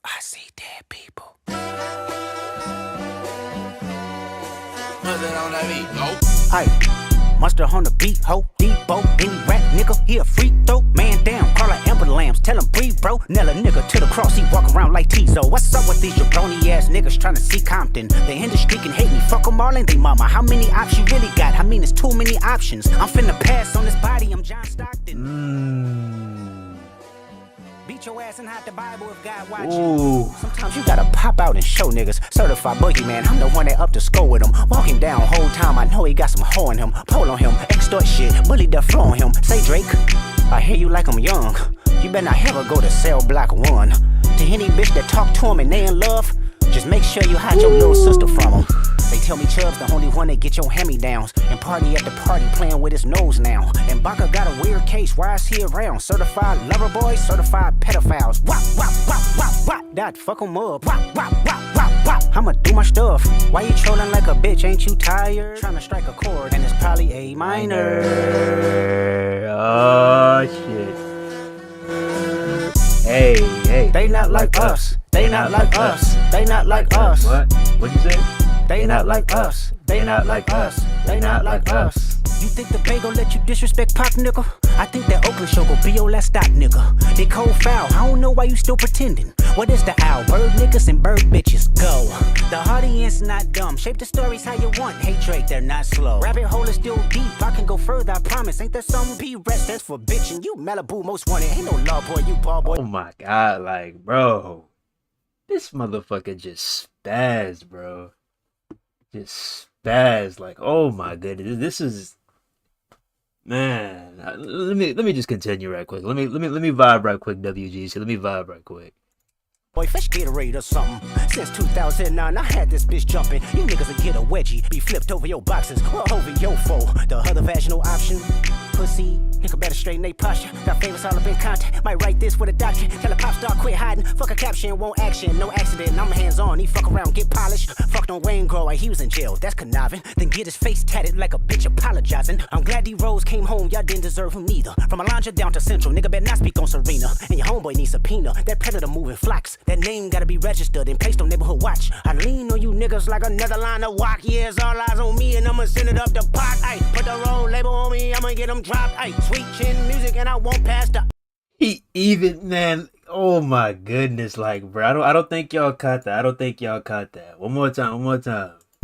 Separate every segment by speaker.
Speaker 1: I see dead people. Aye, monster on the beat, ho, Debo, any rap nigga, he a free throw, man down, call her Amber Lambs, tell him breathe, bro, nail a nigga to the cross, he walk around like Tizo. What's up with these jabroni ass niggas trying to see Compton? The industry can hate me, fuck them all and they mama. How many options you really got? I mean, it's too many options. I'm finna pass on this body, I'm John Stockton. Beat your ass and hide the Bible if God watching. Ooh. Sometimes you gotta pop out and show niggas. Certified boogeyman, I'm the one that up to score with him. Walking down whole time, I know he got some hoe in him. Pole on him, extort shit, bully the flow on him. Say Drake, I hear you like I'm young. You better not ever go to cell block 1. To any bitch that talk to him and they in love, just make sure you hide your little sister from him. They tell me Chubb's the only one that get your hand-me-downs. And party at the party playing with his nose now. And Baka got a weird case, why is he around? Certified lover boys, certified pedophiles. Wop, wop, wop, wop, wop. That fuck him up. Wop, wop, wop, wop, wop. I'ma do my stuff. Why you trolling like a bitch, ain't you tired? Trying to strike a chord and it's probably A minor.
Speaker 2: Oh shit. Hey.
Speaker 1: They not like us. They not like us. They not like us.
Speaker 2: What? What'd you say?
Speaker 1: They not like us. They not like us. They not like us. You think the Bay gon' let you disrespect Pac, nigga? I think that Oakland show gon' be your last stop, nigga. They cold foul, I don't know why you still pretending. What is the owl? Bird niggas and bird bitches, go. The audience not dumb, shape the stories how you want. Hey Drake, they're not slow. Rabbit hole is still deep, I can go further, I promise. Ain't that some P-rest that's for bitching? You Malibu most wanted, ain't no law boy, you ball boy.
Speaker 2: Oh my god, like, bro. This motherfucker just spazzed, bro. Just spaz, like, oh my goodness, this is, man. Let me just continue right quick. Let me vibe right quick, WGC. Let me vibe right quick.
Speaker 1: Boy, fresh Gatorade or something. Since 2009, I had this bitch jumping. You niggas will get a wedgie, be flipped over your boxes, or over your foe. The other vaginal option, pussy. Nigga better straighten they posture. Got favorites all up in contact. Might write this with a doctor. Tell a pop star quit hiding. Fuck a caption, won't action. No accident, I'm hands on. He fuck around, get polished. Fucked on Wayne Grow, he was in jail. That's conniving. Then get his face tatted like a bitch apologizing. I'm glad D-Rose came home, y'all didn't deserve him neither. From Alondra down to Central, nigga better not speak on Serena. And your homeboy needs subpoena. That predator moving flocks. That name gotta be registered and placed on neighborhood watch. I lean on you niggas like another line of walk. Yeah, it's all eyes on me and I'ma send it up the pot. Ay, put the roll label on me, I'ma get them dropped. Ay, sweet chin music and I won't pass the...
Speaker 2: He even, man, oh my goodness, like, bro, I don't think y'all caught that. I don't think y'all caught that. One more time.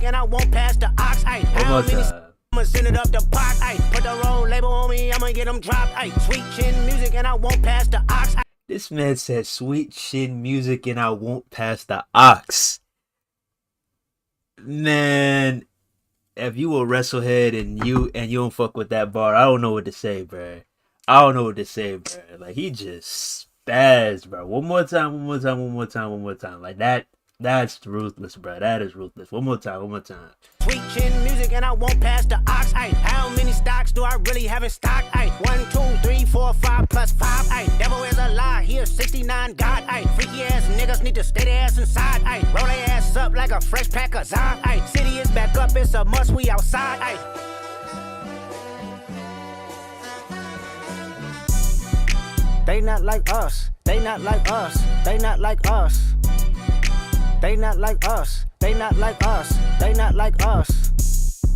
Speaker 1: And I won't pass the ox. Ay,
Speaker 2: One more time.
Speaker 1: I'ma send it up the pot. Ay, put the roll label on me, I'ma get them dropped. Ay, sweet chin music and I won't pass the ox. Ay.
Speaker 2: This man said sweet chin music and I won't pass the ox. Man, if you a wrestlehead and you don't fuck with that bar, I don't know what to say, bro. Like, he just spazzed, bro. One more time. Like, that's ruthless, bro. That is ruthless. One more time.
Speaker 1: Sweet chin music and I won't pass the ox. Ay, how many stocks do I really have in stock? Ay, 1, 2, 3, 4, 5 plus 5. Ay, devil is a lie. Here 69 God. Ay, freaky ass niggas need to stay their ass inside. Ay, roll their ass up like a fresh pack of Zod. Ay, city is back up. It's a must. We outside. Ay. They not like us. They not like us. They not like us. They not like us. They not like us. They not like us.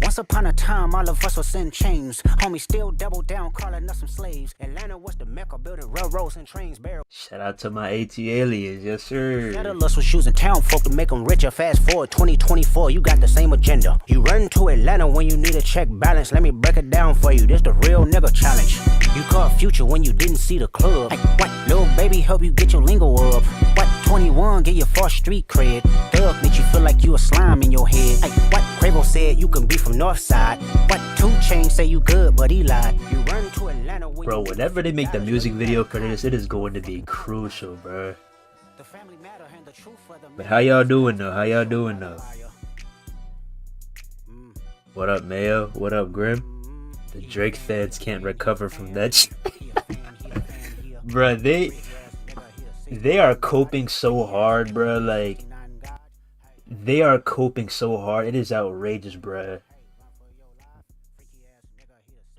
Speaker 1: Once upon a time, all of us was in chains. Homie still double down, calling us some slaves. Atlanta was the mecca, building railroads and trains.
Speaker 2: Shout out to my AT aliens, yes sir.
Speaker 1: Settlers was using town folk to make them richer. Fast forward 2024, you got the same agenda. You run to Atlanta when you need a check balance. Let me break it down for you. This the real nigga challenge. You caught Future when you didn't see the club. Hey, what? Lil baby help you get your lingo up. What? 21 get your false street cred. Thug make you feel like you a slime in your head. Hey, what? Quavo said you can be from North Side. What? 2 Chainz say you good, but he lied. You run to Atlanta when
Speaker 2: bro, whenever they make the music video for this, it is going to be crucial, bro. But how y'all doing though? What up, Mayo? What up, Grim? The Drake fans can't recover from that shit. Bruh, they are coping so hard, bruh. Like, they are coping so hard. It is outrageous, bruh.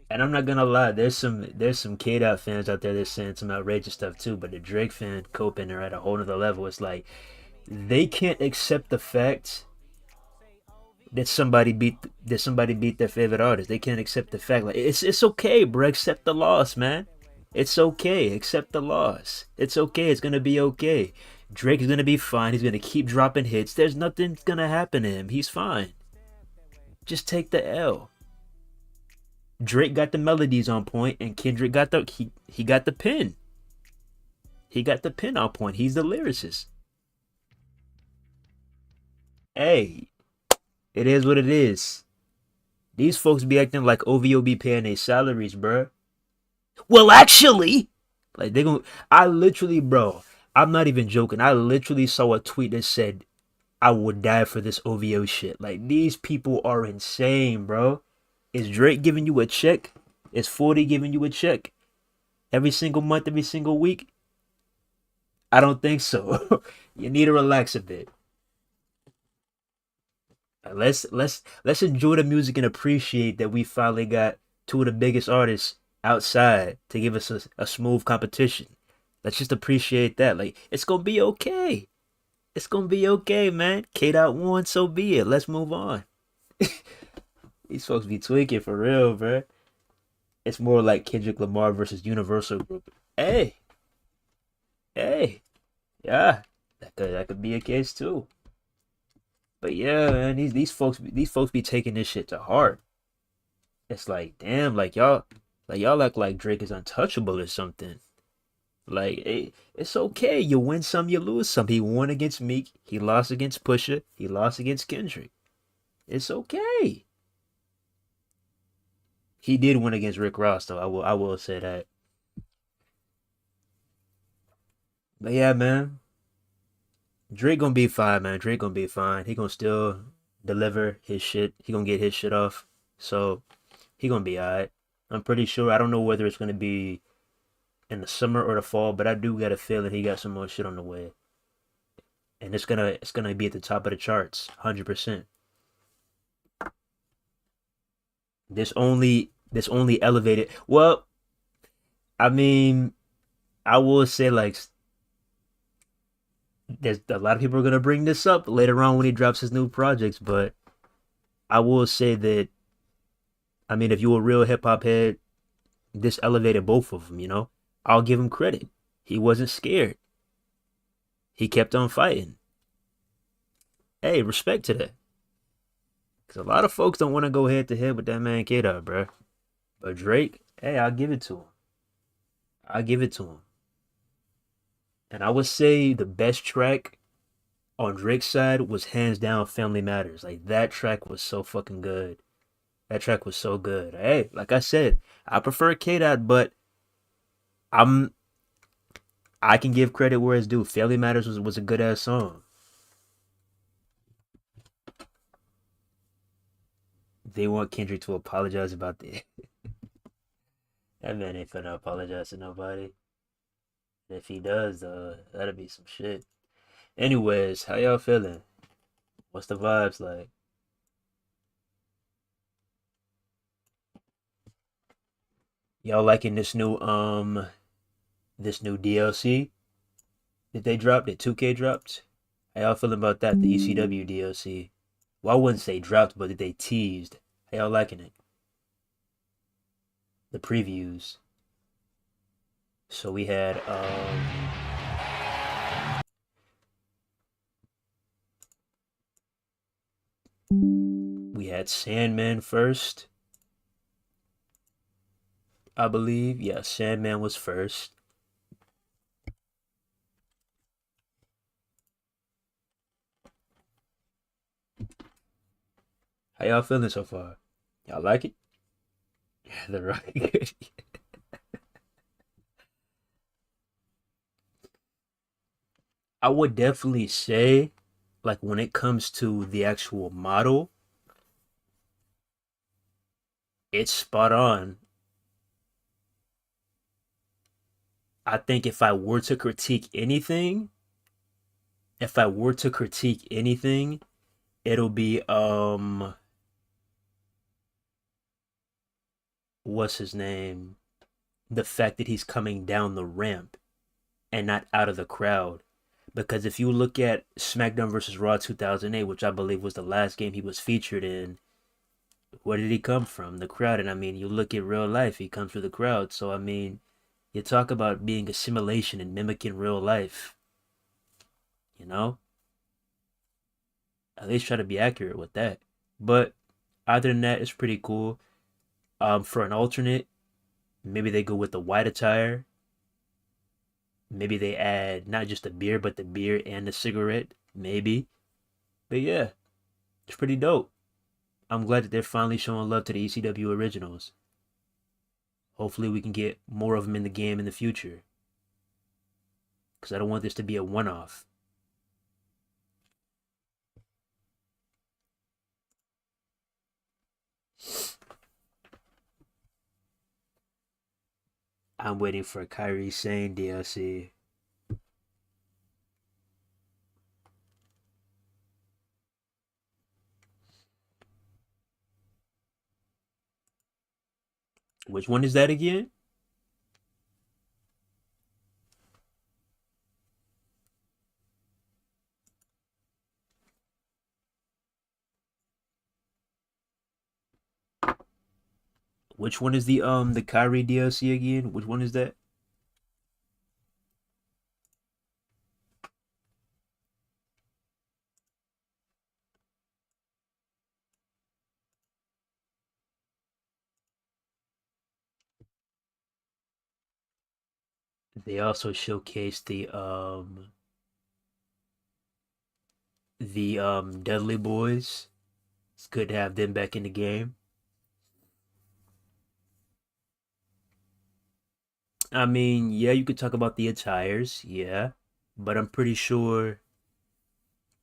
Speaker 2: And I'm not gonna lie, there's some K-Dot fans out there that's saying some outrageous stuff too, but the Drake fan coping are at a whole nother level. It's like they can't accept the fact that somebody beat their favorite artist. They can't accept the fact like it's okay, bro. Accept the loss, man. It's okay. Accept the loss. It's okay. It's gonna be okay. Drake is gonna be fine. He's gonna keep dropping hits. There's nothing gonna happen to him. He's fine. Just take the L. Drake got the melodies on point, and Kendrick got he got the pen. He got the pen on point. He's the lyricist. Hey, it is what it is. These folks be acting like OVO be paying their salaries, bruh. Well, actually, like they gon' I literally, bro, I'm not even joking. I literally saw a tweet that said, I would die for this OVO shit. Like, these people are insane, bro. Is Drake giving you a check? Is 40 giving you a check? Every single month, every single week? I don't think so. You need to relax a bit. Let's enjoy the music and appreciate that we finally got two of the biggest artists outside to give us a smooth competition. Let's just appreciate that. Like it's gonna be okay. It's gonna be okay, man. K dot one, so be it. Let's move on. These folks be tweaking for real, bro. It's more like Kendrick Lamar versus Universal Group. Hey, hey, yeah, that could be a case too. But yeah, man, these folks be taking this shit to heart. It's like, damn, like y'all act like Drake is untouchable or something. Like, it's okay. You win some, you lose some. He won against Meek. He lost against Pusha. He lost against Kendrick. It's okay. He did win against Rick Ross, though. I will say that. But yeah, man, Drake gonna be fine, man. Drake gonna be fine. He gonna still deliver his shit. He gonna get his shit off. So he gonna be alright. I'm pretty sure. I don't know whether it's gonna be in the summer or the fall, but I do got a feeling he got some more shit on the way, and it's gonna be at the top of the charts, 100%. This only elevated. Well, I mean, I will say like there's a lot of people are gonna bring this up later on when he drops his new projects, but I will say that I mean, if you're a real hip hop head, this elevated both of them. I'll give him credit. He wasn't scared. He kept on fighting. Hey, respect to that. Because a lot of folks don't want to go head to head with that man K-Dot, bro. But Drake, hey, I'll give it to him. I'll give it to him. And I would say the best track on Drake's side was hands down Family Matters. Like, that track was so fucking good. That track was so good. Hey, like I said, I prefer K-Dot, but I'm I can give credit where it's due. Family Matters was a good ass song. They want Kendrick to apologize about that. That man ain't finna apologize to nobody. If he does, that'll be some shit. Anyways, how y'all feeling? What's the vibes like? Y'all liking this new DLC that they dropped, that 2K dropped? How y'all feeling about that? The ECW DLC. Well, I wouldn't say dropped, but that they teased. How y'all liking it? The previews. So we had Sandman first, I believe. Yeah, Sandman was first. How y'all feeling so far? Y'all like it? Yeah, the right. I would definitely say, like, when it comes to the actual model, it's spot on. I think if I were to critique anything, it'll be what's his name, the fact that he's coming down the ramp and not out of the crowd. Because if you look at SmackDown vs. Raw 2008, which I believe was the last game he was featured in, where did he come from? The crowd. And I mean, you look at real life, he comes through the crowd. So, I mean, you talk about being a simulation and mimicking real life, you know? At least try to be accurate with that. But other than that, it's pretty cool. For an alternate, maybe they go with the white attire. Maybe they add not just the beer, but the beer and the cigarette. Maybe. But yeah, it's pretty dope. I'm glad that they're finally showing love to the ECW originals. Hopefully, we can get more of them in the game in the future. Because I don't want this to be a one off. I'm waiting for Kairi Sane DLC. Which one is that again? Which one is the Kyrie DLC again? Which one is that? They also showcased the Dudley Boys. It's good to have them back in the game. I mean, yeah, you could talk about the attires, yeah, but I'm pretty sure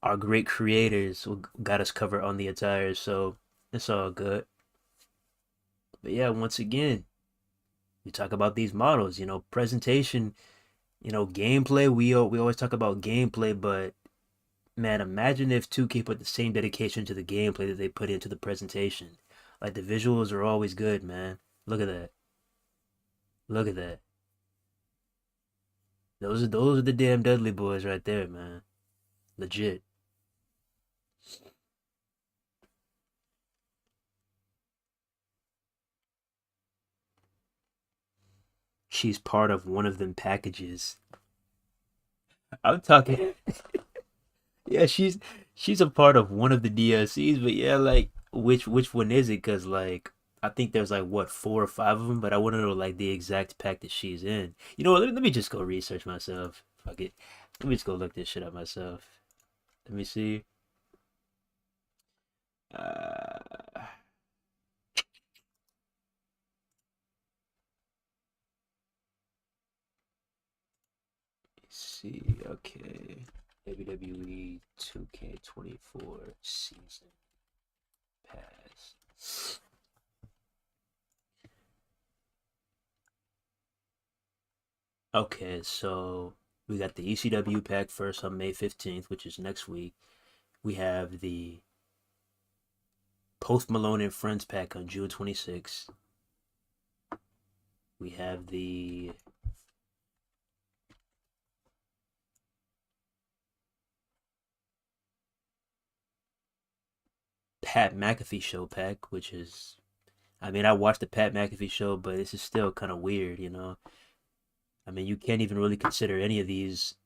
Speaker 2: our great creators got us covered on the attires, so it's all good. But yeah, once again, we talk about these models, presentation, gameplay. We always talk about gameplay, but man, imagine if 2K put the same dedication to the gameplay that they put into the presentation. Like the visuals are always good, man. Look at that. Look at that. Those are the damn Dudley boys right there, man. Legit. She's part of one of them packages. I'm talking. Yeah, she's a part of one of the DLCs, but yeah, like which one is it? Cause like I think there's like what 4 or 5 of them, but I want to know like the exact pack that she's in. You know what? Let me just go research myself. Fuck it. Let me just go look this shit up myself. Let me see. Uh, let's see. Okay. WWE 2K24 season pass. Okay, so we got the ECW pack first on May 15th, which is next week. We have the Post Malone and Friends pack on June 26th. We have the Pat McAfee show pack, which is, I mean, I watched the Pat McAfee show, but this is still kind of weird, you know? I mean, you can't even really consider any of these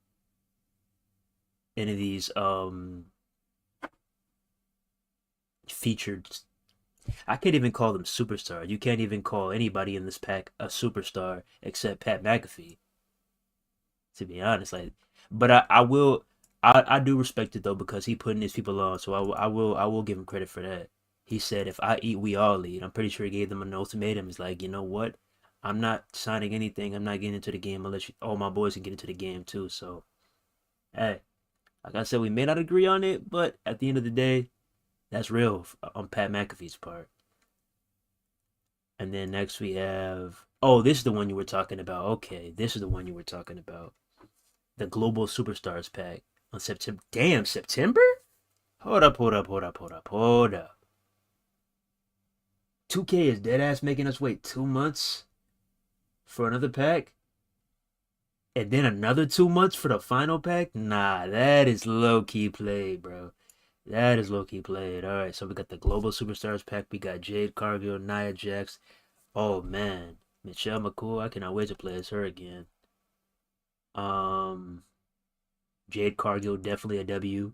Speaker 2: featured. I can't even call them superstars. You can't even call anybody in this pack a superstar except Pat McAfee, to be honest. Like, but I will, I do respect it though because he putting his people on. So I will give him credit for that. He said, if I eat, we all eat. I'm pretty sure he gave them an ultimatum. He's like, you know what? I'm not signing anything. I'm not getting into the game unless all my boys can get into the game too. So, hey, like I said, we may not agree on it, but at the end of the day, that's real on Pat McAfee's part. And then next we have, oh, this is the one you were talking about. Okay, this is the one you were talking about. The Global Superstars pack on September. Damn, September? Hold up, hold up, hold up, hold up, hold up. 2K is dead ass making us wait 2 months for another pack, and then another 2 months for the final pack. Nah, that is low key played, bro. That is low key played. All right, so we got the Global Superstars pack. We got Jade Cargill, Nia Jax. Oh man, Michelle McCool. I cannot wait to play as her again. Um, Jade Cargill definitely a W.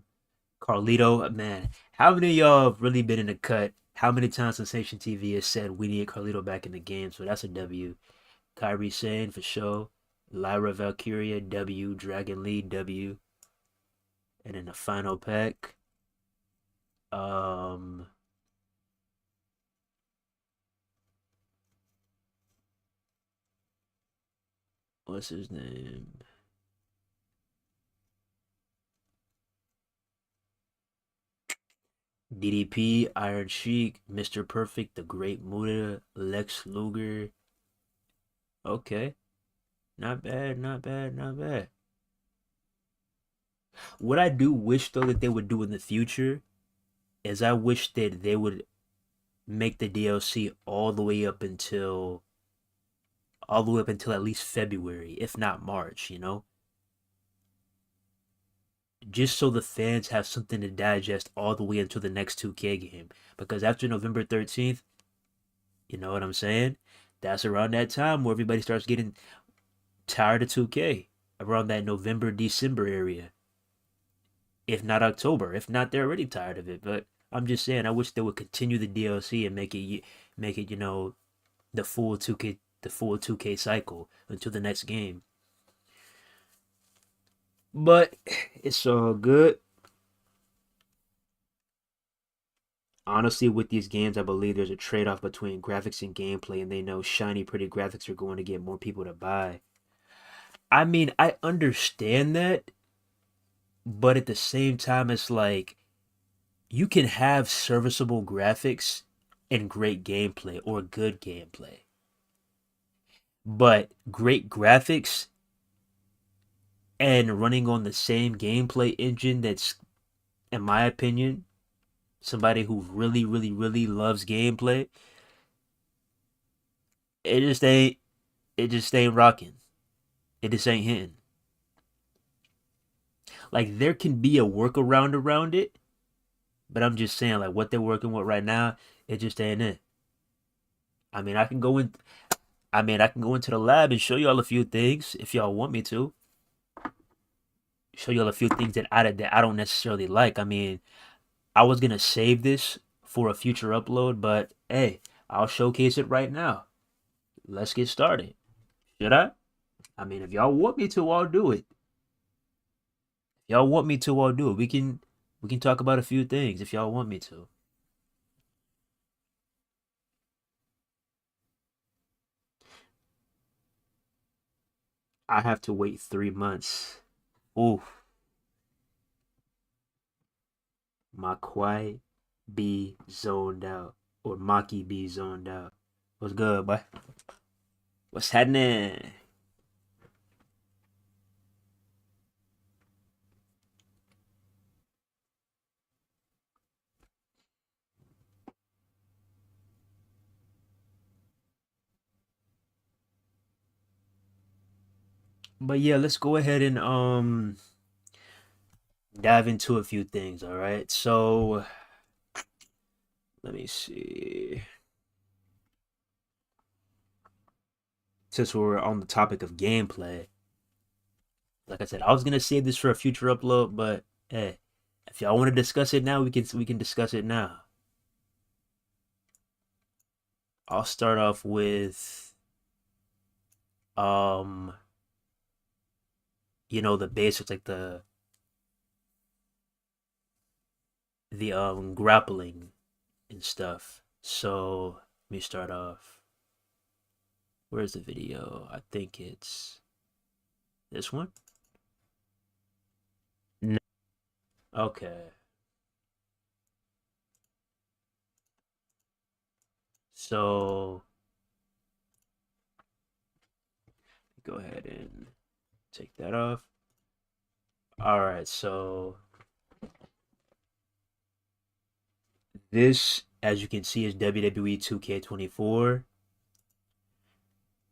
Speaker 2: Carlito, man, how many of y'all have really been in the cut? How many times Sensation TV has said we need Carlito back in the game? So that's a W. Kyrie Sane for sure. Lyra Valkyria W. Dragon Lee W. And in the final pack, um, what's his name? DDP, Iron Sheik, Mr. Perfect, The Great Muda, Lex Luger. Okay, not bad, not bad, not bad. What I do wish though that they would do in the future is I wish that they would make the DLC all the way up until at least February, if not March, just so the fans have something to digest all the way until the next 2K game. Because after November 13th, you know what I'm saying? That's around that time where everybody starts getting tired of 2K, around that November, December area. If not October, if not they're already tired of it. But I'm just saying, I wish they would continue the DLC and make it, the full 2K cycle until the next game. But it's all good. Honestly, with these games, I believe there's a trade-off between graphics and gameplay, and they know shiny, pretty graphics are going to get more people to buy. I mean, I understand that, but at the same time, it's like you can have serviceable graphics and great gameplay or good gameplay. But great graphics and running on the same gameplay engine that's, in my opinion, somebody who really, really, really loves gameplay, it just ain't it just ain't rocking. It just ain't hitting. Like there can be a workaround around it, but I'm just saying like what they're working with right now, it just ain't it. I mean, I can go into the lab and show y'all a few things if y'all want me to. Show y'all a few things that I don't necessarily like. I mean, I was gonna save this for a future upload, but hey, I'll showcase it right now. Let's get started. Should I? I mean, if y'all want me to, I'll do it. If y'all want me to, I'll do it. We can talk about a few things if y'all want me to. I have to wait 3 months. Ooh, my quiet be zoned out. Or Maki be zoned out. What's good, boy? What's happening? But yeah, let's go ahead and dive into a few things, all right? So, let me see. Since we're on the topic of gameplay, like I said, I was gonna save this for a future upload, but hey, if y'all want to discuss it now, we can discuss it now. I'll start off with um, the basics like the grappling and stuff. So let me start off. Where's the video? I think it's this one. No. Okay. So go ahead and take that off. All right. So this as you can see, is WWE 2K24.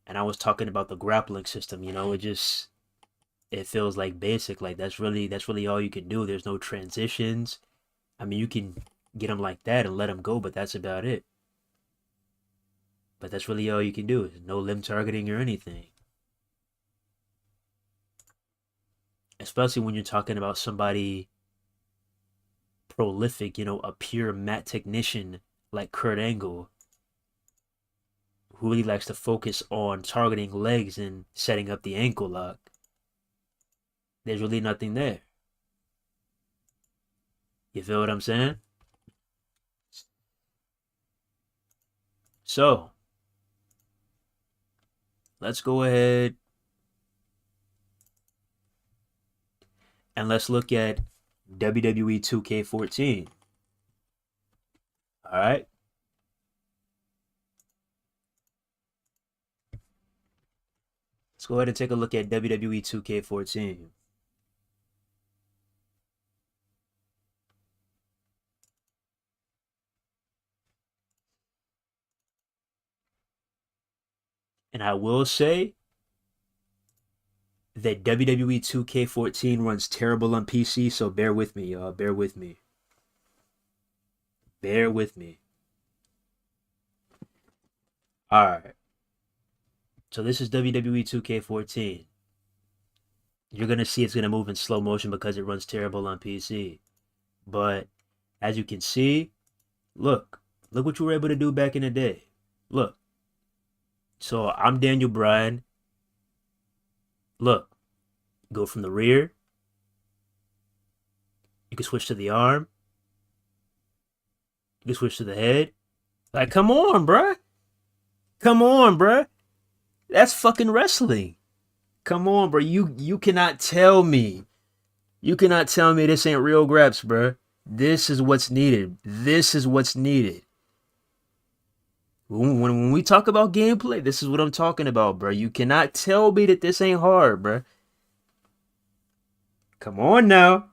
Speaker 2: And I was talking about the grappling system, it feels like basic. Like that's really all you can do. There's no transitions. I mean, you can get them like that and let them go, but that's about it. But that's really all you can do. There's no limb targeting or anything. Especially when you're talking about somebody prolific, a pure mat technician like Kurt Angle, who really likes to focus on targeting legs and setting up the ankle lock. There's really nothing there. You feel what I'm saying? So, let's go ahead and let's look at WWE 2K14. All right. Let's go ahead and take a look at WWE 2K14. And I will say that WWE 2K14 runs terrible on PC, so bear with me, y'all. Bear with me. Bear with me. All right. So this is WWE 2K14. You're going to see it's going to move in slow motion because it runs terrible on PC. But as you can see, look what you were able to do back in the day. Look. So I'm Daniel Bryan. Look. Go from the rear. You can switch to the arm. You can switch to the head. Like, come on, bruh. Come on, bruh. That's fucking wrestling. Come on, bro. You cannot tell me. You cannot tell me this ain't real graps, bro. This is what's needed. This is what's needed. When we talk about gameplay, this is what I'm talking about, bro. You cannot tell me that this ain't hard, bro. Come on now.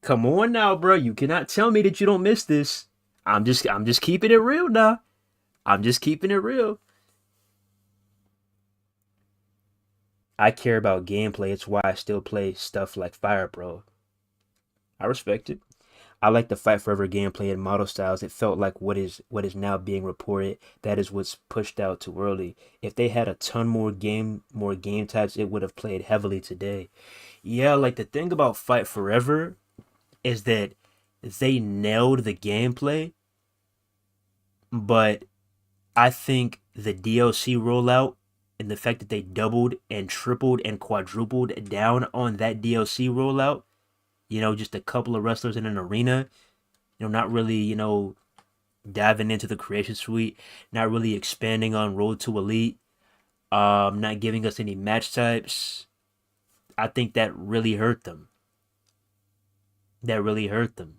Speaker 2: Come on now, bro. You cannot tell me that you don't miss this. I'm just keeping it real now. I'm just keeping it real. I care about gameplay. It's why I still play stuff like Fire Pro. I respect it. I like the Fight Forever gameplay and model styles. It felt like what is now being reported. That is what's pushed out too early. If they had a ton more game types, it would have played heavily today. Yeah, like the thing about Fight Forever is that they nailed the gameplay, but I think the DLC rollout and the fact that they doubled and tripled and quadrupled down on that DLC rollout, just a couple of wrestlers in an arena, not really, diving into the creation suite, not really expanding on Road to Elite, not giving us any match types. I think that really hurt them. That really hurt them.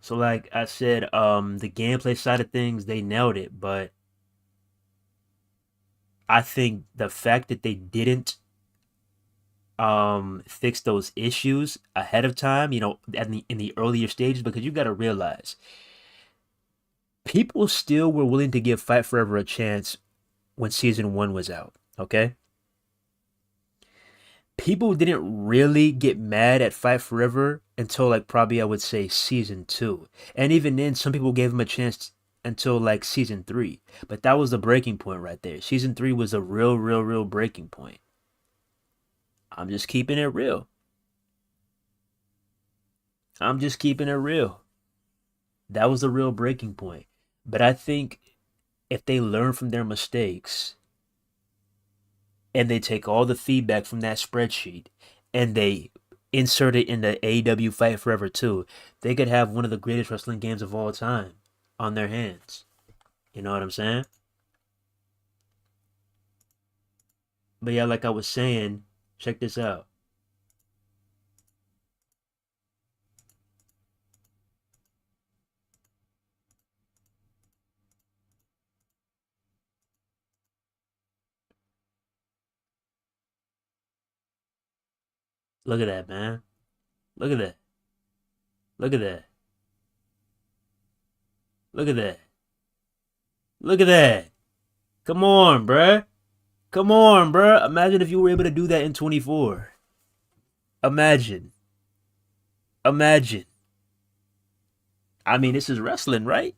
Speaker 2: So like I said, the gameplay side of things, they nailed it, but I think the fact that they didn't fix those issues ahead of time, in the earlier stages, because you got to realize people still were willing to give Fight Forever a chance when season 1 was out, okay? People didn't really get mad at Fight Forever until like probably I would say season 2. And even then some people gave him a chance until like season 3. But that was the breaking point right there. Season 3 was a real breaking point. I'm just keeping it real. I'm just keeping it real. That was the real breaking point. But I think if they learn from their mistakes and they take all the feedback from that spreadsheet and they insert it in the AEW Fight Forever 2, they could have one of the greatest wrestling games of all time on their hands. You know what I'm saying? But yeah, like I was saying, check this out. Look at that, man. Look at that. Look at that. Look at that. Look at that. Come on, bruh. Come on, bruh. Imagine if you were able to do that in 24. Imagine. Imagine. I mean, this is wrestling, right?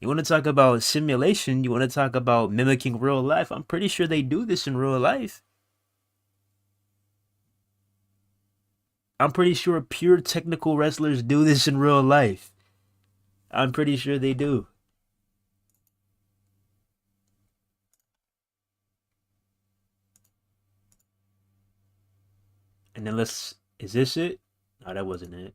Speaker 2: You want to talk about simulation? You want to talk about mimicking real life? I'm pretty sure they do this in real life. I'm pretty sure pure technical wrestlers do this in real life. I'm pretty sure they do. And then let's. Is this it? No, that wasn't it.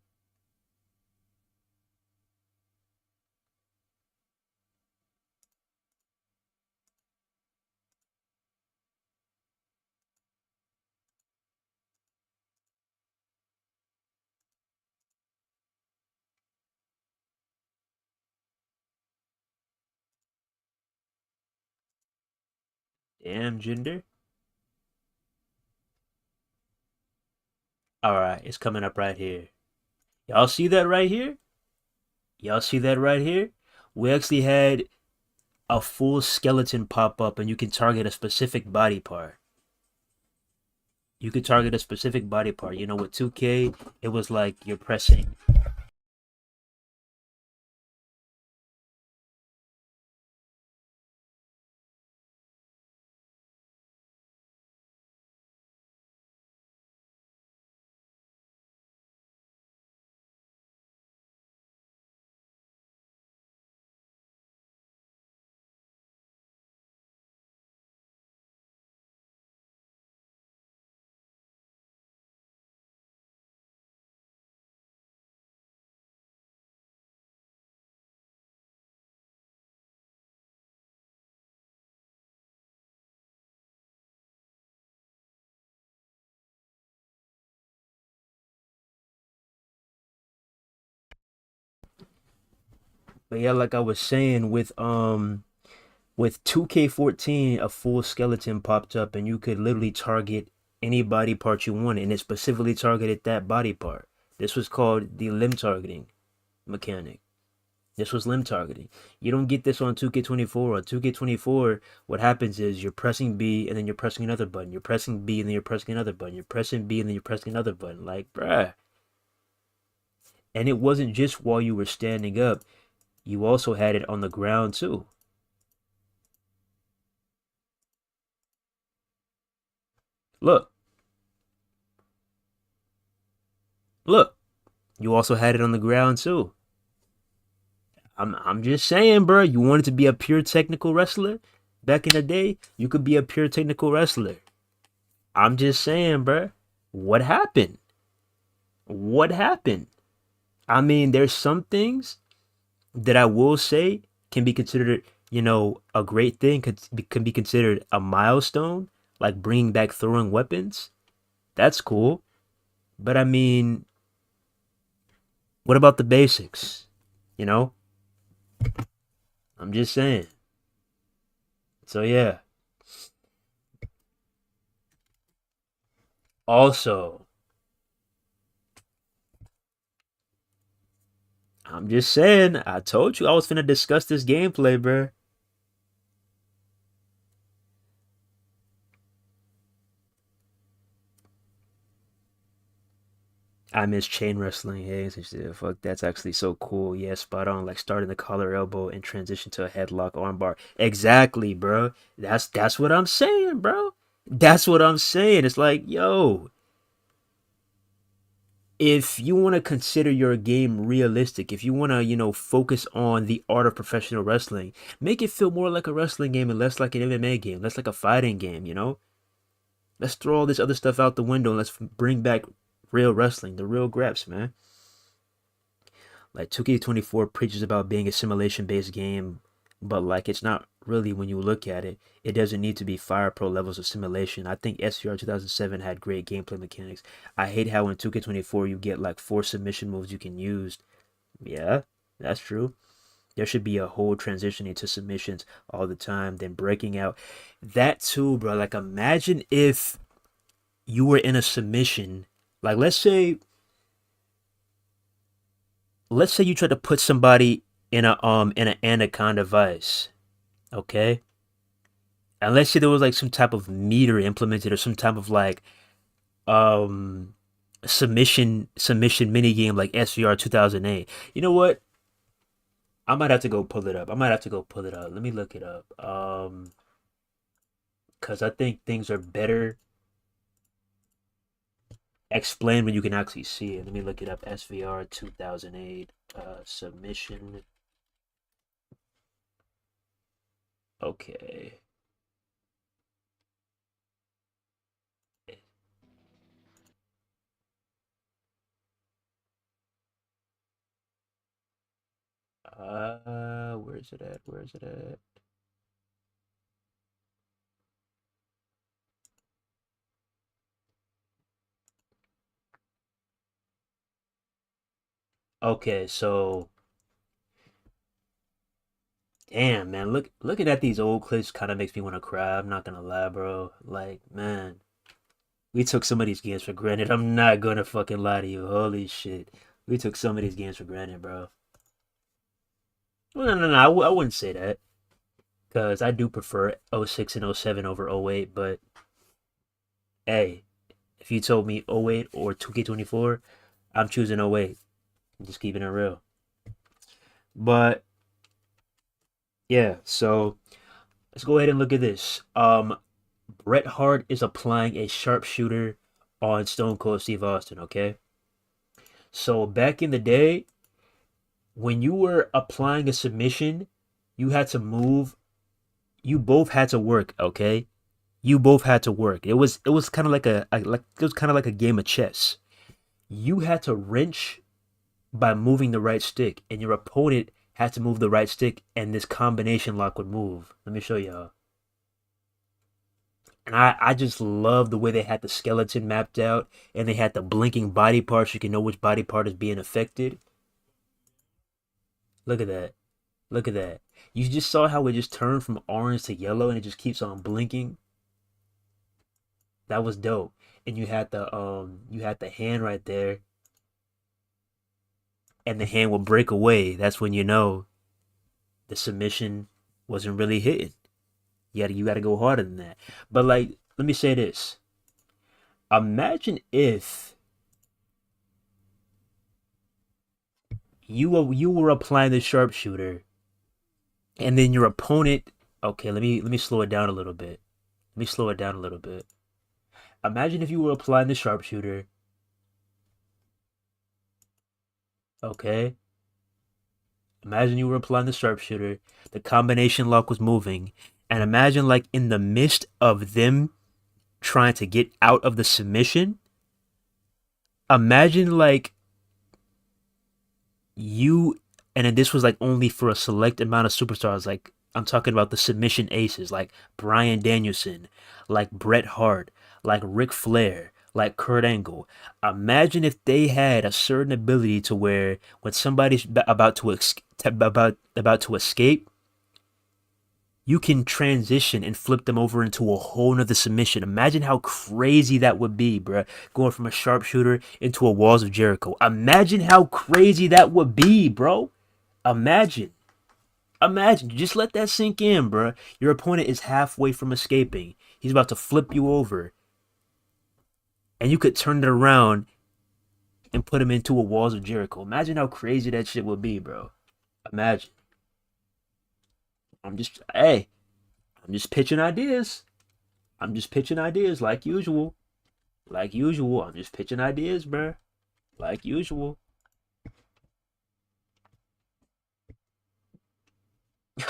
Speaker 2: Damn, gender. All right, it's coming up right here. Y'all see that right here? Y'all see that right here? We actually had a full skeleton pop up, and you can target a specific body part. You could target a specific body part. You know, with 2K, it was like you're pressing. But yeah, like I was saying, with 2K14, a full skeleton popped up, and you could literally target any body part you wanted, and it specifically targeted that body part. This was called the limb targeting mechanic. This was limb targeting. You don't get this on 2K24. On 2K24, what happens is you're pressing B and then you're pressing another button. You're pressing B and then you're pressing another button. You're pressing B and then you're pressing another button. Like, bruh. And it wasn't just while you were standing up, you also had it on the ground too. Look, look. You also had it on the ground too. I'm just saying, bro. You wanted to be a pure technical wrestler back in the day. You could be a pure technical wrestler. I'm just saying, bro. What happened? What happened? I mean, there's some things that I will say can be considered, a great thing. Can be considered a milestone, like bringing back throwing weapons. That's cool. But I mean, what about the basics? You know, I'm just saying. So yeah. Also, I'm just saying. I told you I was finna discuss this gameplay, bruh. I miss chain wrestling. Hey, fuck, that's actually so cool. Yeah, spot on. Like starting the collar elbow and transition to a headlock armbar. Exactly, bro. That's what I'm saying, bro. That's what I'm saying. It's like, yo, if you want to consider your game realistic, if you want to, focus on the art of professional wrestling, make it feel more like a wrestling game and less like an MMA game, less like a fighting game. Let's throw all this other stuff out the window and let's bring back real wrestling, the real graps, man. Like 2K24 preaches about being a simulation based game, but like it's not really when you look at it. It doesn't need to be Fire Pro levels of simulation. I think SCR 2007 had great gameplay mechanics. I hate how in 2K24 you get like 4 submission moves you can use. Yeah, that's true. There should be a whole transition into submissions all the time, then breaking out. That too, bro. Like imagine if you were in a submission, like let's say you try to put somebody in an anaconda vice. Okay, and let's say there was like some type of meter implemented or some type of like um submission mini game like SVR 2008. You know what? I might have to go pull it up. I might have to go pull it up. Let me look it up. Cause I think things are better explained when you can actually see it. Let me look it up. SVR 2008 submission. Okay. Where's it at? Where's it at? Okay, so damn man, looking at these old clips kind of makes me want to cry. I'm not gonna lie, bro. Like, man, we took some of these games for granted. I'm not gonna fucking lie to you. Holy shit. We took some of these games for granted, bro. Well, no. I wouldn't say that. Because I do prefer '06 and '07 over '08. But hey, if you told me '08 or 2K24, I'm choosing '08. I'm just keeping it real. But yeah, so let's go ahead and look at this. Bret Hart is applying a sharpshooter on Stone Cold Steve Austin, okay? So back in the day, when you were applying a submission, you had to move, you both had to work, okay? You both had to work. It was kind of like it was kind of like a game of chess. You had to wrench by moving the right stick, and your opponent had to move the right stick, and this combination lock would move. Let me show y'all. And I just love the way they had the skeleton mapped out, and they had the blinking body parts. You can know which body part is being affected. Look at that. Look at that. You just saw how it just turned from orange to yellow, and it just keeps on blinking. That was dope. And you had the hand right there, and the hand will break away. That's when you know the submission wasn't really hitting. You gotta go harder than that. But like, let me say this. Imagine if you were applying the sharpshooter, and then your opponent. Okay, let me slow it down a little bit. Let me slow it down a little bit. Imagine if you were applying the sharpshooter. Okay, imagine you were applying the sharpshooter. The combination lock was moving, and imagine like in the midst of them trying to get out of the submission. Imagine like you and then this was like only for a select amount of superstars. Like I'm talking about the submission aces, like Brian Danielson, like Bret Hart, like Ric Flair, like Kurt Angle. Imagine if they had a certain ability to where when somebody's about to escape, you can transition and flip them over into a whole nother submission. Imagine how crazy that would be, bruh. Going from a sharpshooter into a Walls of Jericho. Imagine how crazy that would be, bro. Imagine. Imagine. Just let that sink in, bruh. Your opponent is halfway from escaping. He's about to flip you over. And you could turn it around and put him into a Walls of Jericho. Imagine how crazy that shit would be, bro. Imagine. Hey, I'm just pitching ideas. I'm just pitching ideas like usual. Like usual. I'm just pitching ideas, bruh. Like usual.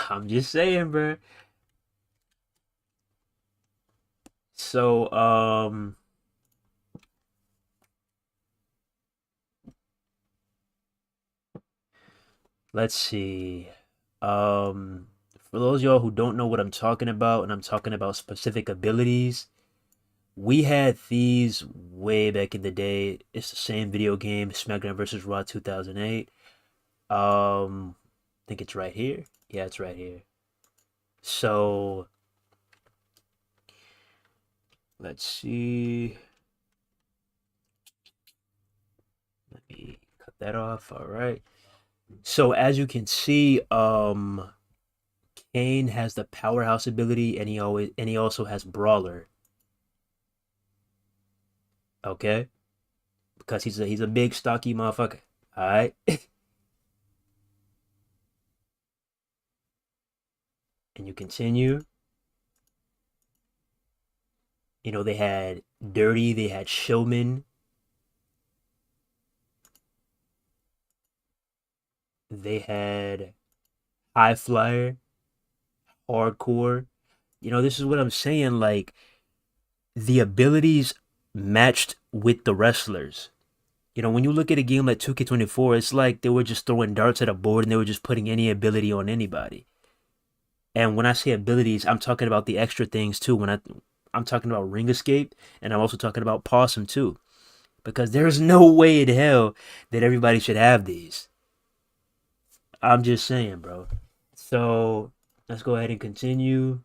Speaker 2: I'm just saying, bruh. So, let's see. For those of y'all who don't know what I'm talking about, and I'm talking about specific abilities, we had these way back in the day. It's the same video game, SmackDown vs. Raw 2008. I think it's right here. Yeah, it's right here. So, let's see. Let me cut that off. All right. So as you can see, Kane has the powerhouse ability, and he also has brawler. Okay, because he's a big stocky motherfucker. All right, and you continue. You know they had Dirty, they had Showman, they had High Flyer, Hardcore. You know this is what I'm saying. Like the abilities matched with the wrestlers. You know, when you look at a game like 2K24, it's like they were just throwing darts at a board and they were just putting any ability on anybody. And when I say abilities, I'm talking about the extra things too. I'm talking about ring escape, and I'm also talking about possum too, because there's no way in hell that everybody should have these. I'm just saying, bro. So let's go ahead and continue.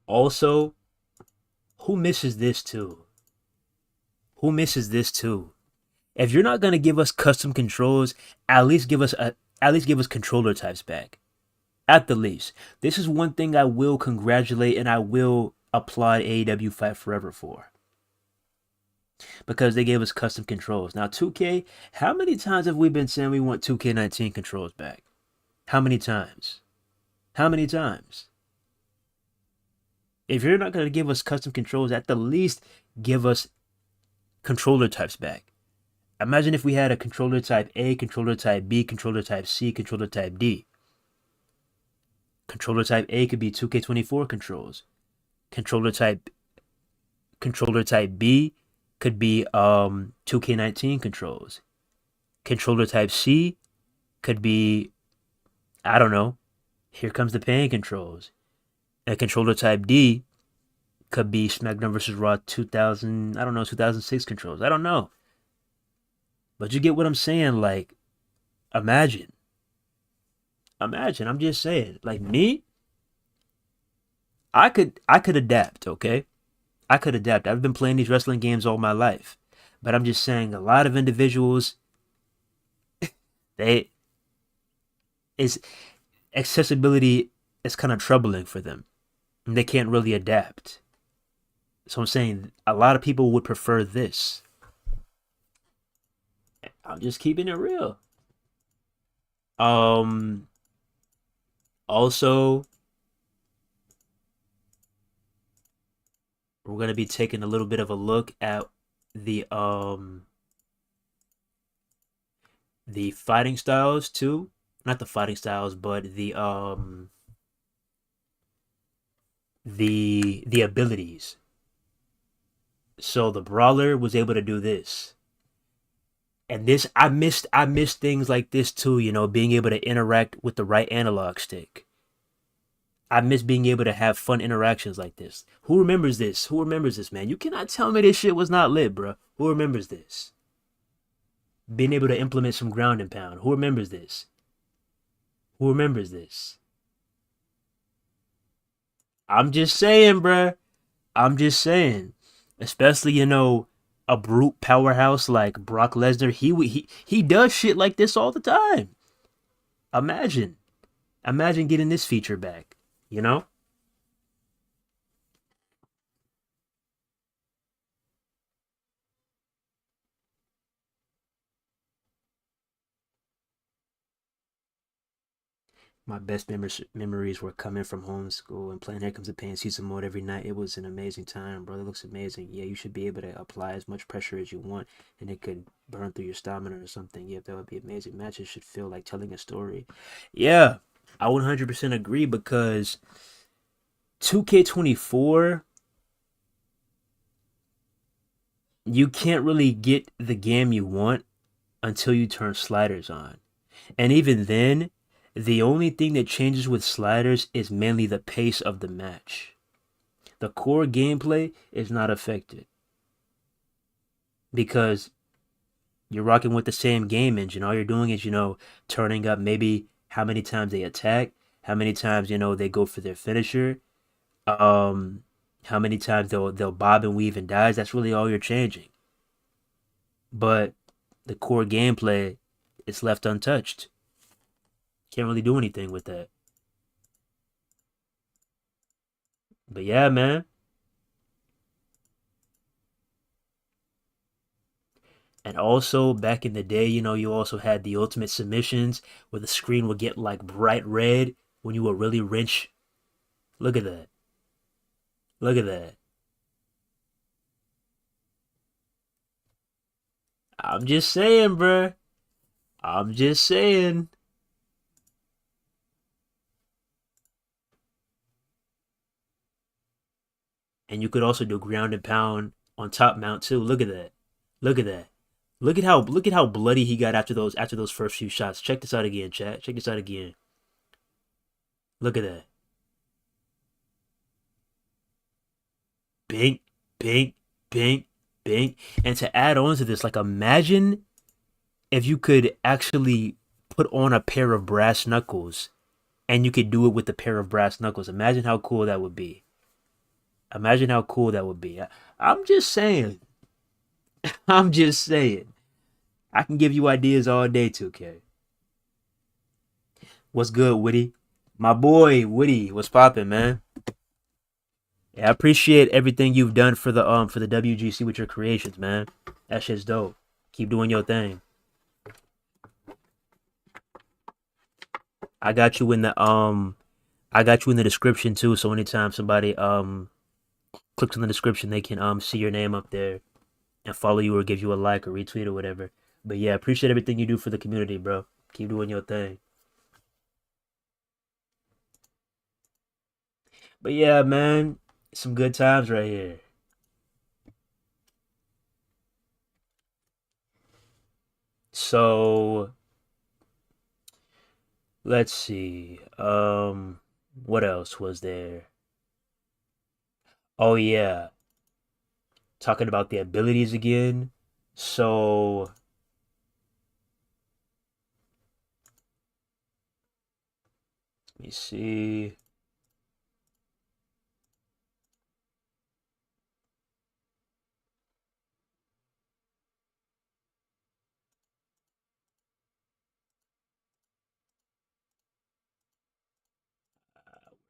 Speaker 2: Also, who misses this too? Who misses this too? If you're not gonna give us custom controls, at least give us controller types back. At the least. This is one thing I will congratulate and I will applaud AEW Fight Forever for. Because they gave us custom controls. Now 2K, how many times have we been saying we want 2K19 controls back? How many times? How many times? If you're not gonna give us custom controls, at the least give us controller types back. Imagine if we had a controller type A, controller type B, controller type C, controller type D. Controller type A could be 2K24 controls. Controller type B could be 2K19 controls. Controller type C could be, I don't know, Here Comes the Pain controls. And controller type D could be SmackDown vs. Raw 2000, I don't know, 2006 controls. I don't know. But you get what I'm saying? Like, imagine. Imagine, I'm just saying. Like me, I could adapt, okay? I could adapt. I've been playing these wrestling games all my life. But I'm just saying a lot of individuals, they is accessibility is kind of troubling for them. And they can't really adapt. So I'm saying a lot of people would prefer this. I'm just keeping it real. Um Also, we're going to be taking a little bit of a look at the fighting styles too. Not the fighting styles, but the abilities. So the brawler was able to do this. And this I missed things like this too, you know, being able to interact with the right analog stick. I miss being able to have fun interactions like this. Who remembers this? Who remembers this, man? You cannot tell me this shit was not lit, bro. Who remembers this? Being able to implement some ground and pound. Who remembers this? Who remembers this? I'm just saying, bruh. I'm just saying. Especially, you know, a brute powerhouse like Brock Lesnar. He does shit like this all the time. Imagine. Imagine getting this feature back. You know? My best memories were coming from homeschool and playing Here Comes the Pain season mode every night. It was an amazing time, brother. It looks amazing. Yeah, you should be able to apply as much pressure as you want, and it could burn through your stamina or something. Yeah, that would be amazing. Matches should feel like telling a story. Yeah, I 100% agree because 2K24, you can't really get the game you want until you turn sliders on. And even then, the only thing that changes with sliders is mainly the pace of the match. The core gameplay is not affected because you're rocking with the same game engine. All you're doing is, you know, turning up maybe how many times they attack, how many times, they go for their finisher, um, how many times they'll bob and weave and dive. That's really all you're changing. But the core gameplay is left untouched. Can't really do anything with that. But yeah, man. And also back in the day, you also had the ultimate submissions where the screen would get like bright red when you would really wrench. Look at that. Look at that. I'm just saying, bruh. I'm just saying. And you could also do ground and pound on top mount too. Look at that. Look at that. Look at how bloody he got after those first few shots. Check this out again, chat. Check this out again. Look at that. Bink, bink, bink, bink. And to add on to this, like imagine if you could actually put on a pair of brass knuckles and you could do it with a pair of brass knuckles. Imagine how cool that would be. Imagine how cool that would be. I'm just saying. I'm just saying. I can give you ideas all day, 2K. What's good, Witty? My boy, Witty, what's poppin', man? Yeah, I appreciate everything you've done for the WGC with your creations, man. That shit's dope. Keep doing your thing. I got you in the description too, so anytime somebody clicks on the description, they can see your name up there and follow you or give you a like or retweet or whatever. But yeah, appreciate everything you do for the community, bro. Keep doing your thing. But yeah, man, some good times right here. So let's see. What else was there? Oh yeah, talking about the abilities again. So let me see.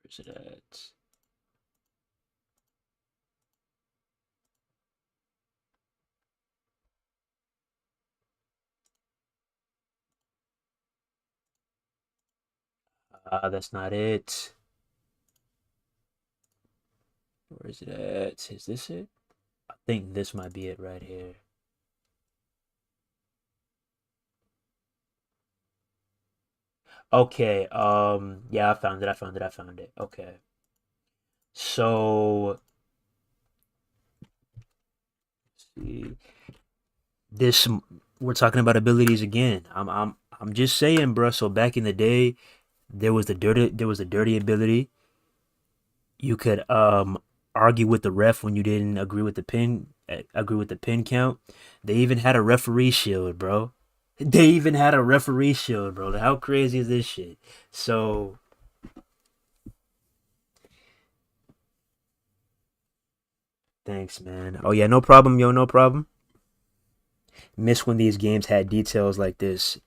Speaker 2: Where's it at? That's not it. Where is it at? Is this it? I think this might be it right here. Okay, yeah, I found it. Okay. So, see, this we're talking about abilities again. I'm just saying, bro. So back in the day, there was a dirty ability. You could argue with the ref when you didn't agree with the pin count. They even had a referee shield, bro. They even had a referee shield, bro. How crazy is this shit? So thanks, man. Oh yeah, no problem, yo, no problem. Miss when these games had details like this.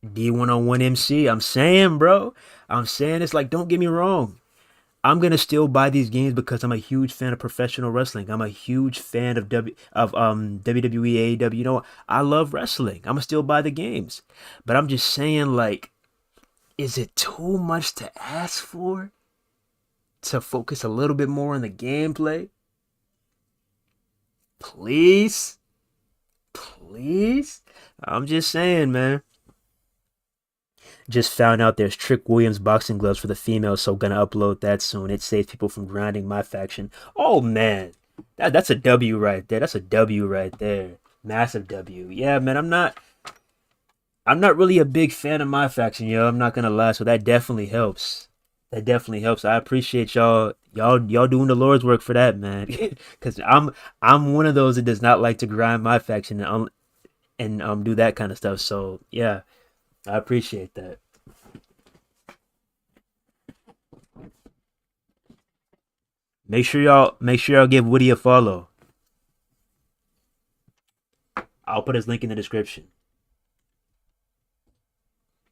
Speaker 2: D101 MC. I'm saying, bro. I'm saying it's like, don't get me wrong. I'm gonna still buy these games because I'm a huge fan of professional wrestling. I'm a huge fan of WWE, AEW. I love wrestling. I'm gonna still buy the games, but I'm just saying, like, is it too much to ask for to focus a little bit more on the gameplay? Please, please. I'm just saying, man. Just found out there's Trick Williams boxing gloves for the females, so gonna upload that soon. It saves people from grinding my faction. Oh man, that's a W right there. That's a W right there. Massive W. Yeah, man. I'm not really a big fan of my faction, yo. I'm not gonna lie. So that definitely helps. That definitely helps. I appreciate y'all doing the Lord's work for that, man. Cause I'm one of those that does not like to grind my faction and do that kind of stuff. So yeah, I appreciate that. Make sure y'all give Woody a follow. I'll put his link in the description.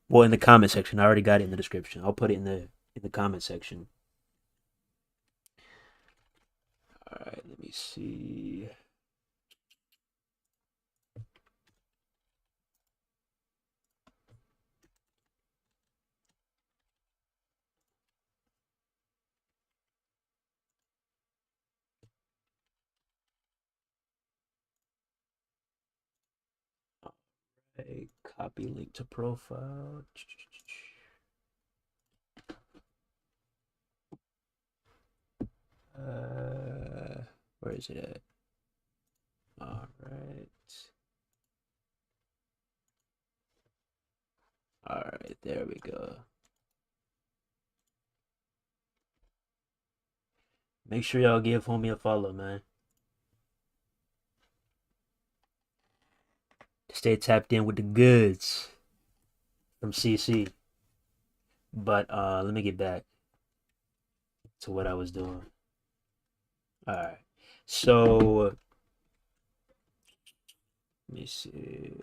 Speaker 2: Well, in the comment section. I already got it in the description. I'll put it in the comment section. All right, let me see. A copy link to profile. Where is it at? All right. All right, there we go. Make sure y'all give homie a follow, man. Stay tapped in with the goods from CC. But let me get back to what I was doing. All right. So let me see.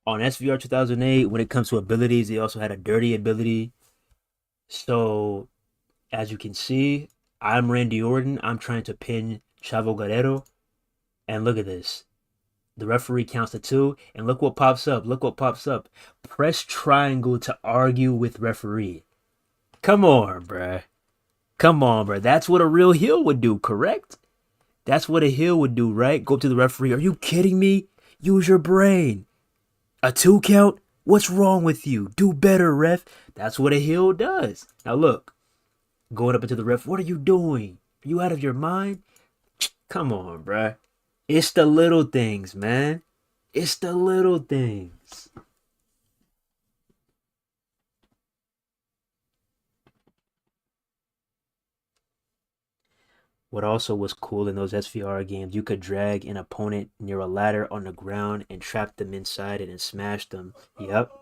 Speaker 2: On SVR 2008, when it comes to abilities, they also had a dirty ability. So as you can see, I'm Randy Orton. I'm trying to pin Chavo Guerrero. And look at this. The referee counts to 2, and look what pops up. Look what pops up. Press triangle to argue with referee. Come on, bruh. Come on, bruh. That's what a real heel would do, correct? That's what a heel would do, right? Go up to the referee. Are you kidding me? Use your brain. A 2 count? What's wrong with you? Do better, ref. That's what a heel does. Now look. Going up into the ref. What are you doing? Are you out of your mind? Come on, bruh. It's the little things, man. It's the little things. What also was cool in those SVR games, you could drag an opponent near a ladder on the ground and trap them inside it and smash them. Yep.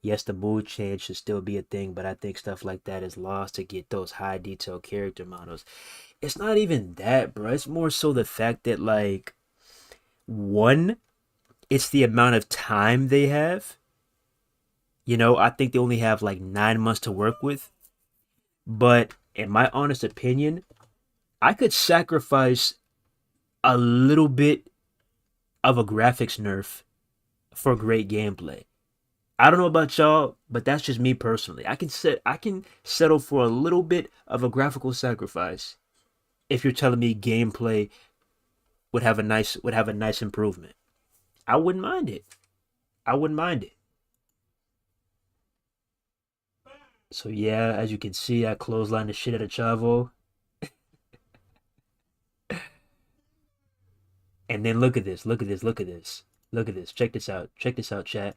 Speaker 2: Yes, the mood change should still be a thing, but I think stuff like that is lost to get those high detail character models. It's not even that, bro. It's more so the fact that, like, one, it's the amount of time they have. You know, I think they only have like 9 months to work with. But in my honest opinion, I could sacrifice a little bit of a graphics nerf for great gameplay. I don't know about y'all, but that's just me personally. I can settle for a little bit of a graphical sacrifice if you're telling me gameplay would have a nice improvement. I wouldn't mind it. I wouldn't mind it. So yeah, as you can see, I clothesline the shit out of Chavo. And then look at this, look at this, look at this. Look at this. Check this out. Check this out, chat.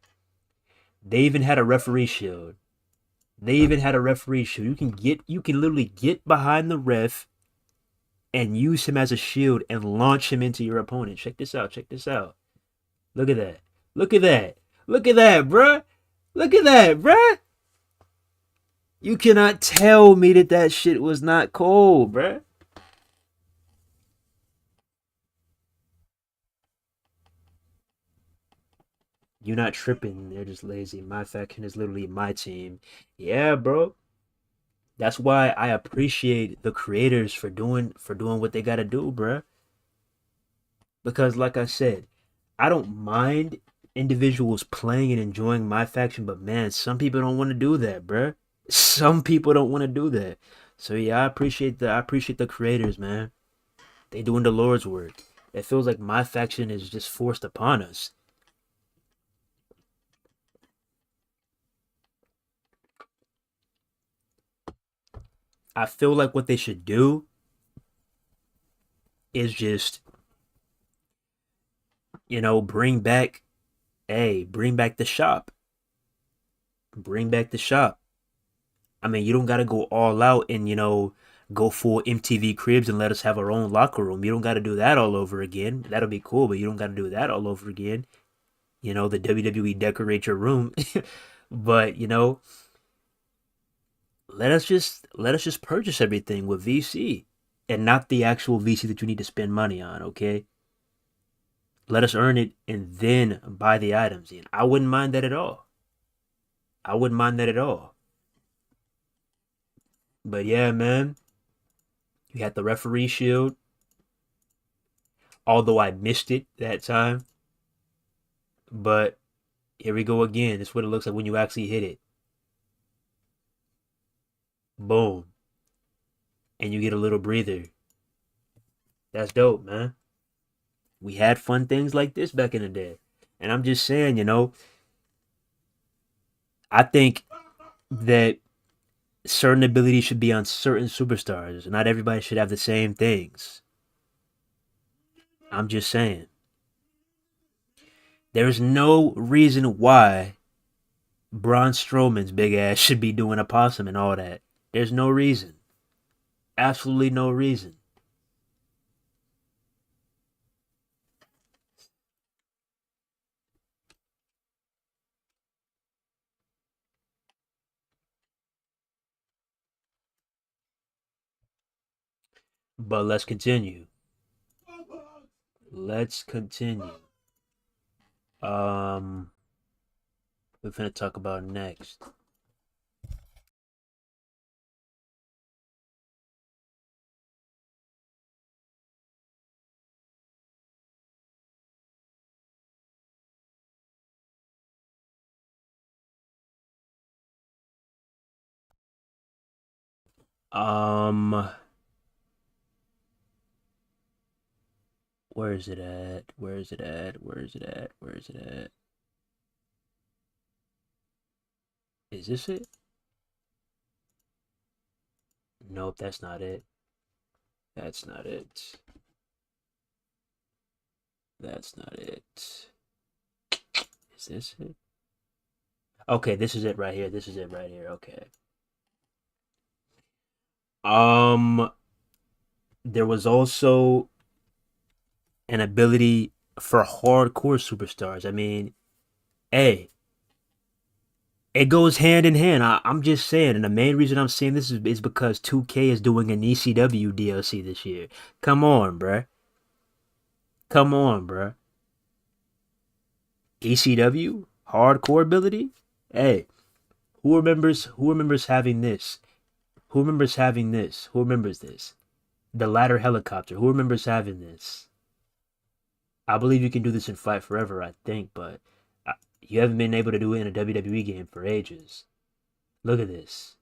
Speaker 2: They even had a referee shield. They even had a referee shield. You can literally get behind the ref and use him as a shield and launch him into your opponent. Check this out. Check this out. Look at that. Look at that. Look at that, bruh. Look at that, bruh. You cannot tell me that that shit was not cold, bruh. You're not tripping. They're just lazy. My faction is literally my team. Yeah, bro. That's why I appreciate the creators for doing what they gotta do, bruh. Because like I said, I don't mind individuals playing and enjoying my faction, but man, some people don't want to do that, bruh. Some people don't want to do that. So yeah, I appreciate the creators, man. They doing the Lord's work. It feels like my faction is just forced upon us. I feel like what they should do is just, bring back, hey, bring back the shop. Bring back the shop. I mean, you don't gotta go all out and, go full MTV Cribs and let us have our own locker room. You don't gotta do that all over again. That'll be cool, but you don't gotta do that all over again. The WWE decorate your room. But, let us just purchase everything with VC and not the actual VC that you need to spend money on, okay? Let us earn it and then buy the items in. I wouldn't mind that at all. I wouldn't mind that at all. But yeah, man, you had the referee shield. Although I missed it that time. But here we go again. This is what it looks like when you actually hit it. Boom. And you get a little breather. That's dope, man. We had fun things like this back in the day. And I'm just saying, I think that certain abilities should be on certain superstars. Not everybody should have the same things. I'm just saying. There's no reason why Braun Strowman's big ass should be doing a possum and all that. There's no reason. Absolutely no reason. But let's continue. Let's continue. We're finna talk about next. Where is it at? Where is it at? Where is it at? Where is it at? Is this it? Nope, that's not it. That's not it. That's not it. Is this it? Okay, this is it right here. This is it right here. Okay. There was also an ability for hardcore superstars. I mean, hey, it goes hand in hand. I'm just saying, and the main reason I'm saying this is because 2K is doing an ECW DLC this year. Come on, bruh. Come on, bruh. ECW hardcore ability. Hey, who remembers? Who remembers having this? Who remembers having this? Who remembers this? The ladder helicopter. Who remembers having this? I believe you can do this in Fight Forever, I think, but you haven't been able to do it in a WWE game for ages. Look at this.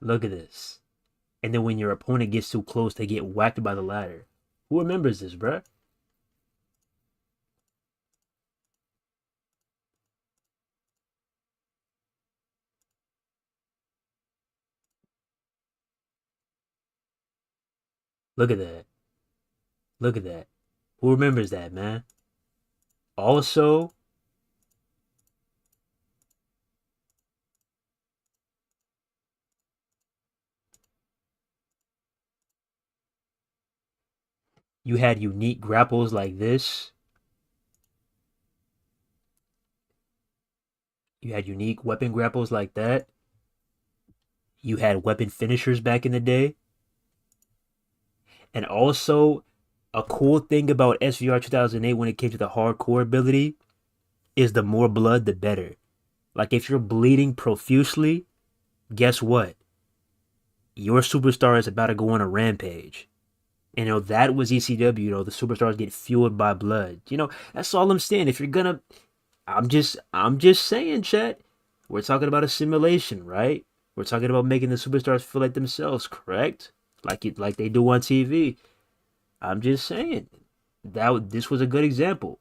Speaker 2: Look at this. And then when your opponent gets too close, they get whacked by the ladder. Who remembers this, bruh? Look at that. Look at that. Who remembers that, man? Also, you had unique grapples like this. You had unique weapon grapples like that. You had weapon finishers back in the day. And also, a cool thing about SVR 2008 when it came to the hardcore ability is the more blood, the better. Like, if you're bleeding profusely, guess what? Your superstar is about to go on a rampage. And, that was ECW, the superstars get fueled by blood. That's all I'm saying. If you're gonna, I'm just saying, chat. We're talking about a simulation, right? We're talking about making the superstars feel like themselves, correct? Like they do on TV. I'm just saying this was a good example.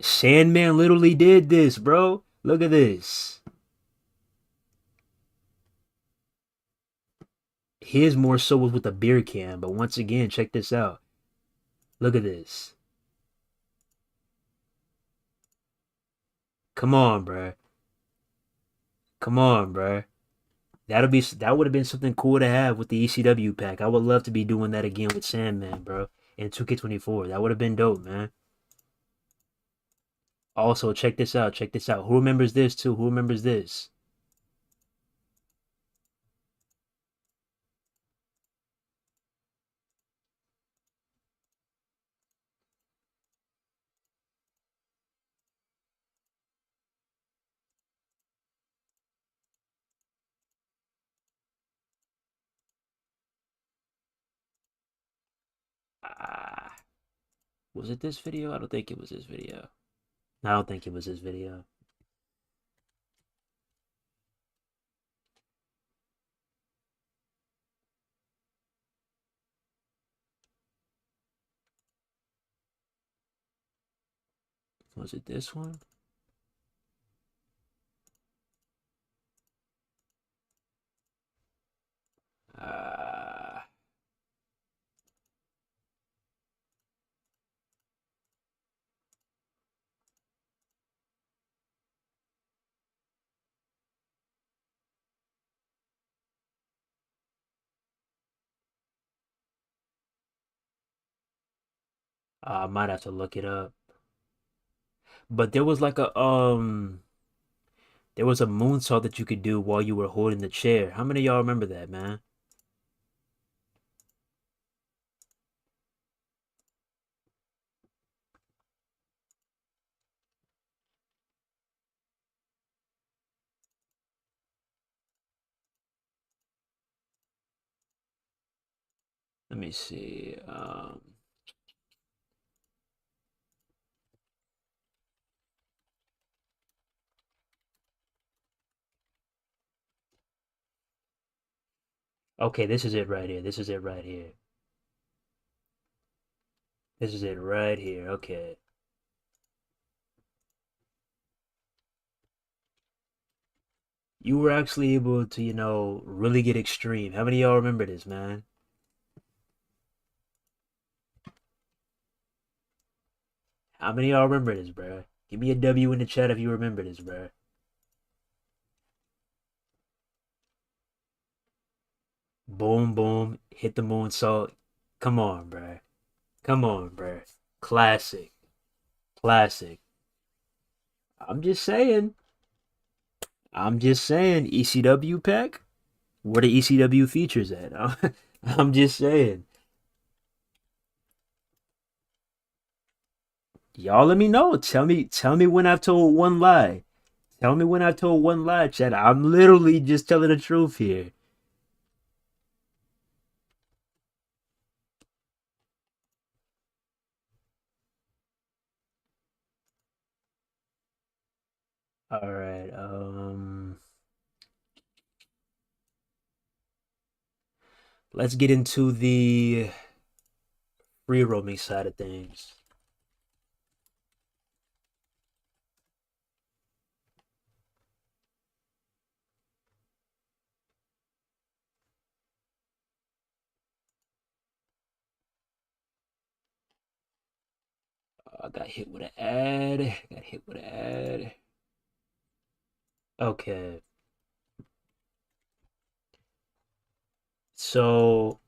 Speaker 2: Sandman literally did this, bro. Look at this. His more so was with a beer can, but once again, check this out. Look at this. Come on, bruh. Come on, bruh. That would have been something cool to have with the ECW pack. I would love to be doing that again with Sandman, bro. In 2K24. That would have been dope, man. Also, check this out. Check this out. Who remembers this too? Who remembers this? Was it this video? I don't think it was this video. I don't think it was this video. Was it this one? Uh, I might have to look it up. But there was like a there was a moonsault that you could do while you were holding the chair. How many of y'all remember that, man? Let me see. Okay, this is it right here. This is it right here. This is it right here. Okay. You were actually able to, really get extreme. How many of y'all remember this, man? How many of y'all remember this, bruh? Give me a W in the chat if you remember this, bruh. Boom, boom. Hit the moonsault. Come on, bruh. Come on, bruh. Classic. Classic. I'm just saying. I'm just saying. ECW pack? Where the ECW features at? I'm just saying. Y'all let me know. Tell me when I've told one lie. Tell me when I've told one lie, Chad. I'm literally just telling the truth here. All right. Let's get into the free roaming side of things. I got hit with an ad. Got hit with an ad. Okay. So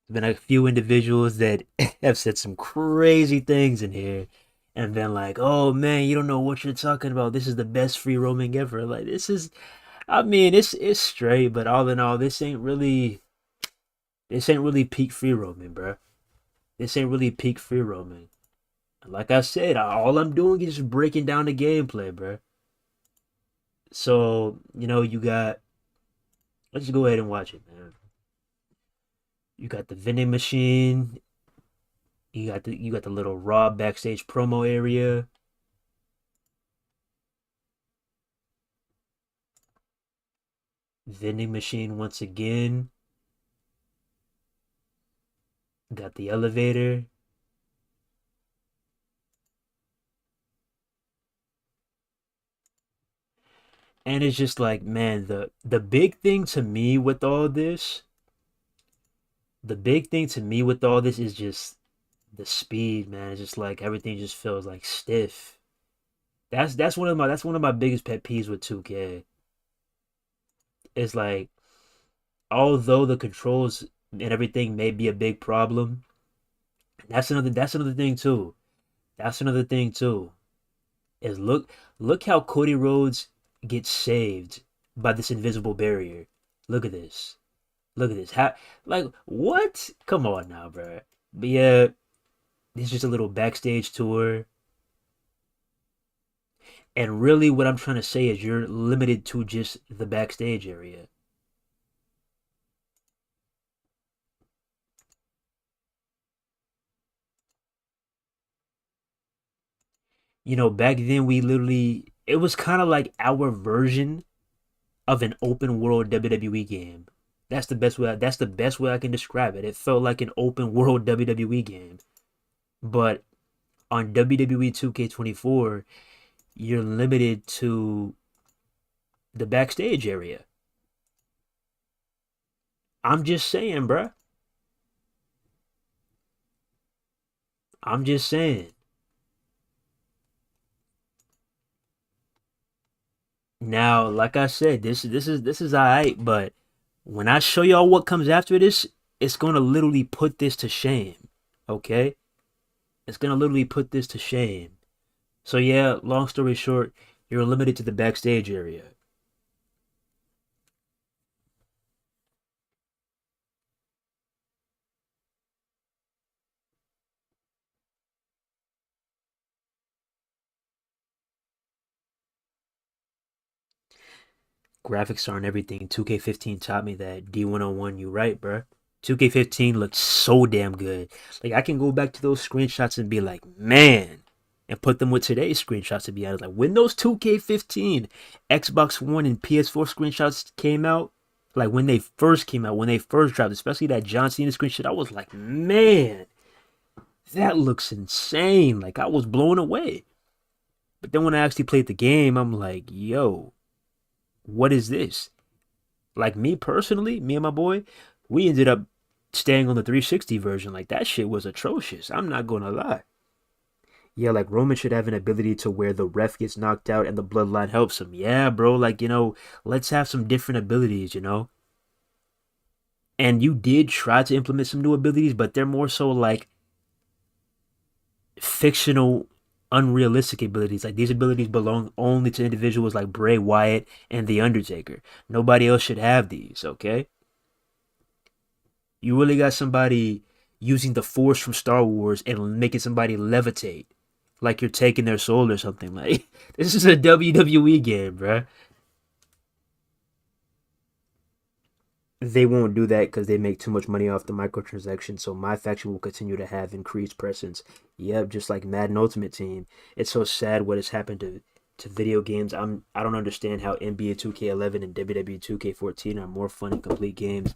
Speaker 2: been a few individuals that have said some crazy things in here and been like, "Oh man, you don't know what you're talking about. This is the best free roaming ever." Like this is I mean, it's straight, but all in all, this ain't really peak free roaming, bro. This ain't really peak free roaming. Like I said, all I'm doing is just breaking down the gameplay, bro. So, you got let's just go ahead and watch it, man. You got the vending machine, you got the little Raw backstage promo area. Vending machine once again. Got the elevator. And it's just like, man, the big thing to me with all this, the big thing to me with all this is just the speed, man. It's just like everything just feels like stiff. That's one of my biggest pet peeves with 2K. It's like although the controls and everything may be a big problem, that's another thing too. That's another thing too. Is look how Cody Rhodes gets saved by this invisible barrier. Look at this. Look at this. How like what? Come on now, bro. But yeah, it's just a little backstage tour. And really what I'm trying to say is you're limited to just the backstage area. You know, back then we literally it was kind of like our version of an open world WWE game. That's the best way I can describe it. It felt like an open world WWE game. But on WWE 2K24, you're limited to the backstage area. I'm just saying, bruh. I'm just saying. Now, like I said, this is alright, but when I show y'all what comes after this, it's gonna literally put this to shame. Okay? It's gonna literally put this to shame. So yeah, long story short, you're limited to the backstage area. Graphics aren't everything. 2K15 taught me that. D101, you right, bruh. 2K15 looked so damn good. Like I can go back to those screenshots and be like, man, and put them with today's screenshots to be honest. Like when those 2K15 Xbox One and PS4 screenshots came out, like when they first came out, when they first dropped, especially that John Cena screenshot, I was like, man, that looks insane. Like I was blown away. But then when I actually played the game, I'm like, yo, what is this? Like me personally, me and my boy, we ended up staying on the 360 version. Like that shit was atrocious. I'm not gonna lie. Yeah, like Roman should have an ability to where the ref gets knocked out and the bloodline helps him. Yeah, bro, like, let's have some different abilities. And you did try to implement some new abilities, but they're more so like fictional, unrealistic abilities. Like these abilities belong only to individuals like Bray Wyatt and The Undertaker. Nobody else should have these, okay? You really got somebody using the force from Star Wars and making somebody levitate like you're taking their soul or something. Like this is a WWE game, bruh. They won't do that because they make too much money off the microtransactions. So my faction will continue to have increased presence. Yep, just like Madden Ultimate Team. It's so sad what has happened to video games. I don't understand how NBA 2K11 and WWE 2K14 are more fun and complete games.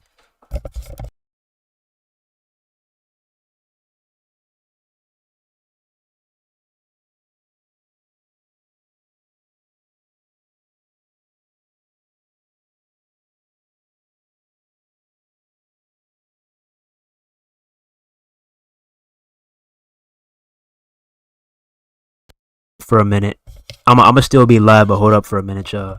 Speaker 2: For a minute, I'ma still be live, but hold up for a minute, y'all.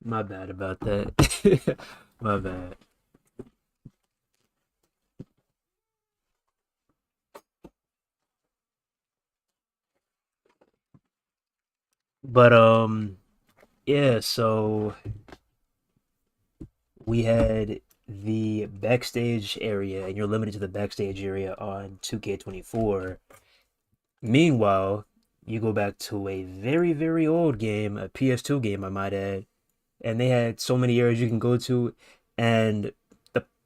Speaker 2: My bad about that. My bad. But yeah, so we had the backstage area, and you're limited to the backstage area on 2K24. Meanwhile, you go back to a very, very old game, a PS2 game, I might add, and they had so many areas you can go to, and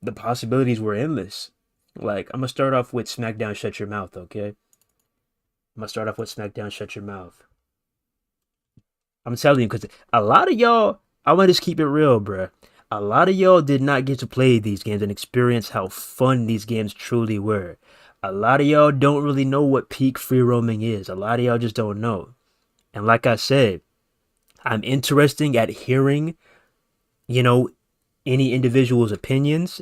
Speaker 2: the possibilities were endless. Like, I'm gonna start off with SmackDown Shut Your Mouth, okay? I'm gonna start off with SmackDown Shut Your Mouth. I'm telling you, because a lot of y'all, I want to just keep it real, bruh. A lot of y'all did not get to play these games and experience how fun these games truly were. A lot of y'all don't really know what peak free roaming is. A lot of y'all just don't know. And like I said, I'm interested at hearing, you know, any individual's opinions.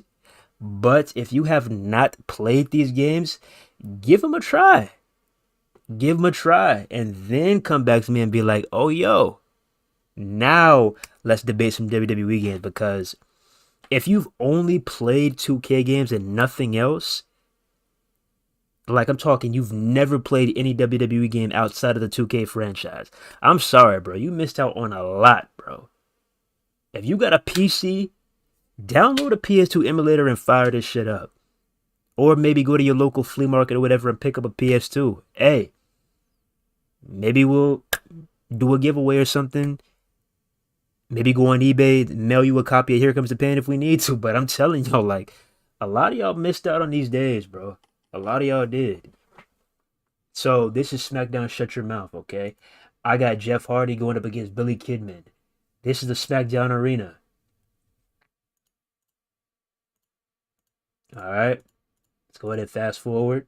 Speaker 2: But if you have not played these games, give them a try. Give them a try. And then come back to me and be like, oh, yo, now let's debate some WWE games. Because if you've only played 2K games and nothing else, like I'm talking, you've never played any WWE game outside of the 2K franchise. I'm sorry, bro. You missed out on a lot, bro. If you got a PC, download a PS2 emulator and fire this shit up. Or maybe go to your local flea market or whatever and pick up a PS2. Hey, maybe we'll do a giveaway or something. Maybe go on eBay, mail you a copy of Here Comes the Pain if we need to. But I'm telling y'all, like, a lot of y'all missed out on these days, bro. A lot of y'all did. So this is SmackDown Shut Your Mouth, okay? I got Jeff Hardy going up against Billy Kidman. This is the SmackDown arena. All right. Let's go ahead and fast forward.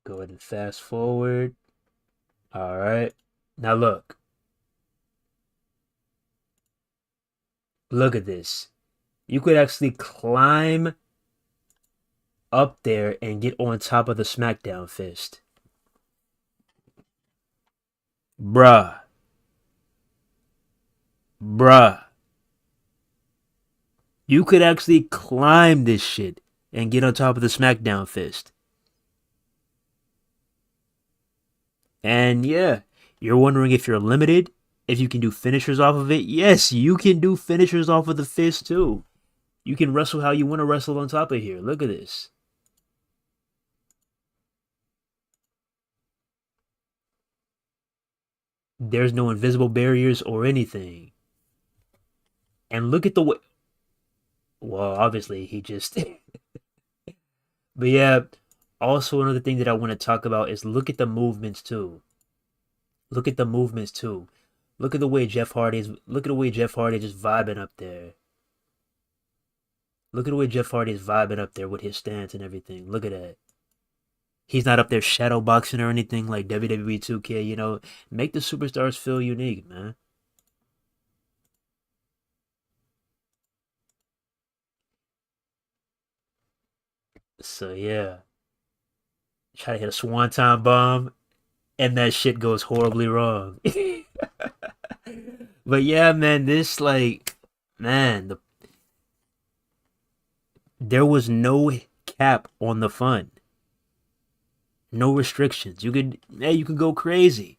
Speaker 2: Go ahead and fast forward. All right. Now look. Look at this. You could actually climb up there and get on top of the SmackDown fist. Bruh. Bruh. You could actually climb this shit and get on top of the SmackDown fist. And yeah, you're wondering if you're limited, if you can do finishers off of it. Yes, you can do finishers off of the fist too. You can wrestle how you want to wrestle on top of here. Look at this. There's no invisible barriers or anything. And look at the way. Well, obviously, he just. But yeah, also another thing that I want to talk about is look at the movements too. Look at the movements too. Look at the way Jeff Hardy is. Look at the way Jeff Hardy is just vibing up there. Look at the way Jeff Hardy is vibing up there with his stance and everything. Look at that. He's not up there shadow boxing or anything like WWE 2K. You know, make the superstars feel unique, man. So yeah, try to hit a swanton bomb, and that shit goes horribly wrong. But yeah, man, this like, man, there was no cap on the fun, no restrictions. You could go crazy,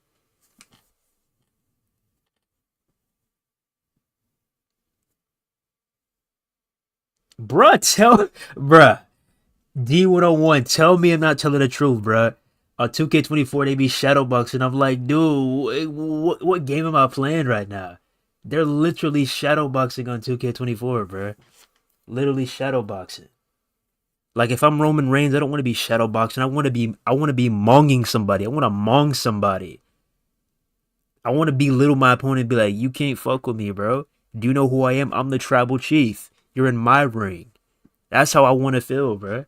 Speaker 2: bruh. Bruh, D101, tell me I'm not telling the truth, bruh. On 2K24, they be shadowboxing. I'm like, dude, what game am I playing right now? They're literally shadowboxing on 2K24, bruh. Literally shadowboxing. Like if I'm Roman Reigns, I don't want to be shadowboxing. I want to be monging somebody. I want to mong somebody. I want to belittle my opponent and be like, you can't fuck with me, bro. Do you know who I am? I'm the tribal chief. You're in my ring. That's how I want to feel, bro.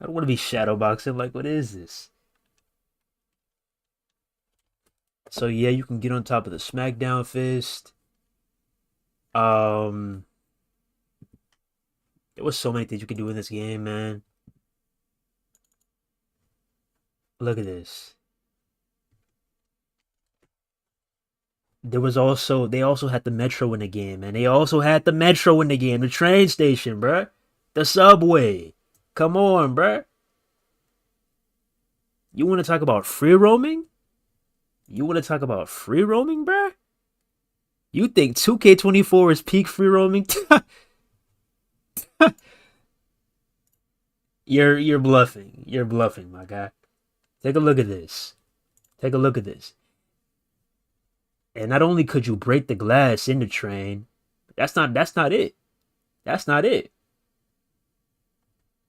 Speaker 2: I don't want to be shadowboxing. Like, what is this? So yeah, you can get on top of the SmackDown fist. Um, there was so many things you could do in this game, man. Look at this. There was also they also had the metro in the game, and they also had the metro in the game, the train station, bruh. The subway. Come on, bruh. You want to talk about free roaming? You want to talk about free roaming, bruh? You think 2K24 is peak free roaming? You're bluffing. You're bluffing, my guy. Take a look at this. Take a look at this. And not only could you break the glass in the train, that's not it. That's not it.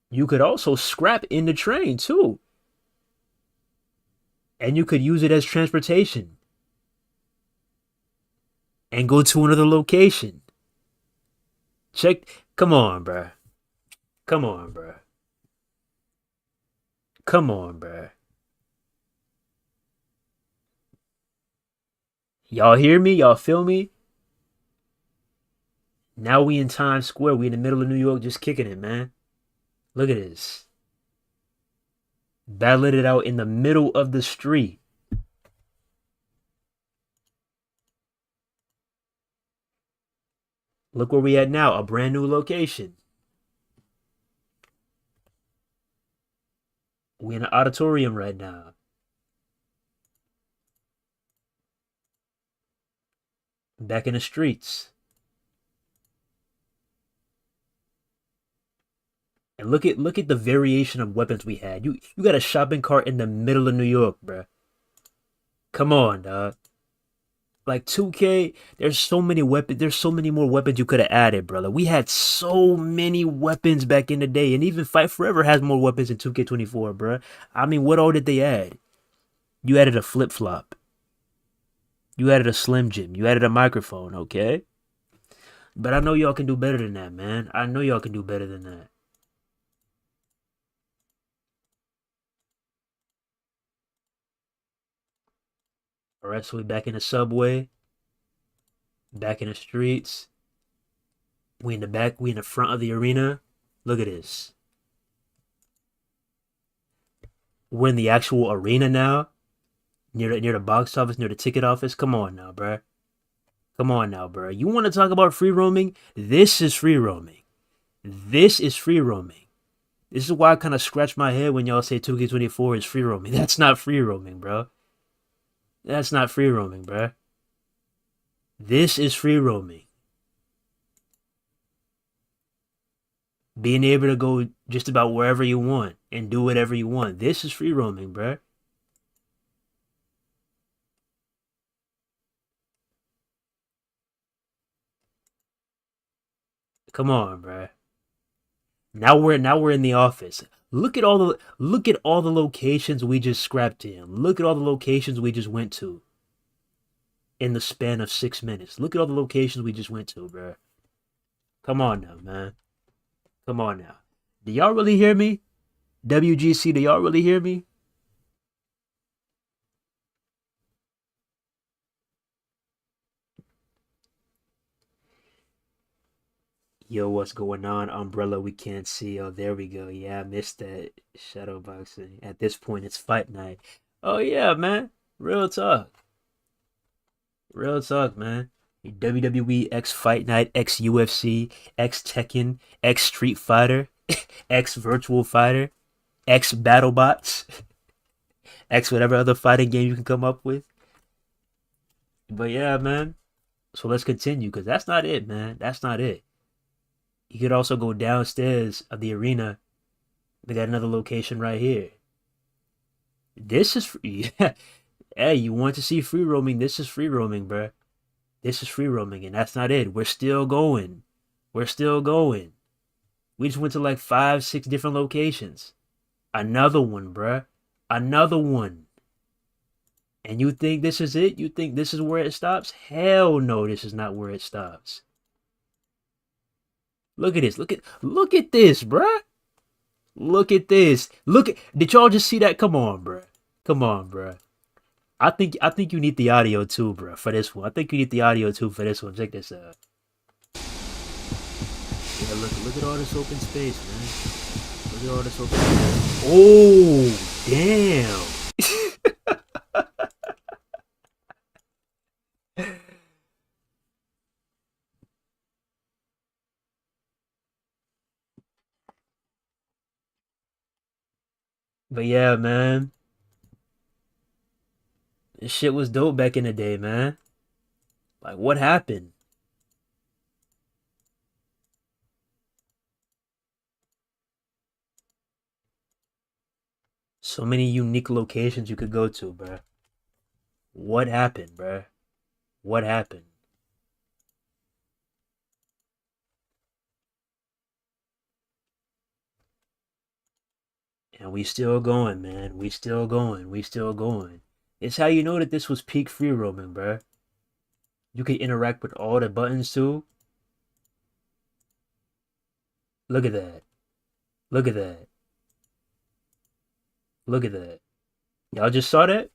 Speaker 2: You could also scrap in the train too. And you could use it as transportation. And go to another location. Check. Come on, bruh. Come on, bruh. Come on, bruh. Y'all hear me? Y'all feel me? Now we in Times Square. We in the middle of New York just kicking it, man. Look at this. Battling it out in the middle of the street. Look where we at now. A brand new location. We in an auditorium right now. Back in the streets. And look at the variation of weapons we had. You got a shopping cart in the middle of New York, bruh. Come on, dog. Like 2K, there's so many weapons. There's so many more weapons you could have added, brother. We had so many weapons back in the day, and even Fight Forever has more weapons in 2K24, bruh. I mean, what all did they add? You added a flip flop. You added a Slim Jim. You added a microphone, okay? But I know y'all can do better than that, man. I know y'all can do better than that. Alright, so we back in the subway. Back in the streets. We in the back. We in the front of the arena. Look at this. We're in the actual arena now. Near the box office, near the ticket office. Come on now, bruh. Come on now, bruh. You want to talk about free roaming? This is free roaming. This is free roaming. This is why I kind of scratch my head when y'all say 2K24 is free roaming. That's not free roaming, bro. That's not free roaming, bruh. This is free roaming. Being able to go just about wherever you want and do whatever you want. This is free roaming, bruh. Come on, bruh. Now we're in the office. Look at all the locations we just scrapped in. Look at all the locations we just went to in the span of 6 minutes. Look at all the locations we just went to, bruh. Come on now, man. Come on now. Do y'all really hear me? WGC, do y'all really hear me? Yo, what's going on? Umbrella, we can't see. Oh, there we go. Yeah, I missed that shadow boxing. At this point, it's fight night. Oh, yeah, man. Real talk. Real talk, man. WWE X Fight Night, X UFC, X Tekken, X Street Fighter, X Virtual Fighter, X BattleBots, X whatever other fighting game you can come up with. But yeah, man. So let's continue, because that's not it, man. That's not it. You could also go downstairs of the arena. They got another location right here. This is free. Hey, you want to see free roaming? This is free roaming, bruh. This is free roaming, and that's not it. We're still going. We're still going. We just went to like 5, 6 different locations. Another one, bruh. Another one. And you think this is it? You think this is where it stops? Hell no, this is not where it stops. Look at this. Look at this, bruh. Look at this. Did y'all just see that? Come on, bruh. Come on, bruh. I think you need the audio too, bruh, for this one. I think you need the audio too for this one. Check this out. Yeah, look at all this open space, man. Look at all this open space. Oh, damn. But yeah, man, this shit was dope back in the day, man. Like, what happened? So many unique locations you could go to, bruh. What happened, bruh? What happened? And we still going, man. We still going. We still going. It's how you know that this was peak free roaming, bruh. You could interact with all the buttons too. Look at that. Look at that. Look at that. Y'all just saw that?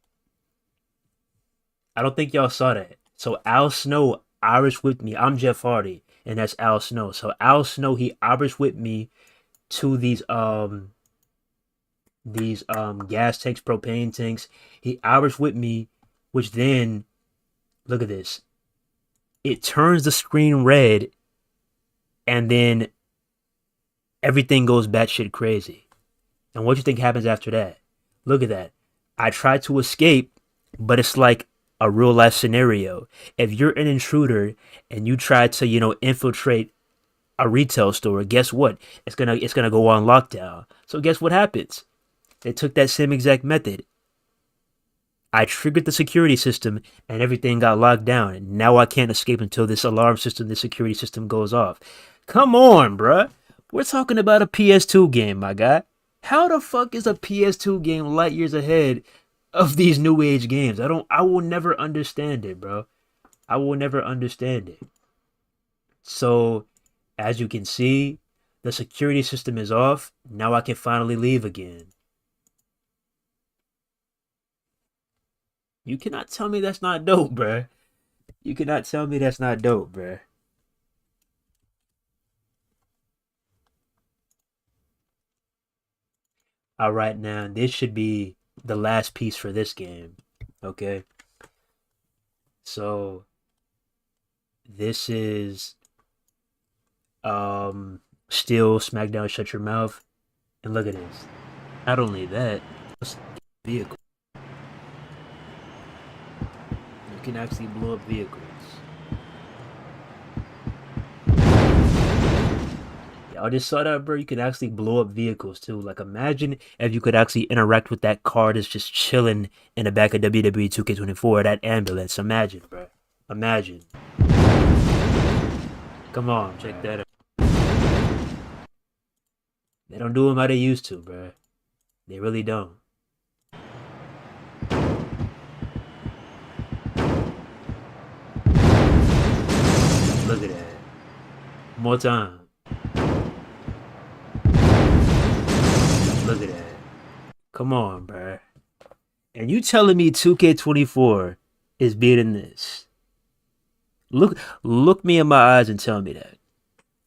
Speaker 2: I don't think y'all saw that. So Al Snow Irish whipped me. I'm Jeff Hardy, and that's Al Snow. So Al Snow, he Irish whipped me to these gas tanks, propane tanks. He Irish whipped me, which then look at this. It turns the screen red, and then everything goes batshit crazy. And what do you think happens after that? Look at that. I tried to escape, but it's like a real life scenario. If you're an intruder and you try to, infiltrate a retail store, guess what? It's gonna go on lockdown. So guess what happens? They took that same exact method. I triggered the security system and everything got locked down. Now I can't escape until this alarm system, this security system goes off. Come on, bruh. We're talking about a PS2 game, my guy. How the fuck is a PS2 game light years ahead of these new age games? I will never understand it, bro. I will never understand it. So, as you can see, the security system is off. Now I can finally leave again. You cannot tell me that's not dope, bruh. You cannot tell me that's not dope, bruh. All right, now this should be the last piece for this game. Okay, so this is still SmackDown. Shut your mouth and look at this. Not only that, vehicle. You can actually blow up vehicles. Y'all just saw that, bro. You can actually blow up vehicles too. Like, imagine if you could actually interact with that car that's just chilling in the back of WWE 2K24, that ambulance. Imagine, bro. Imagine. Come on, check that out. They don't do them how they used to, bro. They really don't. Look at that. More time. Look at that. Come on, bruh. And you telling me 2K24 is beating this? Look me in my eyes and tell me that.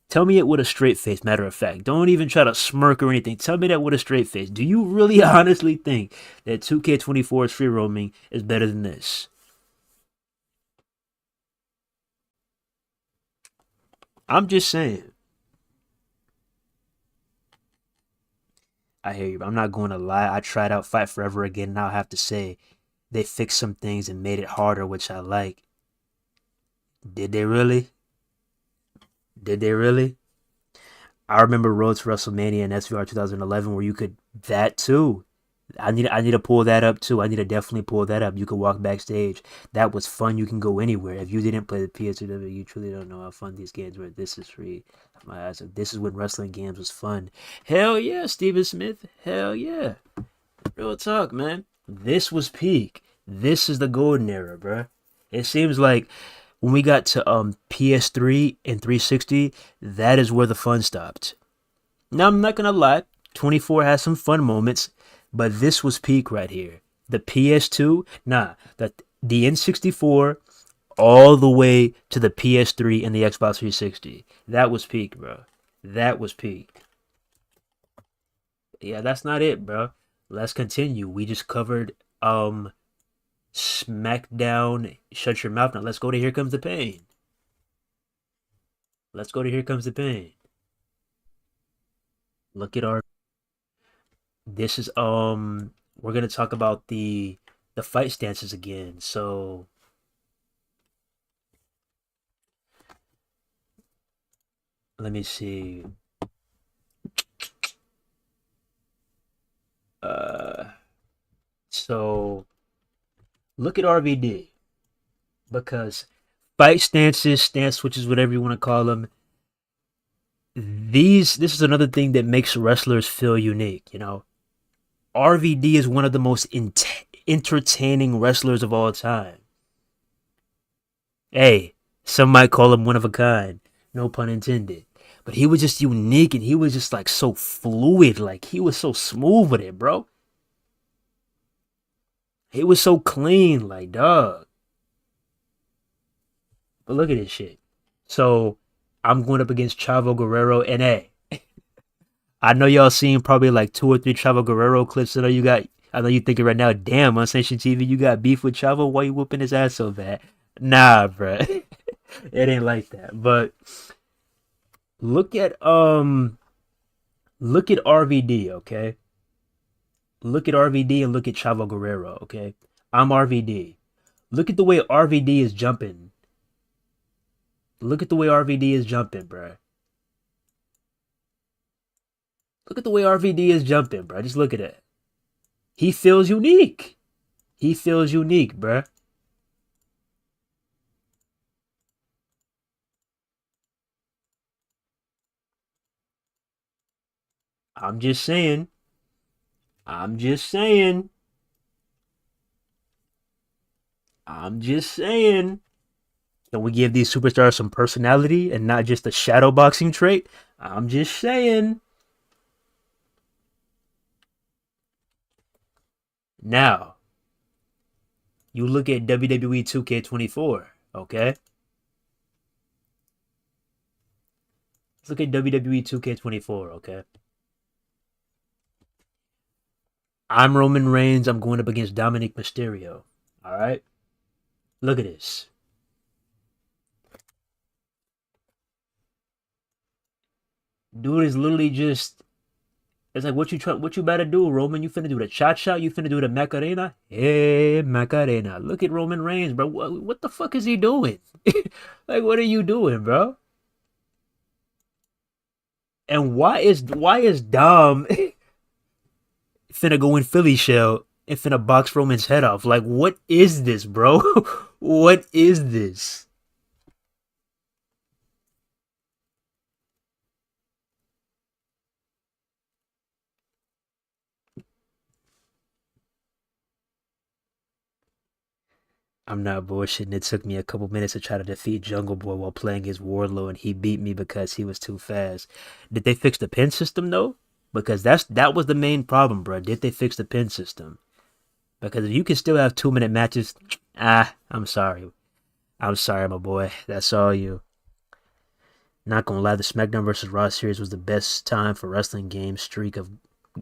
Speaker 2: Tell me it with a straight face, matter of fact. Don't even try to smirk or anything. Tell me that with a straight face. Do you really honestly think that 2K24's free roaming is better than this? I'm just saying. I hear you. I'm not going to lie. I tried out Fight Forever again, and I'll have to say they fixed some things and made it harder, which I like. Did they really? Did they really? I remember Road to WrestleMania and SVR 2011 where you could that too. I need to pull that up too. I need to definitely pull that up. You could walk backstage. That was fun. You can go anywhere. If you didn't play the PS2, you truly don't know how fun these games were. This is free. My eyes. This is when wrestling games was fun. Hell yeah, Steven Smith. Hell yeah. Real talk, man. This was peak. This is the golden era, bruh. It seems like when we got to PS3 and 360, that is where the fun stopped. Now I'm not gonna lie, 24 has some fun moments, but this was peak right here. The PS2, the N64, all the way to the PS3 and the Xbox 360. That was peak, bro. That was peak. Yeah, that's not it, bro. Let's continue. We just covered SmackDown, Shut Your Mouth. Now let's go to Here Comes the Pain. Let's go to Here Comes the Pain. Look at our. This is We're gonna talk about the fight stances again. So let me see. Uh, so look at RVD because fight stances, stance switches, whatever you want to call them. This is another thing that makes wrestlers feel unique. You know, RVD is one of the most entertaining wrestlers of all time. Hey, some might call him one of a kind. No pun intended. But he was just unique and he was just like so fluid. Like he was so smooth with it, bro. He was so clean, like dog. But look at this shit. So I'm going up against Chavo Guerrero and A. I know y'all seen probably like 2 or 3 Chavo Guerrero clips. I know you thinking right now, damn, on Sanctioned TV, you got beef with Chavo. Why you whooping his ass so bad? Nah, bruh. It ain't like that. But look at look at RVD, okay? Look at RVD and look at Chavo Guerrero, okay? I'm RVD. Look at the way RVD is jumping. Look at the way RVD is jumping, bruh. Look at the way RVD is jumping, bruh. Just look at it. He feels unique. He feels unique, bruh. I'm just saying. I'm just saying. I'm just saying. Can we give these superstars some personality and not just a shadow boxing trait? I'm just saying. Now, you look at WWE 2K24, okay? Let's look at WWE 2K24, okay? I'm Roman Reigns. I'm going up against Dominic Mysterio. All right? Look at this. Dude is literally just. It's like what you better do, Roman? You finna do the cha-cha? You finna do the Macarena? Hey, Macarena. Look at Roman Reigns, bro. What the fuck is he doing? Like, what are you doing, bro? And why is Dom finna go in Philly shell and finna box Roman's head off? Like, what is this, bro? What is this? I'm not bullshitting. It took me a couple minutes to try to defeat Jungle Boy while playing his Warlord, and he beat me because he was too fast. Did they fix the pin system though? Because that was the main problem, bro. Did they fix the pin system? Because if you can still have 2 minute matches, I'm sorry. I'm sorry, my boy. That's all you. Not gonna lie, the SmackDown vs. Raw series was the best time for wrestling game streak of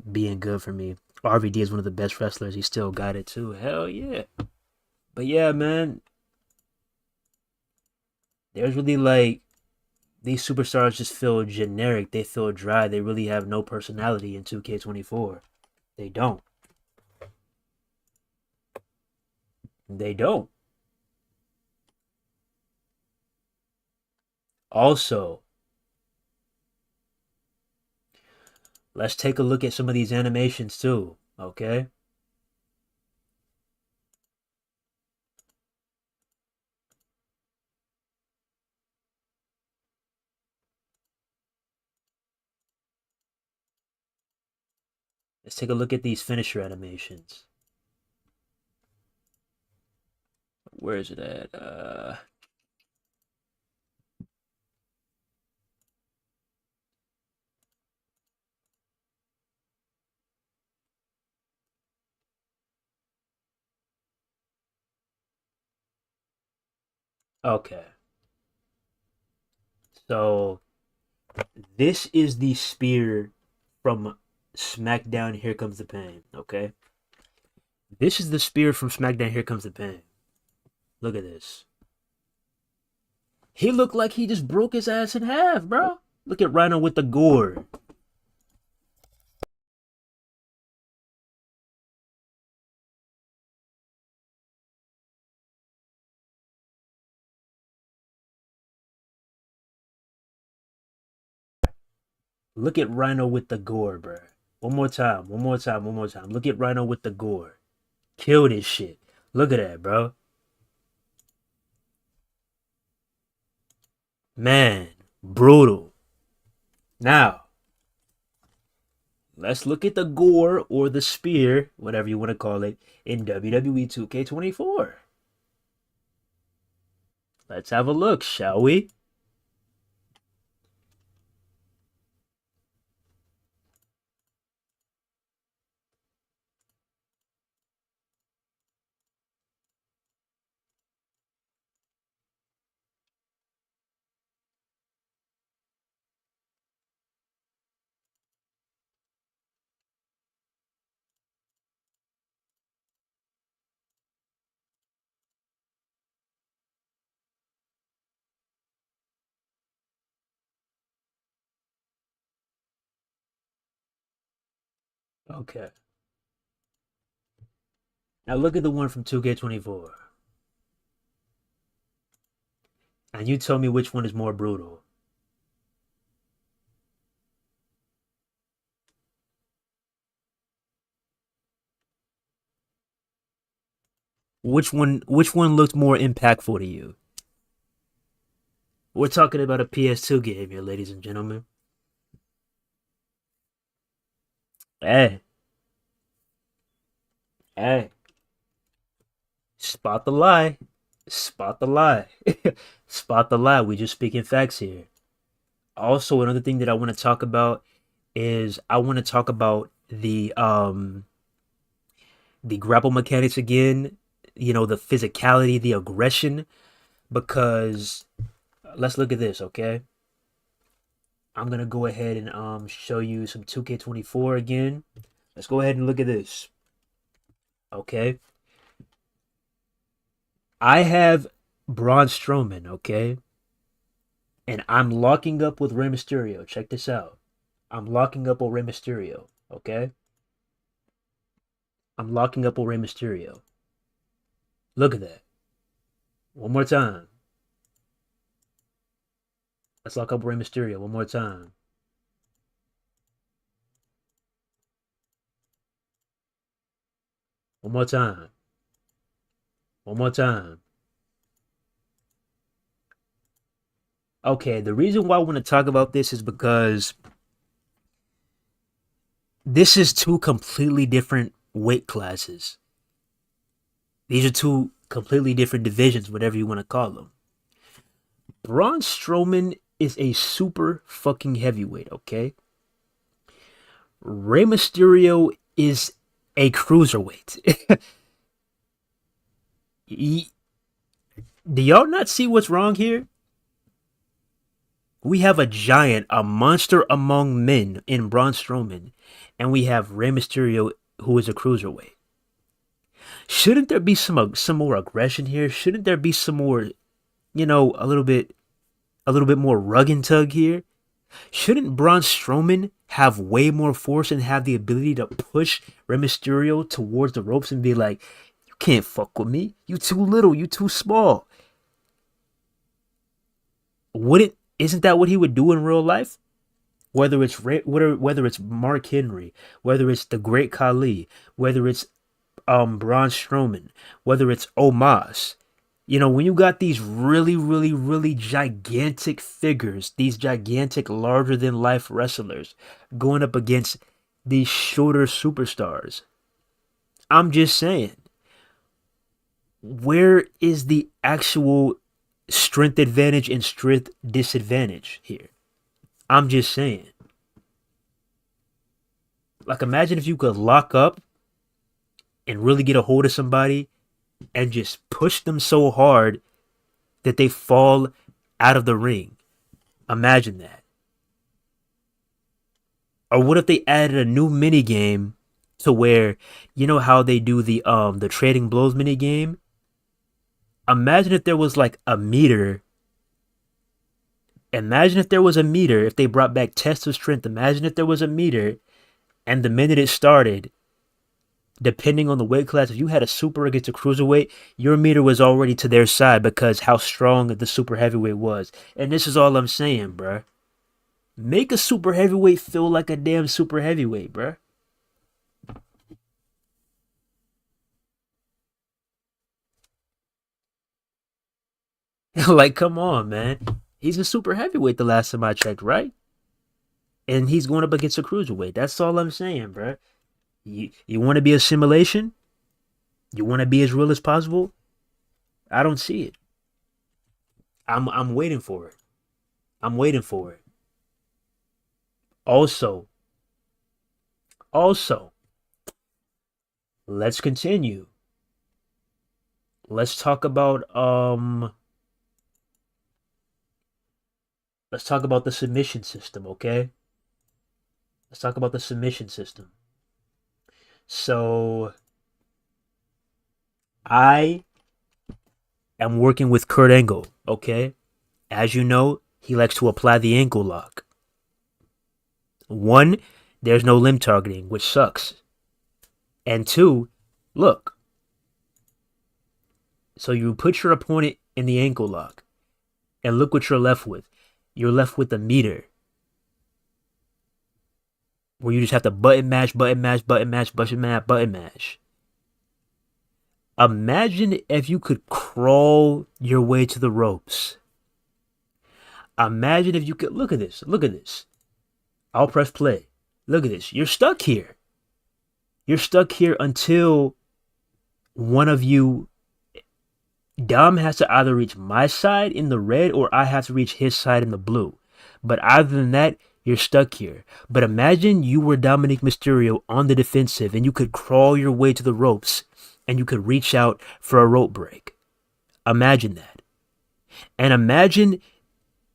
Speaker 2: being good for me. RVD is one of the best wrestlers. He still got it too. Hell yeah. But yeah, man, there's really like these superstars just feel generic. They feel dry. They really have no personality in 2K24. They don't. They don't. Also, let's take a look at some of these animations too, okay? Let's take a look at these finisher animations. Where is it at? Okay. So this is the spear from SmackDown Here Comes the Pain, okay? This is the spear from SmackDown. Here Comes the Pain. Look at this. He looked like he just broke his ass in half, bro. Look at Rhino with the gore. Look at Rhino with the gore, bro. One more time. One more time. One more time. Look at Rhino with the gore. Kill this shit. Look at that, bro. Man, brutal. Now, let's look at the gore or the spear, whatever you want to call it, in WWE 2K24. Let's have a look, shall we? Okay. Now look at the one from 2K24. And you tell me which one is more brutal. Which one looked more impactful to you? We're talking about a PS2 game here, ladies and gentlemen. Hey, hey, spot the lie. Spot the lie. Spot the lie. We just speaking facts here. Also, another thing that I want to talk about is I want to talk about the grapple mechanics again, the physicality, the aggression, because let's look at this, okay? I'm gonna go ahead and show you some 2K24 again. Let's go ahead and look at this. Okay. I have Braun Strowman, okay? And I'm locking up with Rey Mysterio. Check this out. I'm locking up with Rey Mysterio, okay? I'm locking up with Rey Mysterio. Look at that. One more time. Let's lock up Rey Mysterio one more time. One more time. One more time. Okay, the reason why I want to talk about this is because this is two completely different weight classes. These are two completely different divisions, whatever you want to call them. Braun Strowman is a super fucking heavyweight, okay? Rey Mysterio is a cruiserweight. Do y'all not see what's wrong here? We have a giant, a monster among men in Braun Strowman, and we have Rey Mysterio, who is a cruiserweight. Shouldn't there be some more aggression here? Shouldn't there be some more, a little bit more rug and tug here? Shouldn't Braun Strowman have way more force and have the ability to push Rey Mysterio towards the ropes and be like, "You can't fuck with me. You too little. You too small." Isn't that what he would do in real life? Whether it's Mark Henry, whether it's the Great Khali, whether it's Braun Strowman, whether it's Omos. When you got these really, really, really gigantic figures, these gigantic, larger than life wrestlers going up against these shorter superstars, I'm just saying, where is the actual strength advantage and strength disadvantage here? I'm just saying. Like, imagine if you could lock up and really get a hold of somebody and just push them so hard that they fall out of the ring. Imagine that. Or what if they added a new mini game to where, you know how they do the trading blows mini game. Imagine if there was like a meter. Imagine if there was a meter. If they brought back test of strength. Imagine if there was a meter, and the minute it started, depending on the weight class, if you had a super against a cruiserweight, your meter was already to their side because how strong the super heavyweight was. And this is all I'm saying, bruh. Make a super heavyweight feel like a damn super heavyweight, bruh. Like, come on, man. He's a super heavyweight the last time I checked, right? And he's going up against a cruiserweight. That's all I'm saying, bruh. You want to be a simulation? You want to be as real as possible? I don't see it. I'm waiting for it. I'm waiting for it. Also, also, let's continue. Let's talk about let's talk about the submission system, okay? Let's talk about the submission system. So, I am working with Kurt Angle, okay? As you know, he likes to apply the ankle lock. One, there's no limb targeting, which sucks. And two, look. So you put your opponent in the ankle lock, and look what you're left with. You're left with a meter where you just have to button mash, button mash, button mash, button mash, button mash. Imagine if you could crawl your way to the ropes. Imagine if you could look at this. Look at this. I'll press play. Look at this. You're stuck here. You're stuck here until one of you, Dom, has to either reach my side in the red or I have to reach his side in the blue. But other than that, you're stuck here. But imagine you were Dominic Mysterio on the defensive and you could crawl your way to the ropes and you could reach out for a rope break. Imagine that. And imagine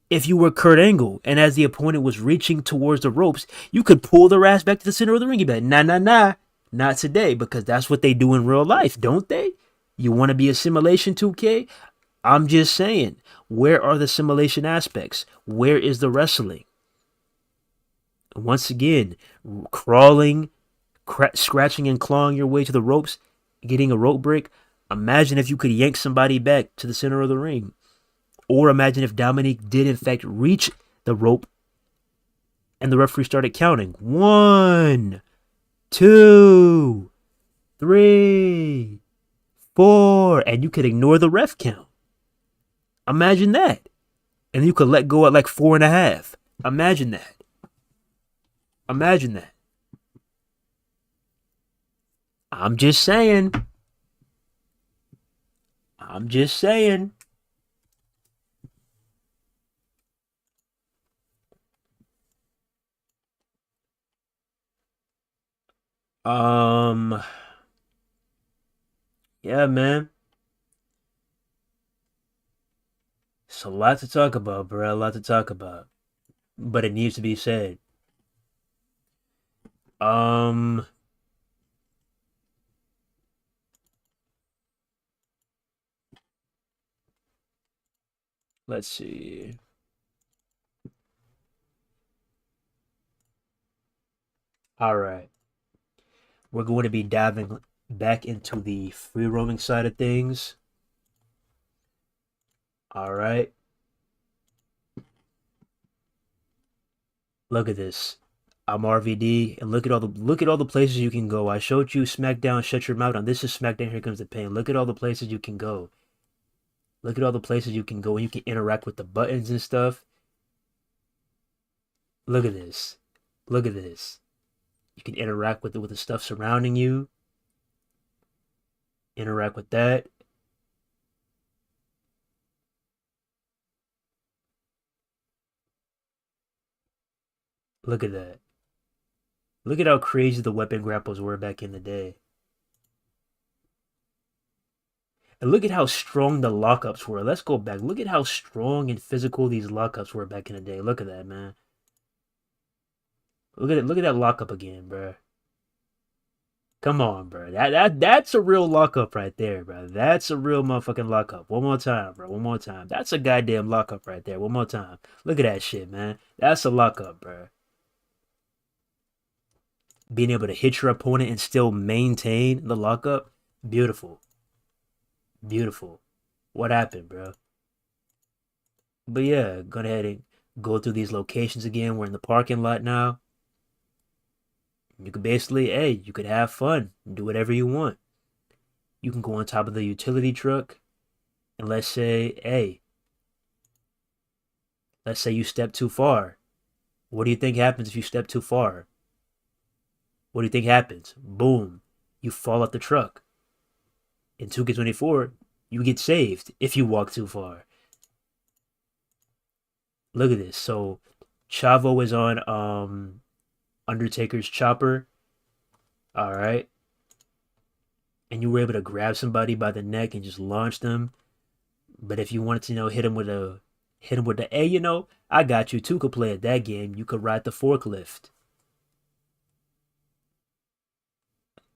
Speaker 2: if you were Kurt Angle and as the opponent was reaching towards the ropes, you could pull their ass back to the center of the ring. You'd be like, nah, nah, nah, not today, because that's what they do in real life, don't they? You want to be a simulation 2K? I'm just saying, where are the simulation aspects? Where is the wrestling? Once again, crawling, scratching and clawing your way to the ropes, getting a rope break. Imagine if you could yank somebody back to the center of the ring. Or imagine if Dominic did in fact reach the rope and the referee started counting. 1, 2, 3, 4, and you could ignore the ref count. Imagine that. And you could let go at like 4.5. Imagine that. Imagine that. I'm just saying. I'm just saying. Yeah, man. It's a lot to talk about, bro. A lot to talk about. But it needs to be said. Um, let's see. All right. We're going to be diving back into the free roaming side of things. All right. Look at this. I'm RVD, and look at all the places you can go. I showed you SmackDown. Shut your mouth. Now this is SmackDown. Here comes the pain. Look at all the places you can go. Look at all the places you can go, and you can interact with the buttons and stuff. Look at this. Look at this. You can interact with the stuff surrounding you. Interact with that. Look at that. Look at how crazy the weapon grapples were back in the day. And look at how strong the lockups were. Let's go back. Look at how strong and physical these lockups were back in the day. Look at that, man. Look at it. Look at that lockup again, bruh. Come on, bro. That's a real lockup right there, bro. That's a real motherfucking lockup. One more time, bro. One more time. That's a goddamn lockup right there. One more time. Look at that shit, man. That's a lockup, bro. Being able to hit your opponent and still maintain the lockup, beautiful, beautiful. What happened, bro? But yeah, go ahead and go through these locations again. We're in the parking lot now. You could basically, hey, you could have fun, do whatever you want. You can go on top of the utility truck, and let's say you step too far. What do you think happens if you step too far? What do you think happens? Boom, you fall off the truck. In 2K24, you get saved if you walk too far. Look at this. So Chavo is on Undertaker's chopper. All right. And you were able to grab somebody by the neck and just launch them. But if you wanted to, hit him with the, hey, I got you too. Could play at that game. You could ride the forklift.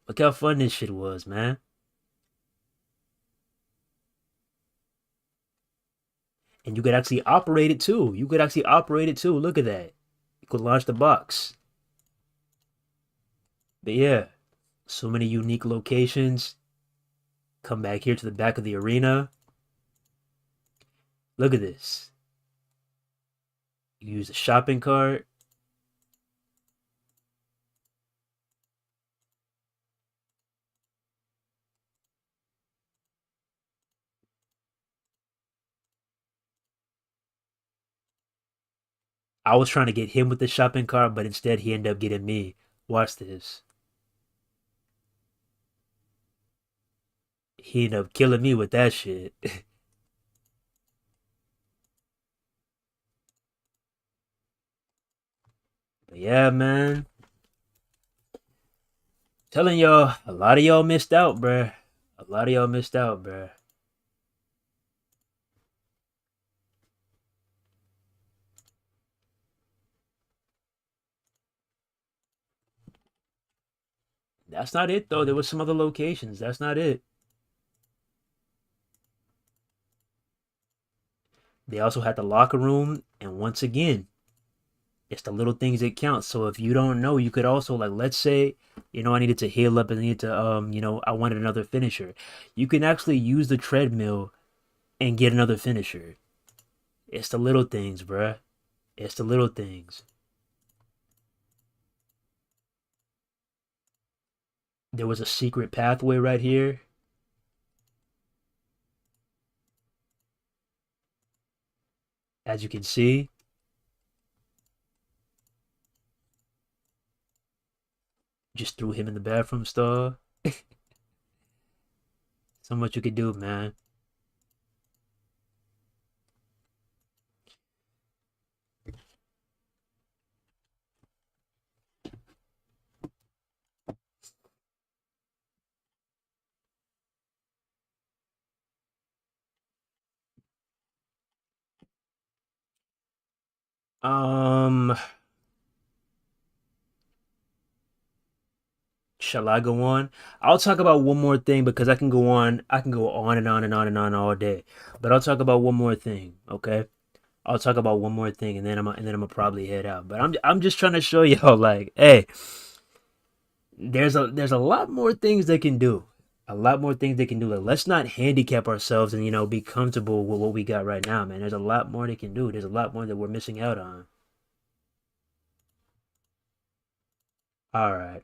Speaker 2: Look how fun this shit was, man. And you could actually operate it too. Look at that. You could launch the box. But yeah, so many unique locations. Come back here to the back of the arena. Look at this. You use the shopping cart. I was trying to get him with the shopping cart, but instead he ended up getting me. Watch this. He ended up killing me with that shit. But yeah, man. Telling y'all, a lot of y'all missed out, bruh. A lot of y'all missed out, bruh. That's not it, though. There was some other locations. That's not it. They also had the locker room, and once again, it's the little things that count. So if you don't know, you could also, like, let's say, I needed to heal up and I needed to I wanted another finisher. You can actually use the treadmill and get another finisher. It's the little things, bruh. It's the little things. There was a secret pathway right here. As you can see, just threw him in the bathroom stall. So much you could do, man. Um, shall I go on? I'll talk about one more thing because I can go on. I can go on and on and on and on all day. But I'll talk about one more thing, okay? I'll talk about one more thing, and then I'm gonna probably head out. But I'm just trying to show y'all, like, hey, there's a lot more things they can do. A lot more things they can do. Like, let's not handicap ourselves and be comfortable with what we got right now, man. There's a lot more they can do. There's a lot more that we're missing out on. All right.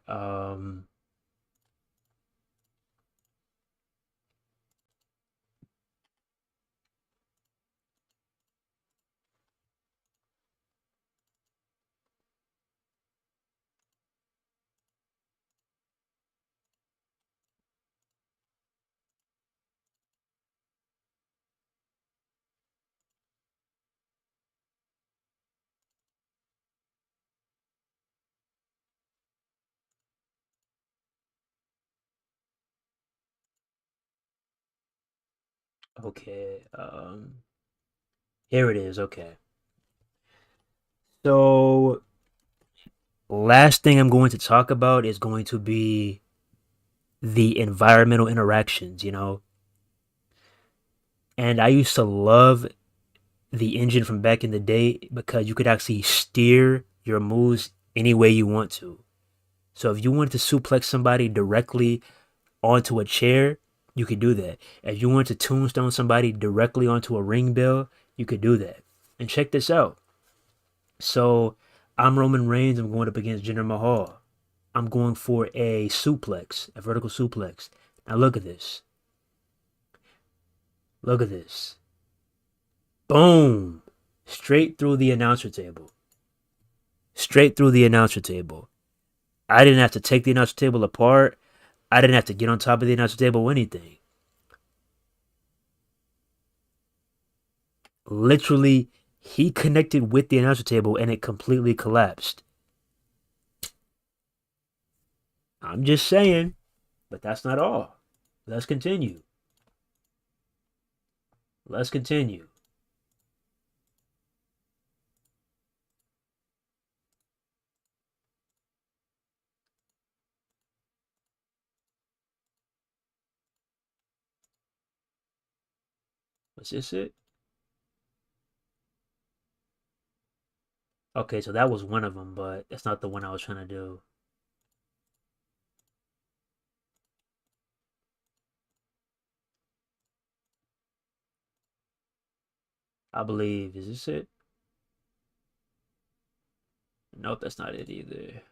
Speaker 2: Okay. Here it is. Okay. So last thing I'm going to talk about is going to be the environmental interactions, And I used to love the engine from back in the day because you could actually steer your moves any way you want to. So if you wanted to suplex somebody directly onto a chair, you could do that. If you wanted to tombstone somebody directly onto a ring bell, you could do that. And check this out. So I'm Roman Reigns. I'm going up against Jinder Mahal. I'm going for a suplex, a vertical suplex. Now look at this. Look at this. Boom. Straight through the announcer table. Straight through the announcer table. I didn't have to take the announcer table apart. I didn't have to get on top of the announcer table or anything. Literally, he connected with the announcer table and it completely collapsed. I'm just saying, but that's not all. Let's continue. Let's continue. Was this it? Okay, so that was one of them, but that's not the one I was trying to do. I believe. Is this it? Nope, that's not it either.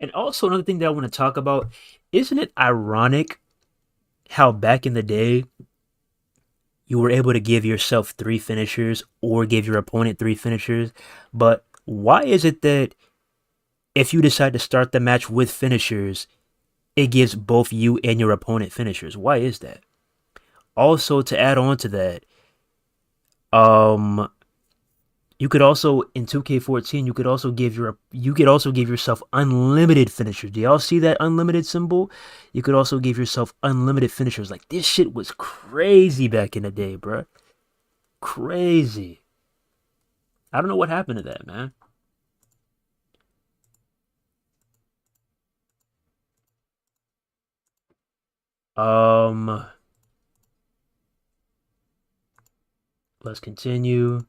Speaker 2: And also another thing that I want to talk about, isn't it ironic how back in the day you were able to give yourself 3 finishers or give your opponent 3 finishers, but why is it that if you decide to start the match with finishers, it gives both you and your opponent finishers? Why is that? Also, to add on to that, um, you could also in 2K14 you could also give yourself unlimited finishers. Do y'all see that unlimited symbol? You could also give yourself unlimited finishers. Like this shit was crazy back in the day, bruh. Crazy. I don't know what happened to that, man. Um, let's continue.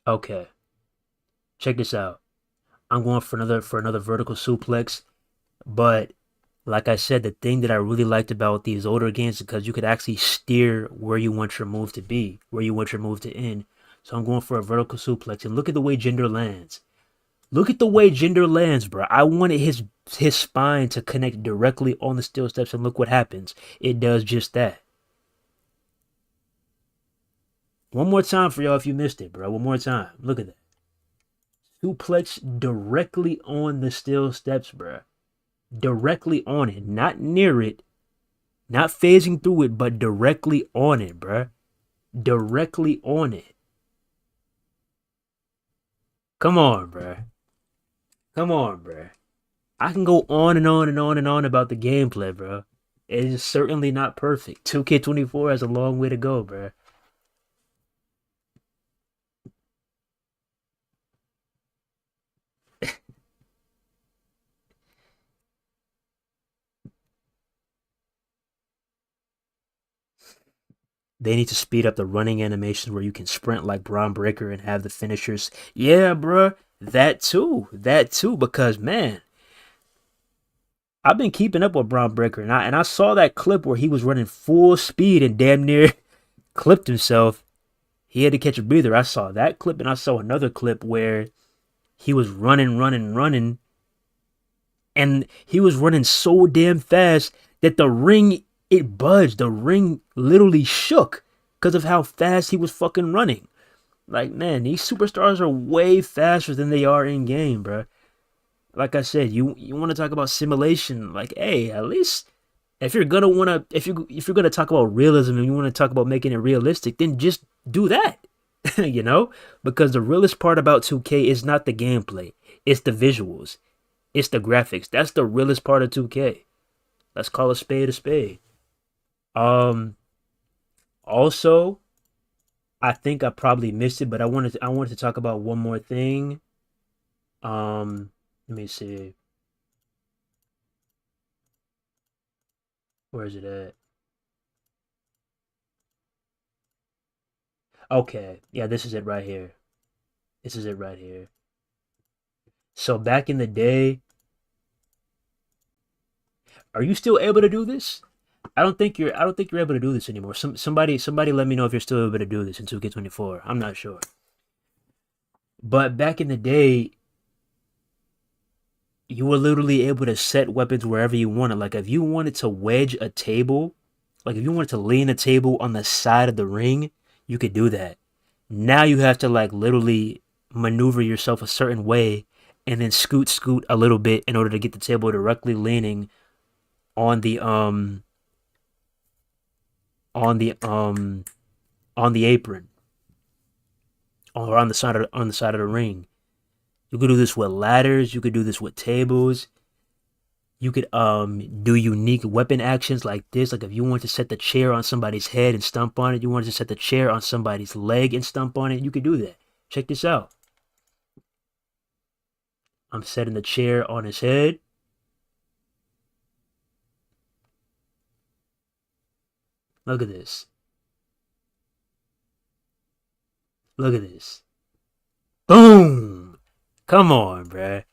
Speaker 2: Okay, check this out. I'm going for another vertical suplex, but like I said, the thing that I really liked about these older games is because you could actually steer where you want your move to be, where you want your move to end. So I'm going for a vertical suplex, and look at the way Jinder lands. Look at the way Jinder lands, bro. I wanted his spine to connect directly on the steel steps, and look what happens. It does just that. One more time for y'all if you missed it, bro. One more time. Look at that. Suplex directly on the steel steps, bro. Directly on it, not near it, not phasing through it, but directly on it, bro. Directly on it. Come on, bro. Come on, bro. I can go on and on and on and on about the gameplay, bro. It is certainly not perfect. 2K24 has a long way to go, bro. They need to speed up the running animations where you can sprint like Braun Breaker and have the finishers. Yeah, bro. That too. That too. Because, man, I've been keeping up with Braun Breaker, and I saw that clip where he was running full speed and damn near clipped himself. He had to catch a breather. I saw that clip, and I saw another clip where he was running, and he was running so damn fast that the ring, it budged. The ring literally shook because of how fast he was fucking running. Like, man, these superstars are way faster than they are in game, bro. Like I said, you want to talk about simulation? Like, hey, at least if you're gonna wanna if you're gonna talk about realism and you want to talk about making it realistic, then just do that, you know? Because the realest part about 2K is not the gameplay, it's the visuals, it's the graphics. That's the realest part of 2K. Let's call a spade a spade. Um, Also, I think I probably missed it, but I wanted to talk about one more thing. Let me see. Where is it at? Okay, yeah, this is it right here. This is it right here. So back in the day, are you still able to do this? I don't think you're able to do this anymore. Somebody let me know if you're still able to do this in 2K24. I'm not sure. But back in the day, you were literally able to set weapons wherever you wanted. Like if you wanted to wedge a table, like if you wanted to lean a table on the side of the ring, you could do that. Now you have to like literally maneuver yourself a certain way and then scoot a little bit in order to get the table directly leaning on the on the um on the apron or on the side of the ring. You could do this with ladders, you could do this with tables. You could do unique weapon actions like this. Like if you want to set the chair on somebody's head and stomp on it, you wanted to set the chair on somebody's leg and stomp on it, you could do that. Check this out. I'm setting the chair on his head. Look at this. Look at this. Boom. Come on, bruh.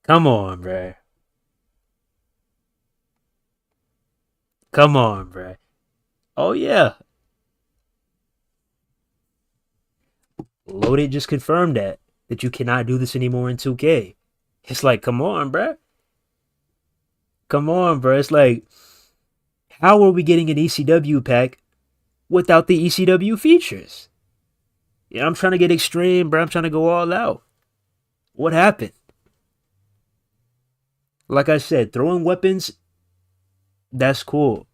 Speaker 2: Come on, bruh. Come on, bruh. Oh yeah. Loaded just confirmed that you cannot do this anymore in 2K. It's like, come on, bruh. Come on, bruh. It's like, how are we getting an ECW pack without the ECW features? Yeah, I'm trying to get extreme, bro. I'm trying to go all out. What happened? Like I said, throwing weapons, that's cool.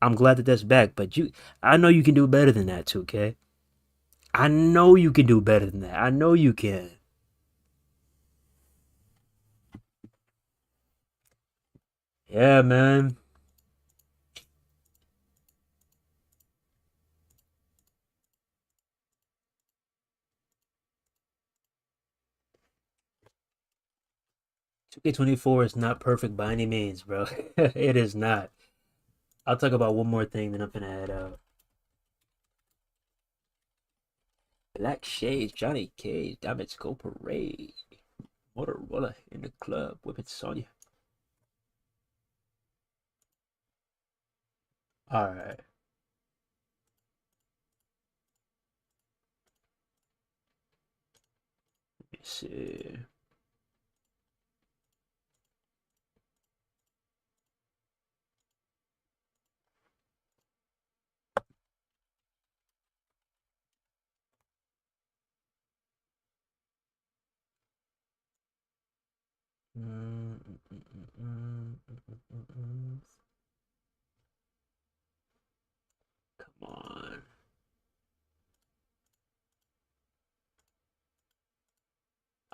Speaker 2: I'm glad that that's back, but I know you can do better than that, 2K. I know you can do better than that. I know you can. Yeah, man. 2K24 is not perfect by any means, bro. It is not. I'll talk about one more thing, then I'm gonna head out. Black Shades, Johnny Cage, Diamonds Go Parade, Motorola in the club, Whippet Sonya. Alright, let me see. Come on.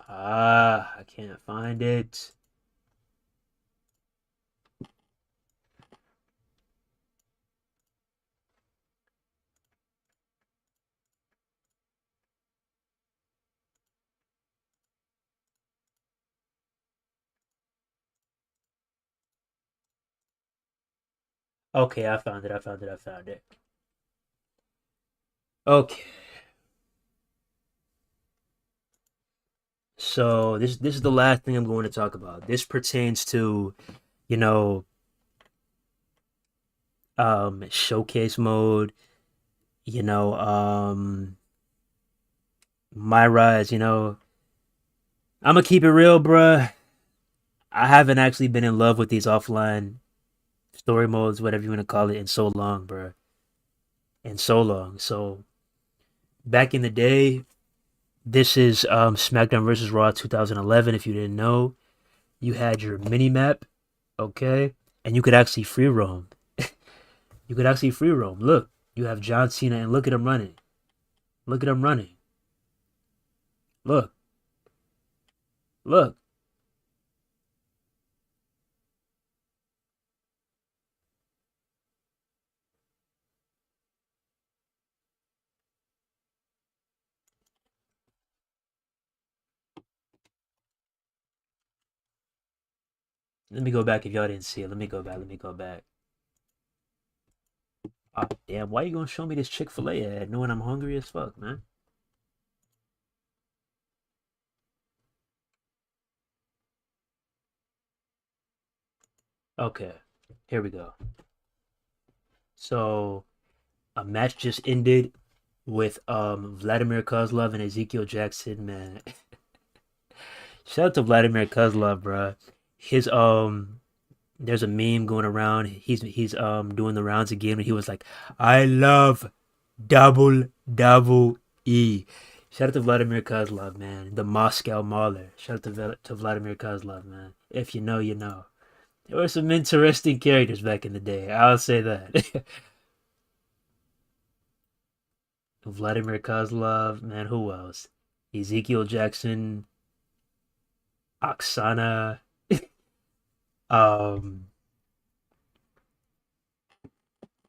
Speaker 2: I can't find it. Okay, I found it. I found it. I found it. Okay. So this is the last thing I'm going to talk about. This pertains to, you know, showcase mode, you know, my rise, I'm gonna keep it real, bruh. I haven't actually been in love with these offline story modes, whatever you want to call it, in so long, bruh. In so long. So back in the day, this is SmackDown versus Raw 2011. If you didn't know, you had your mini map, okay, and you could actually free roam. You could actually free roam. Look, you have John Cena, and look at him running. Look at him running. Look, look. Let me go back if y'all didn't see it. Let me go back. Let me go back. Oh, damn, why you gonna show me this Chick-fil-A ad knowing I'm hungry as fuck, man? Okay, here we go. So, a match just ended with Vladimir Kozlov and Ezekiel Jackson, man. Shout out to Vladimir Kozlov, bro. His there's a meme going around. He's doing the rounds again, and he was like, "I love double E." Shout out to Vladimir Kozlov, man. The Moscow Mauler. Shout out to Vladimir Kozlov, man. If you know, you know. There were some interesting characters back in the day. I'll say that. Vladimir Kozlov, man. Who else? Ezekiel Jackson, Oksana. Um,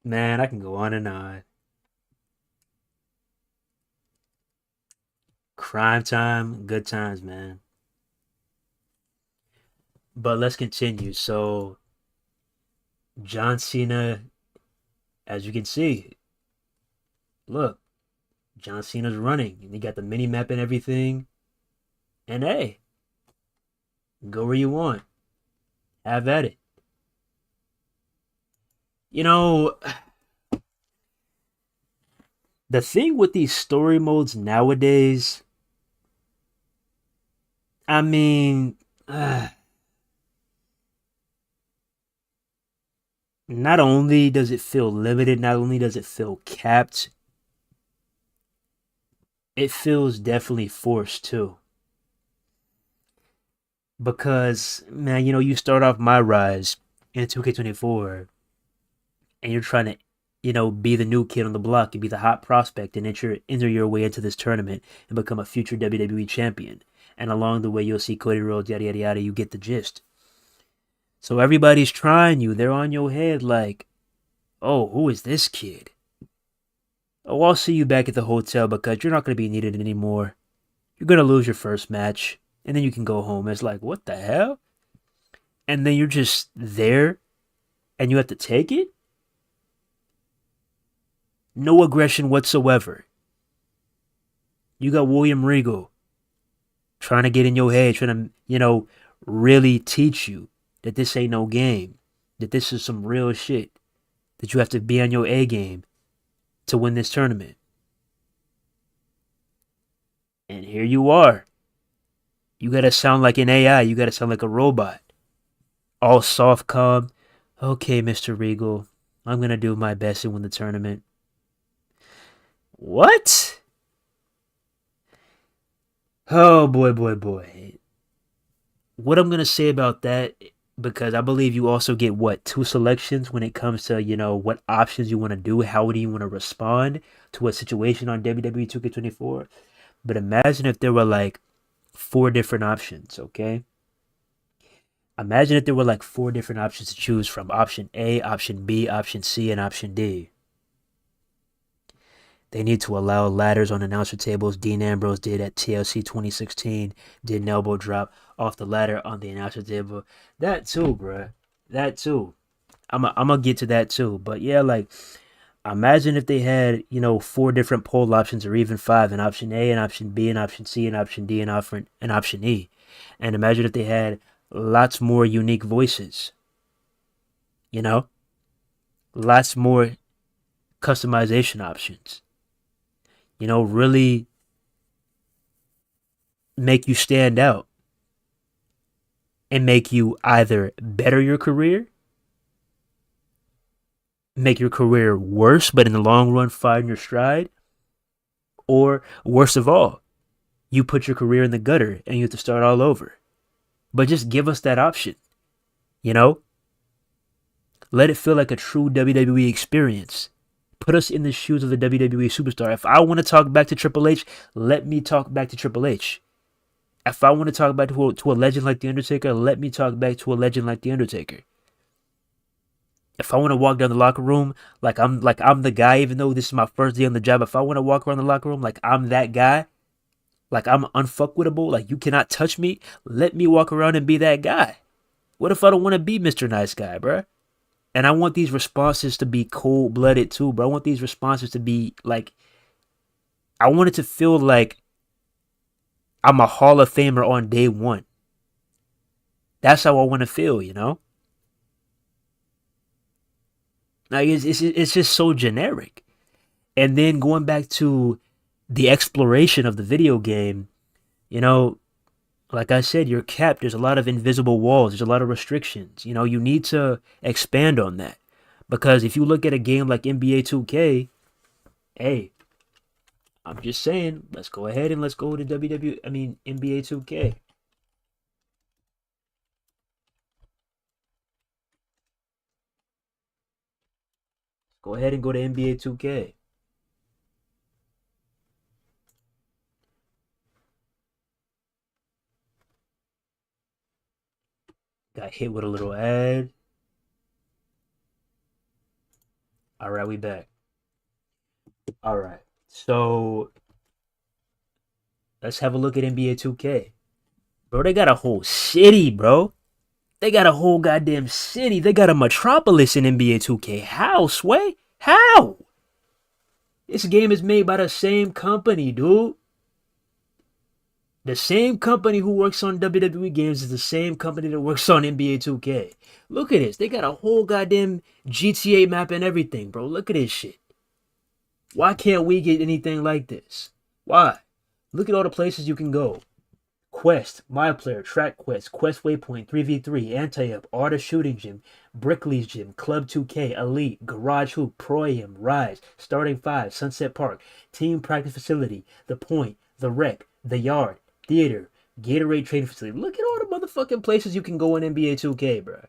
Speaker 2: man, I can go on and on. Crime time, good times, man. But let's continue. So, John Cena, as you can see, look, John Cena's running, and he got the mini map and everything. And hey, go where you want. Have at it. You know, the thing with these story modes nowadays, I mean, not only does it feel limited, not only does it feel capped, it feels definitely forced too. Because, man, you start off my rise in 2K24 and you're trying to, be the new kid on the block and be the hot prospect and enter your way into this tournament and become a future WWE champion. And along the way, you'll see Cody Rhodes, yada, yada, yada. You get the gist. So everybody's trying you. They're on your head like, oh, who is this kid? Oh, I'll see you back at the hotel because you're not going to be needed anymore. You're going to lose your first match. And then you can go home. It's like, what the hell? And then you're just there and you have to take it? No aggression whatsoever. You got William Regal trying to get in your head, trying to, really teach you that this ain't no game, that this is some real shit, that you have to be on your A game to win this tournament. And here you are. You gotta sound like an AI. You gotta sound like a robot. All soft, calm. Okay, Mr. Regal. I'm gonna do my best to win the tournament. What? Oh, boy, boy, boy. What I'm gonna say about that, because I believe you also get, two selections when it comes to, what options you want to do. How do you want to respond to a situation on WWE 2K24? But imagine if there were, 4 different options, okay? Imagine if there were 4 different options to choose from. Option A, option B, option C, and option D. They need to allow ladders on announcer tables. Dean Ambrose did at TLC 2016. Did an elbow drop off the ladder on the announcer table. That too, bruh. That too. I'm gonna get to that too. But yeah, imagine if they had, 4 different poll options or even 5, an option A, an option B, an option C, an option D, and an option E. And imagine if they had lots more unique voices. Lots more customization options. Really make you stand out and make you either better your career, make your career worse, but in the long run find your stride, or worst of all, you put your career in the gutter and you have to start all over. But just give us that option, Let it feel like a true WWE experience. Put us in the shoes of the WWE superstar. If I want to talk back to Triple H, let me talk back to Triple H. If I want to talk back to a legend like The Undertaker, let me talk back to a legend like The Undertaker. If I want to walk down the locker room like I'm the guy, even though this is my first day on the job, if I want to walk around the locker room like I'm that guy, like I'm unfuckwittable, like you cannot touch me, let me walk around and be that guy. What if I don't want to be Mr. Nice Guy, bruh? And I want these responses to be cold-blooded too, bro. I want these responses to be like, I want it to feel like I'm a Hall of Famer on day one. That's how I want to feel, you know? Like, it's just so generic. And then going back to the exploration of the video game, you know, like I said, you're capped. There's a lot of invisible walls. There's a lot of restrictions. You know, you need to expand on that. Because if you look at a game like NBA 2K, hey, I'm just saying, let's go ahead and let's go to NBA 2K. Go ahead and go to NBA 2K. Got hit with a little ad. All right, we back. All right. So let's have a look at NBA 2K. Bro, they got a whole city, bro. They got a whole goddamn city. They got a metropolis in NBA 2K. How, Sway? How? This game is made by the same company, dude. The same company who works on WWE games is the same company that works on NBA 2K. Look at this. They got a whole goddamn GTA map and everything, bro. Look at this shit. Why can't we get anything like this? Why? Look at all the places you can go. Quest, My Player, Track Quest, Quest Waypoint, 3v3, Anti-Up, Artist Shooting Gym, Brickley's Gym, Club 2K, Elite, Garage Hoop, Pro-Am, Rise, Starting 5, Sunset Park, Team Practice Facility, The Point, The Rec, The Yard, Theater, Gatorade Training Facility. Look at all the motherfucking places you can go in NBA 2K, bro.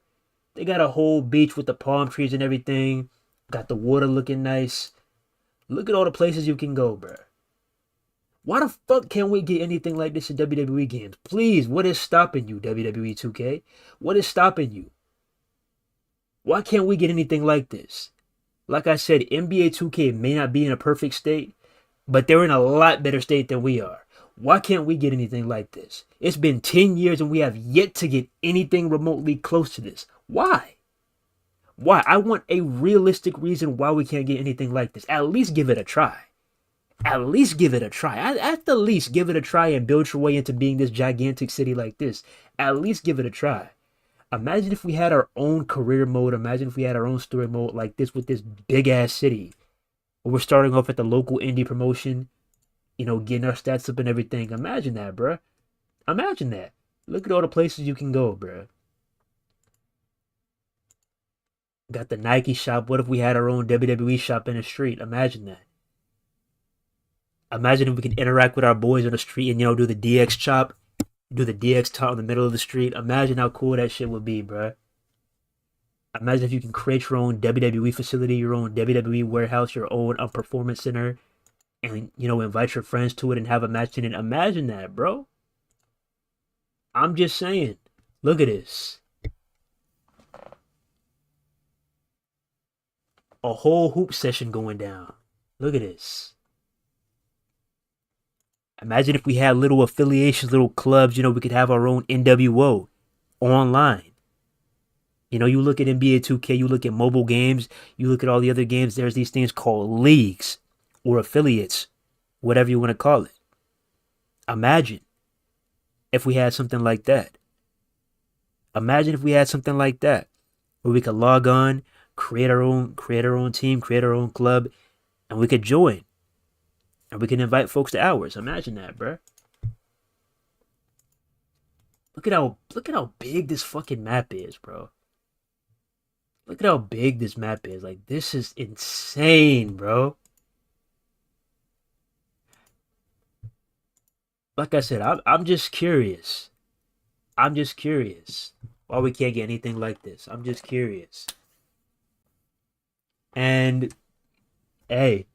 Speaker 2: They got a whole beach with the palm trees and everything. Got the water looking nice. Look at all the places you can go, bro. Why the fuck can't we get anything like this in WWE games? Please, what is stopping you, WWE 2K? What is stopping you? Why can't we get anything like this? Like I said, NBA 2K may not be in a perfect state, but they're in a lot better state than we are. Why can't we get anything like this? It's been 10 years and we have yet to get anything remotely close to this. Why? Why? I want a realistic reason why we can't get anything like this. At least give it a try. At least give it a try. At the least, give it a try and build your way into being this gigantic city like this. At least give it a try. Imagine if we had our own career mode. Imagine if we had our own story mode like this with this big-ass city. We're starting off at the local indie promotion, you know, getting our stats up and everything. Imagine that, bruh. Imagine that. Look at all the places you can go, bruh. Got the Nike shop. What if we had our own WWE shop in the street? Imagine that. Imagine if we could interact with our boys on the street and, you know, do the DX chop. Do the DX chop in the middle of the street. Imagine how cool that shit would be, bruh. Imagine if you can create your own WWE facility, your own WWE warehouse, your own performance center, and, you know, invite your friends to it and have a match in it. Imagine that, bro. I'm just saying. Look at this. A whole hoop session going down. Look at this. Imagine if we had little affiliations, little clubs, you know, we could have our own NWO online. You know, you look at NBA 2K, you look at mobile games, you look at all the other games, there's these things called leagues or affiliates, whatever you want to call it. Imagine if we had something like that. Imagine if we had something like that where we could log on, create our own team, create our own club, and we could join. And we can invite folks to ours. Imagine that, bruh. Look at how big this fucking map is, bro. Look at how big this map is. Like, this is insane, bro. Like I said, I'm just curious. I'm just curious why we can't get anything like this. I'm just curious. And hey,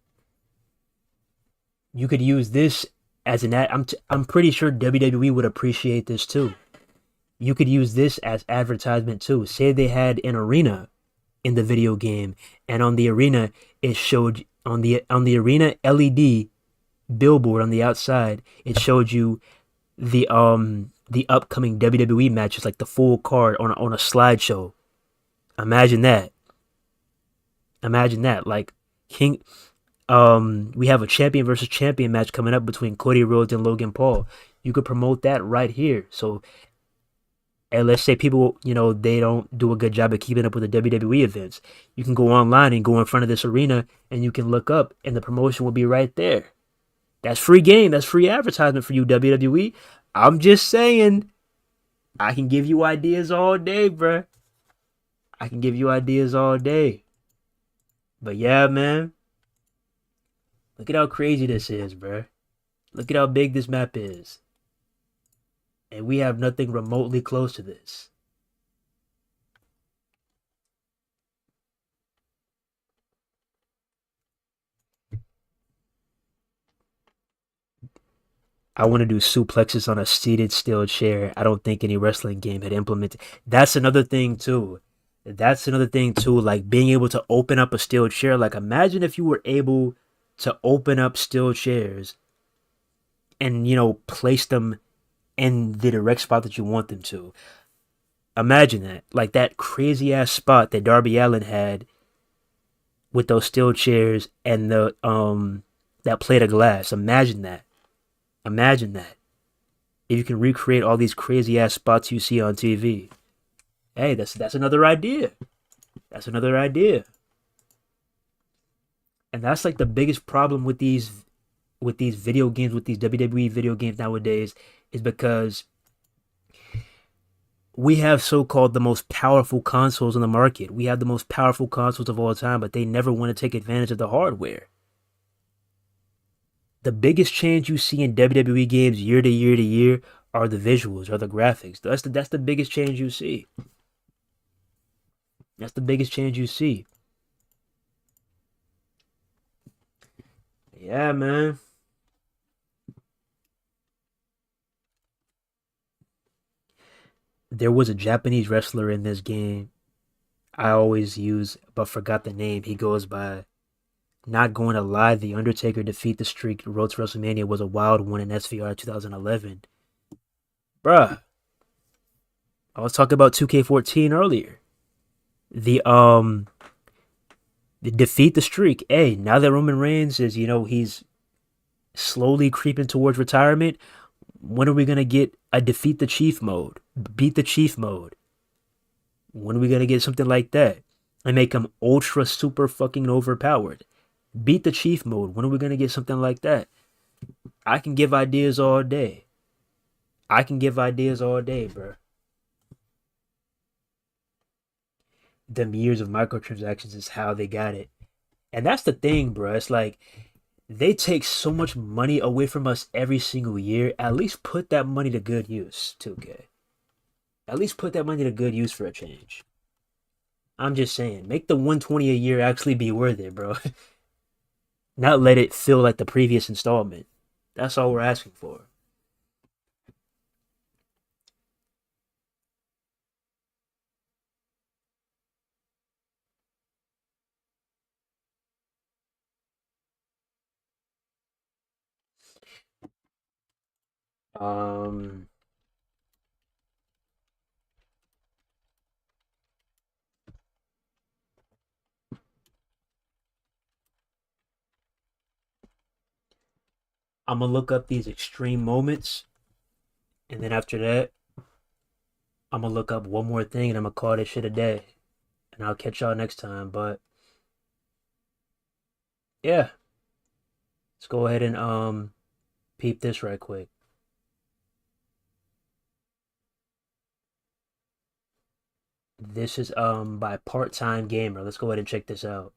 Speaker 2: you could use this as an ad. I'm pretty sure WWE would appreciate this too. You could use this as advertisement too. Say they had an arena in the video game, and on the arena it showed on the arena LED billboard on the outside, it showed you the the upcoming WWE matches, like the full card on a slideshow. Imagine that. Imagine that. Like King we have a champion versus champion match coming up between Cody Rhodes and Logan Paul. You could promote that right here. So, and let's say people, they don't do a good job of keeping up with the WWE events. You can go online and go in front of this arena and you can look up and the promotion will be right there. That's free game. That's free advertisement for you, WWE. I'm just saying, I can give you ideas all day, bruh. I can give you ideas all day. But yeah, man. Look at how crazy this is, bruh. Look at how big this map is. And we have nothing remotely close to this. I want to do suplexes on a seated steel chair. I don't think any wrestling game had implemented. That's another thing too. Like being able to open up a steel chair. Like imagine if you were able to open up steel chairs and place them in the direct spot that you want them to. Imagine that. Like that crazy ass spot that Darby Allin had with those steel chairs and the that plate of glass. Imagine that. Imagine that. If you can recreate all these crazy ass spots you see on TV. Hey, that's another idea. That's another idea. And that's like the biggest problem with these video games, with these WWE video games nowadays, is because we have so-called the most powerful consoles on the market. We have the most powerful consoles of all time, but they never want to take advantage of the hardware. The biggest change you see in WWE games year to year to year are the visuals, are the graphics. That's the biggest change you see. That's the biggest change you see. Yeah, man. There was a Japanese wrestler in this game I always use, but forgot the name. He goes by, not going to lie, The Undertaker defeat the streak road to WrestleMania was a wild one in SVR 2011. Bruh. I was talking about 2K14 earlier. The defeat the streak. Hey, now that Roman Reigns is, he's slowly creeping towards retirement, when are we gonna get a defeat the chief mode? Beat the chief mode. When are we gonna get something like that? And make him ultra super fucking overpowered. Beat the chief mode. When are we gonna get something like that? I can give ideas all day. I can give ideas all day, bro. Them years of microtransactions is how they got it. And that's the thing, bro. It's like they take so much money away from us every single year. At least put that money to good use, 2K. At least put that money to good use for a change. I'm just saying, make the 120 a year actually be worth it, bro. Not let it feel like the previous installment. That's all we're asking for. Um, I'm gonna look up these extreme moments, and then after that, I'm gonna look up one more thing, and I'm gonna call this shit a day. And I'll catch y'all next time. But yeah, let's go ahead and peep this right quick. This is by Part Time Gamer. Let's go ahead and check this out.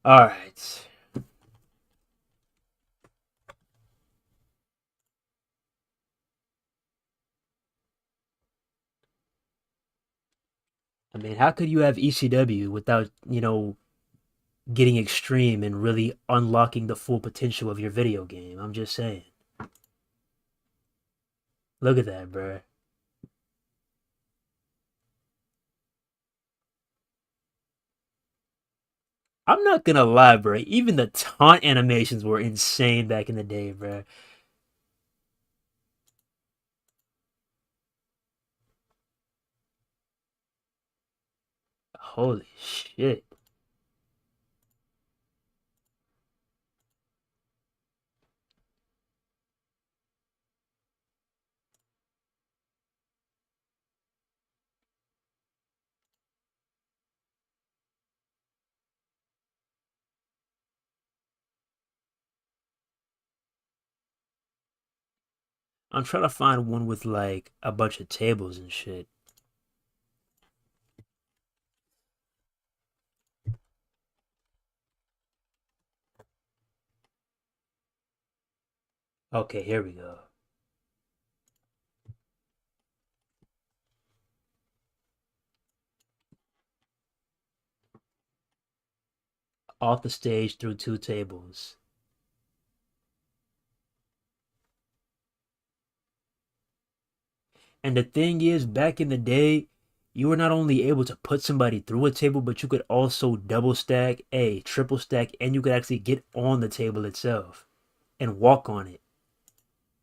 Speaker 2: All right. I mean, how could you have ECW without, getting extreme and really unlocking the full potential of your video game? I'm just saying. Look at that, bruh. I'm not gonna lie, bro. Even the taunt animations were insane back in the day, bro. Holy shit. I'm trying to find one with like a bunch of tables and shit. Okay, here we go. Off the stage through two tables. And the thing is, back in the day, you were not only able to put somebody through a table, but you could also double stack, triple stack, and you could actually get on the table itself and walk on it.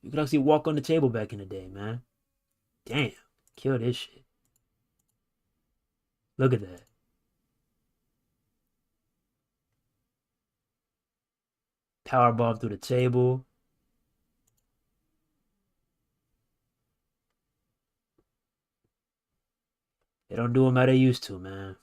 Speaker 2: You could actually walk on the table back in the day, man. Damn, kill this shit. Look at that. Power bomb through the table. They don't do them how they used to, man.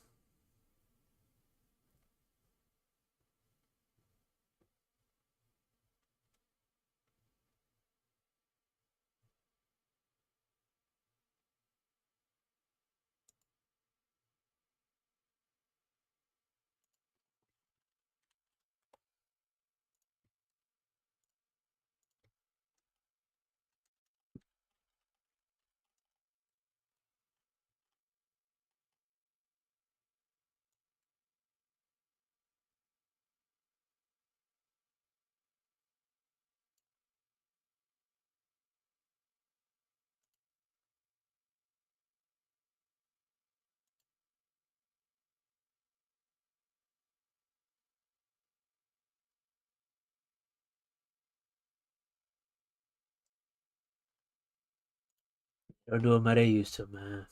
Speaker 2: They don't do them how they used to, man.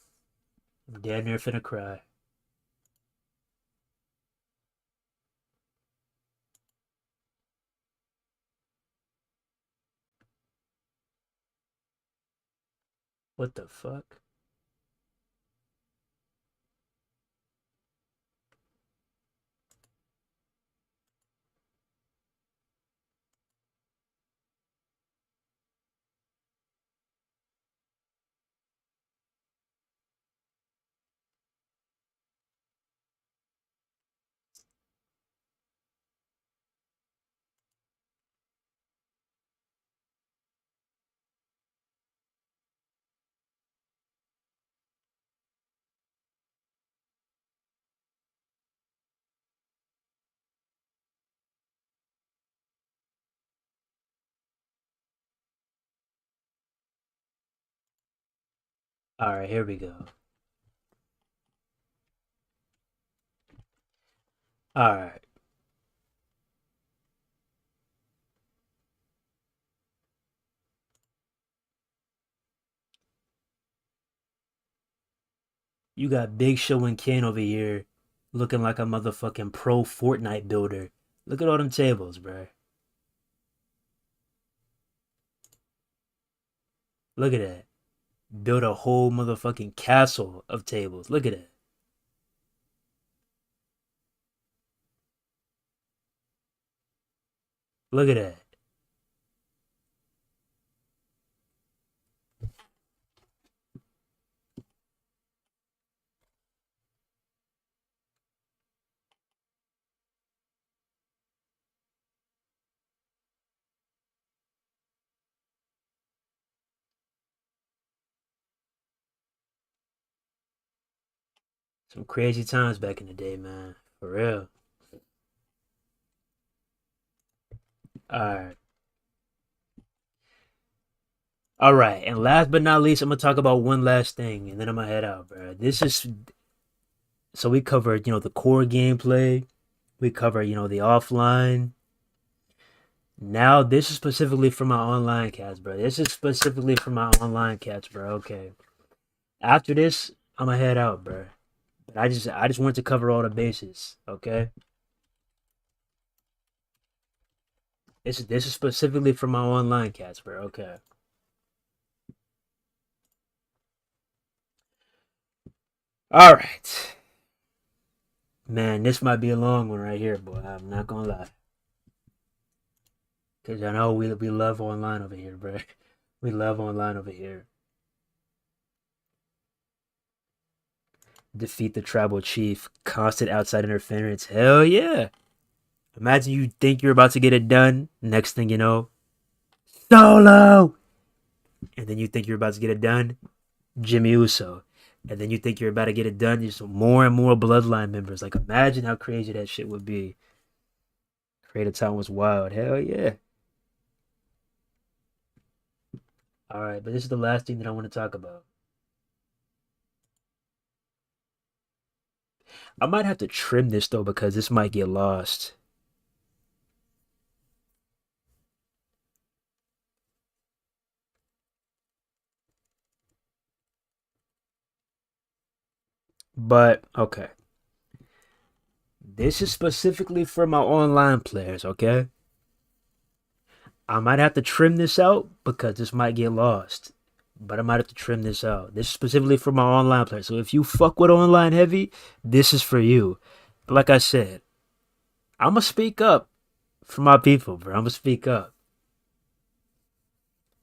Speaker 2: I'm damn near finna cry. What the fuck? Alright, here we go. Alright. You got Big Show and Ken over here looking like a motherfucking pro Fortnite builder. Look at all them tables, bruh. Look at that. Build a whole motherfucking castle of tables. Look at that. Look at that. Some crazy times back in the day, man. For real. Alright. Alright. And last but not least, I'm gonna talk about one last thing and then I'm gonna head out, bro. This is so we covered, the core gameplay. We cover, the offline. Now, this is specifically for my online cats, bro. This is specifically for my online cats, bro. Okay. After this, I'm gonna head out, bro. But I just wanted to cover all the bases, okay? This is specifically for my online cats, bro. Okay. All right. Man, this might be a long one right here, boy. I'm not gonna lie. Cause I know we love online over here, bro. We love online over here. Defeat the tribal chief. Constant outside interference. Hell yeah. Imagine you think you're about to get it done. Next thing you know, Solo. And then you think you're about to get it done. Jimmy Uso. And then you think you're about to get it done. There's more and more bloodline members. Like, imagine how crazy that shit would be. Creative time was wild. Hell yeah. All right, but this is the last thing that I want to talk about. I might have to trim this though because this might get lost. But okay. This is specifically for my online players, okay? I might have to trim this out because this might get lost. But I might have to trim this out. This is specifically for my online players. So if you fuck with online heavy, this is for you. But like I said, I'm going to speak up for my people, bro. I'm going to speak up.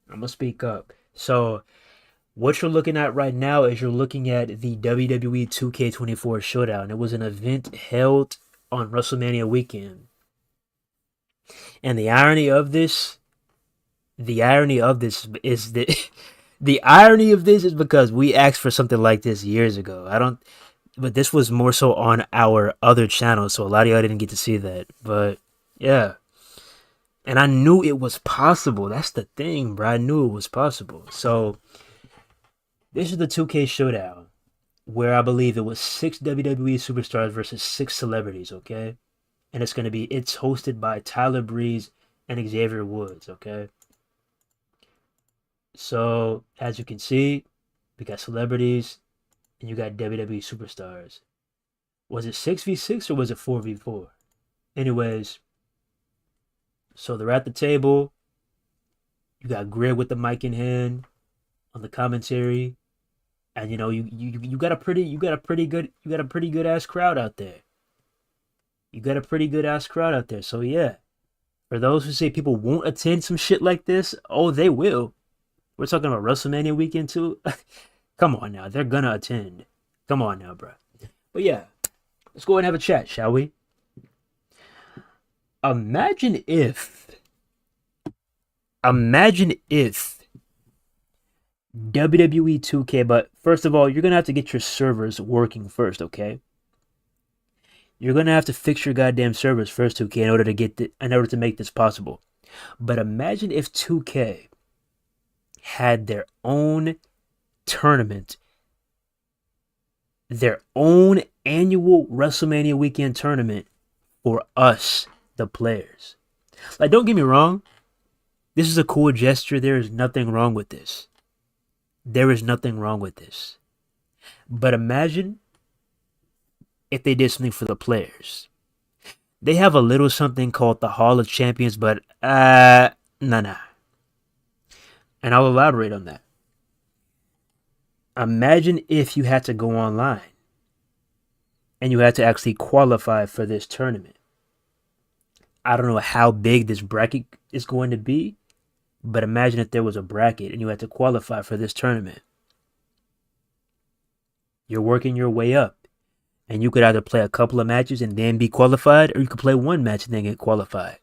Speaker 2: I'm going to speak up. So what you're looking at right now is you're looking at the WWE 2K24 Showdown. It was an event held on WrestleMania weekend. And the irony of this is that the irony of this is because we asked for something like this years ago. But this was more so on our other channel, so a lot of y'all didn't get to see that. But yeah. And I knew it was possible. That's the thing, bro. I knew it was possible. So this is the 2K Showdown, where I believe it was 6 WWE superstars versus 6 celebrities, okay? And it's hosted by Tyler Breeze and Xavier Woods, okay? So, as you can see, we got celebrities and you got WWE superstars. Was it 6v6 or was it 4v4? Anyways, so they're at the table. You got Greer with the mic in hand on the commentary. And you got a pretty good ass crowd out there. You got a pretty good ass crowd out there. So yeah. For those who say people won't attend some shit like this, oh, they will. We're talking about WrestleMania weekend too. Come on now, they're gonna attend. Come on now, bro. But yeah, let's go ahead and have a chat, shall we? Imagine if WWE 2K, but first of all, you're gonna have to get your servers working first, okay? You're gonna have to fix your goddamn servers first, 2K, in order to make this possible. But imagine if 2K had their own tournament, their own annual WrestleMania weekend tournament for us, the players. Like, don't get me wrong, this is a cool gesture. There is nothing wrong with this. There is nothing wrong with this. But imagine if they did something for the players. They have a little something called the Hall of Champions, but nah. And I'll elaborate on that. Imagine if you had to go online and you had to actually qualify for this tournament. I don't know how big this bracket is going to be, but imagine if there was a bracket and you had to qualify for this tournament. You're working your way up. And you could either play a couple of matches and then be qualified, or you could play one match and then get qualified.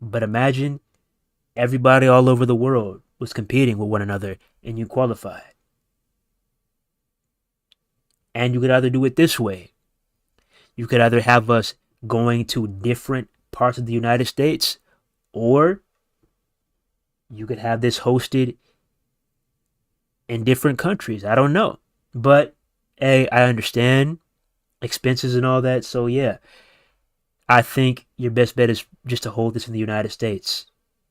Speaker 2: But imagine everybody all over the world was competing with one another and you qualified. And you could either do it this way. You could either have us going to different parts of the United States, or you could have this hosted in different countries. I don't know. But hey, I understand expenses and all that. So yeah, I think your best bet is just to hold this in the United States.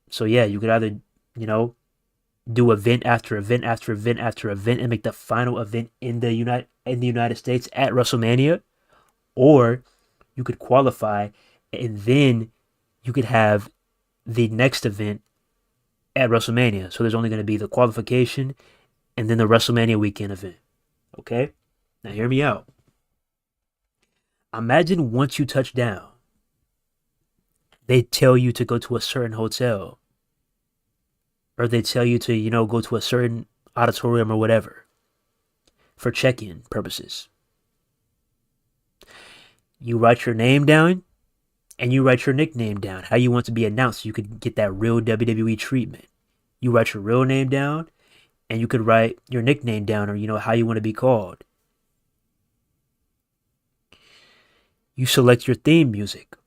Speaker 2: So yeah, you could either, you know, do event after event after event after event and make the final event in the United States at WrestleMania, or you could qualify and then you could have the next event at WrestleMania. So there's only going to be the qualification and then the WrestleMania weekend event. Okay? Now hear me out. Imagine once you touch down, they tell you to go to a certain hotel, or they tell you to, go to a certain auditorium or whatever for check-in purposes. You write your name down and you write your nickname down, how you want to be announced so you could get that real WWE treatment. You write your real name down and you could write your nickname down, or how you want to be called. You select your theme music.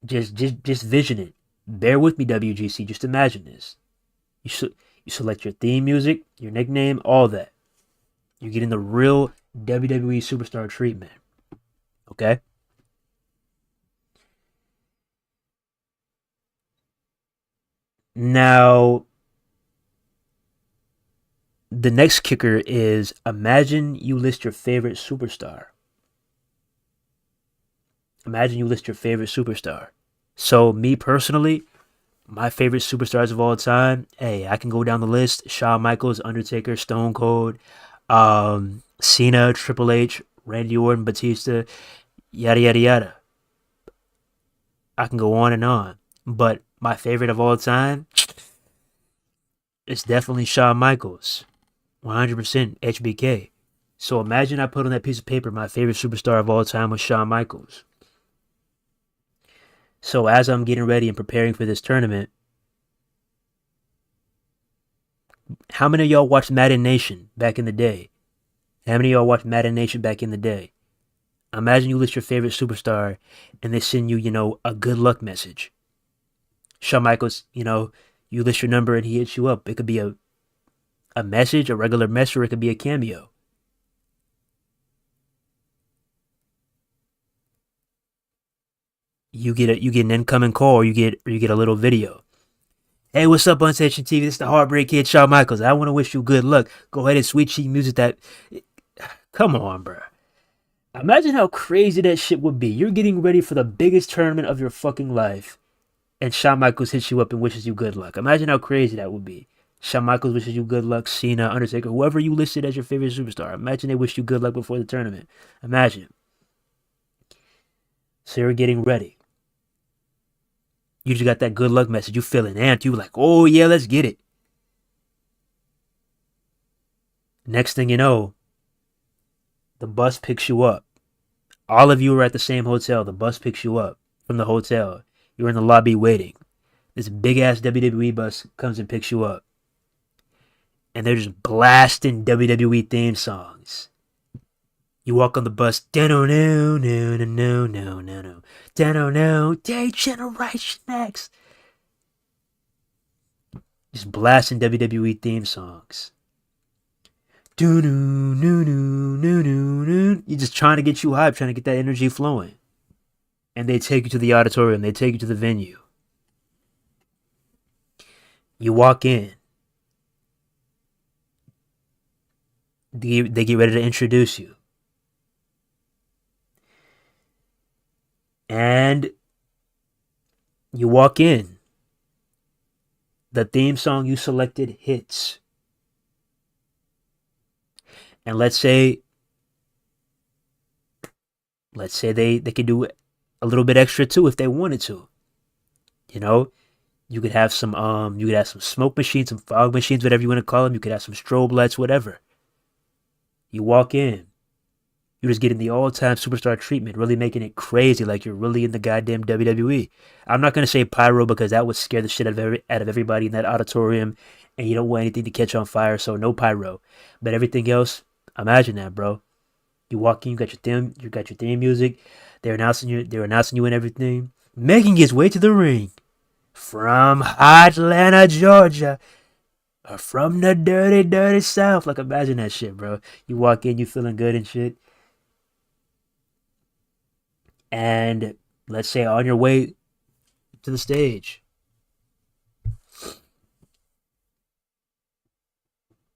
Speaker 2: Just vision it. Bear with me, WGC. Just imagine this. You select your theme music, your nickname, all that. You're getting the real WWE superstar treatment. Okay? Now, the next kicker is, imagine you list your favorite superstar. Imagine you list your favorite superstar. So, me personally, my favorite superstars of all time, hey, I can go down the list: Shawn Michaels, Undertaker, Stone Cold, Cena, Triple H, Randy Orton, Batista, yada yada yada. I can go on and on. But my favorite of all time, it's definitely Shawn Michaels. 100% HBK. So imagine I put on that piece of paper my favorite superstar of all time was Shawn Michaels. So as I'm getting ready and preparing for this tournament, how many of y'all watched Madden Nation back in the day? How many of y'all watched Madden Nation back in the day? Imagine you list your favorite superstar and they send you, a good luck message. Shawn Michaels, you list your number and he hits you up. It could be a message, a regular message, or it could be a cameo. You get an incoming call, or you get a little video. Hey, what's up, Unsanctioned TV? This is the Heartbreak Kid, Shawn Michaels. I want to wish you good luck. Go ahead and sweet cheat music that. Come on, bro. Imagine how crazy that shit would be. You're getting ready for the biggest tournament of your fucking life, and Shawn Michaels hits you up and wishes you good luck. Imagine how crazy that would be. Shawn Michaels wishes you good luck. Cena, Undertaker, whoever you listed as your favorite superstar. Imagine they wish you good luck before the tournament. Imagine. So you're getting ready. You just got that good luck message. You feeling amped. You like, oh yeah, let's get it. Next thing you know, the bus picks you up. All of you are at the same hotel. The bus picks you up from the hotel. You're in the lobby waiting. This big ass WWE bus comes and picks you up. And they're just blasting WWE theme songs. You walk on the bus, Day Generation X. Just blasting WWE theme songs. You're just trying to get you hyped, trying to get that energy flowing. And they take you to the auditorium, they take you to the venue. You walk in. They get ready to introduce you. And you walk in. The theme song you selected hits. And let's say they could do a little bit extra too if they wanted to. You could have some smoke machines, some fog machines, whatever you want to call them. You could have some strobe lights, whatever. You walk in. You're just getting the all-time superstar treatment, really making it crazy, like you're really in the goddamn WWE. I'm not going to say pyro because that would scare the shit out of everybody in that auditorium, and you don't want anything to catch on fire, so no pyro. But everything else, imagine that, bro. You walk in, you got your theme music. They're announcing you and everything. Making his way to the ring from Atlanta, Georgia. Or from the dirty, dirty South. Like, imagine that shit, bro. You walk in, you feeling good and shit. And let's say on your way to the stage,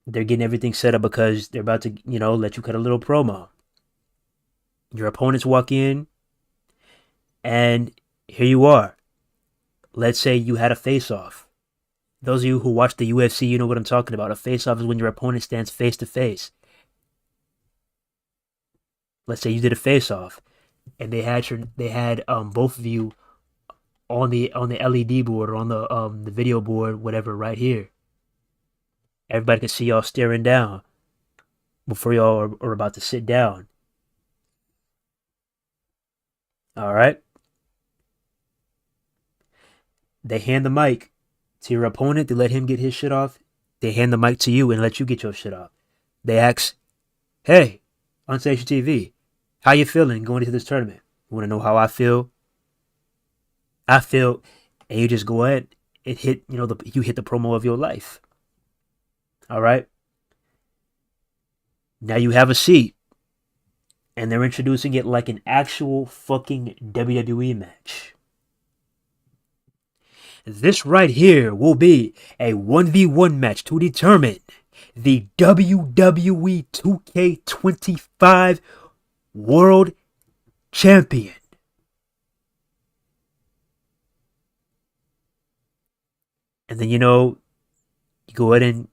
Speaker 2: they're getting everything set up because they're about to, let you cut a little promo. Your opponents walk in, and here you are. Let's say you had a face-off. Those of you who watch the UFC, you know what I'm talking about. A face-off is when your opponent stands face to face. Let's say you did a face-off, and they had both of you on the LED board or on the video board, whatever, right here. Everybody can see y'all staring down before y'all are about to sit down. All right. They hand the mic to your opponent. They let him get his shit off. They hand the mic to you and let you get your shit off. They ask, "Hey, on Station TV, how you feeling going into this tournament? You want to know how I feel? I feel," and you just go ahead and hit, you hit the promo of your life. All right. Now you have a seat, and they're introducing it like an actual fucking WWE match. This right here will be a 1v1 match to determine the WWE 2K25 World Champion. And then, you go ahead and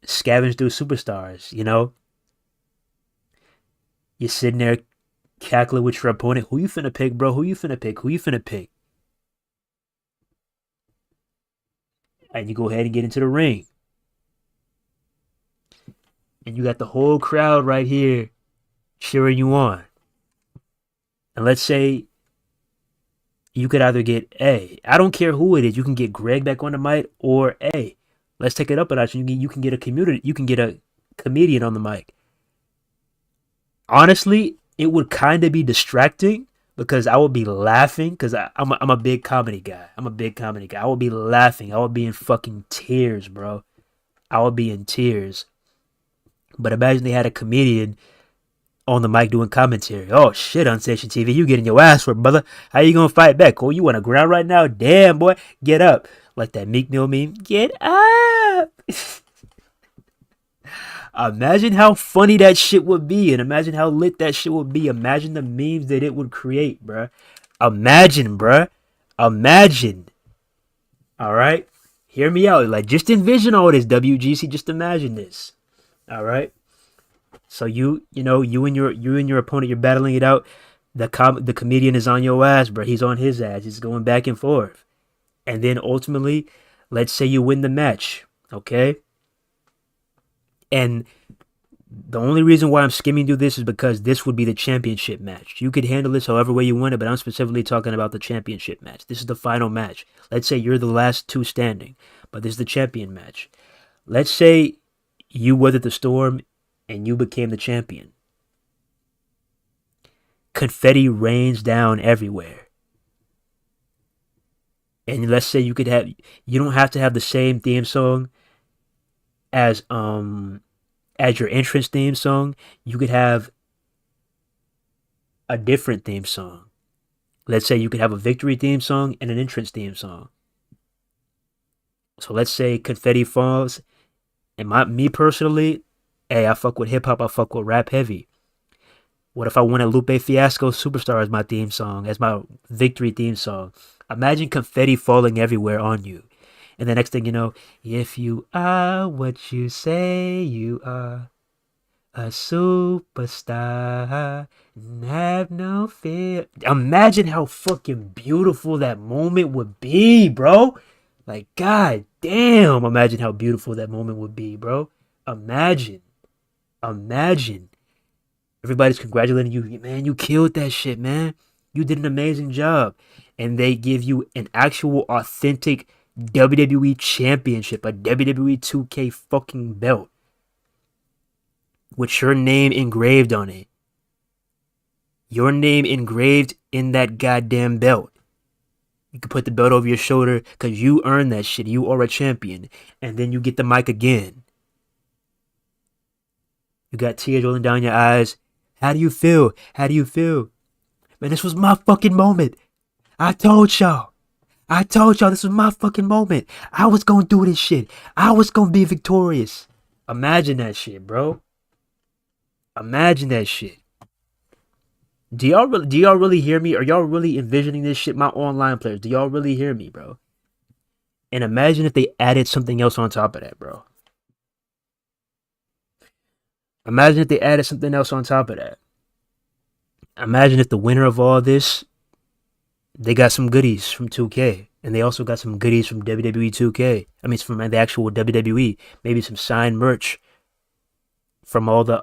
Speaker 2: scavenge through superstars, You're sitting there cackling with your opponent. Who you finna pick, bro? Who you finna pick? Who you finna pick? And you go ahead and get into the ring. And you got the whole crowd right here cheering you on. And let's say you could either get I don't care who it is. You can get Greg back on the mic, or let's take it up a notch. You can get a comedian on the mic. Honestly, it would kind of be distracting because I would be laughing because I'm a big comedy guy. I would be laughing. I would be in fucking tears, bro. I would be in tears. But imagine they had a comedian on the mic doing commentary. "Oh shit, on Station TV, you getting your ass worked, brother. How you gonna fight back? Oh, you on the ground right now? Damn, boy, get up." Like that Meek Mill meme. Get up. Imagine how funny that shit would be, and imagine how lit that shit would be. Imagine the memes that it would create, bruh. Imagine, bruh. Imagine. All right? Hear me out. Like, just envision all this, WGC. Just imagine this. All right? So you and your opponent, you're battling it out. The comedian is on your ass, bruh. He's on his ass. He's going back and forth. And then ultimately, let's say you win the match, okay? And the only reason why I'm skimming through this is because this would be the championship match. You could handle this however way you want it, but I'm specifically talking about the championship match. This is the final match. Let's say you're the last two standing, but this is the champion match. Let's say you weathered the storm and you became the champion. Confetti rains down everywhere. And let's say you don't have to have the same theme song as your entrance theme song. You could have a different theme song. Let's say you could have a victory theme song and an entrance theme song. So let's say confetti falls, and me personally, I fuck with hip hop, I fuck with rap heavy. What if I wanted Lupe Fiasco Superstar as my theme song, as my victory theme song? Imagine confetti falling everywhere on you. And the next thing you know, if you are what you say you are, a superstar, have no fear. Imagine how fucking beautiful that moment would be, bro. Like, god damn, imagine how beautiful that moment would be, bro. Imagine. Everybody's congratulating you. Man, you killed that shit, man. You did an amazing job. And they give you an actual authentic WWE championship, a WWE 2K fucking belt with your name engraved on it. Your name engraved in that goddamn belt. You can put the belt over your shoulder because you earned that shit. You are a champion. And then you get the mic again. You got tears rolling down your eyes. How do you feel? How do you feel? Man, this was my fucking moment. I told y'all this was my fucking moment. I was gonna do this shit. I was gonna be victorious. Imagine that shit, bro. Imagine that shit. Do y'all really hear me? Are y'all really envisioning this shit? My online players, do y'all really hear me, bro? And imagine if they added something else on top of that, bro. Imagine if they added something else on top of that. Imagine if the winner of all this, they got some goodies from 2K. And they also got some goodies from WWE 2K. I mean, from the actual WWE. Maybe some signed merch from all the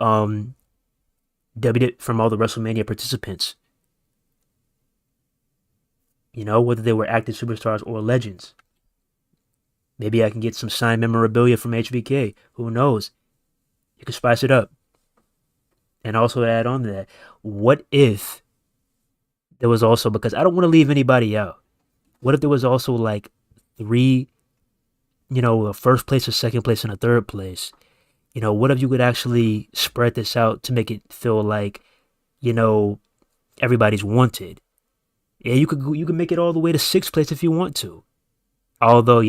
Speaker 2: from all the WrestleMania participants. You know, whether they were active superstars or legends. Maybe I can get some signed memorabilia from HBK. Who knows? You can spice it up. And also add on to that, what if there was also, because I don't want to leave anybody out, what if there was also like 3, a first place, a second place, and a third place? What if you could actually spread this out to make it feel like, everybody's wanted? Yeah, you could make it all the way to 6th place if you want to. Although,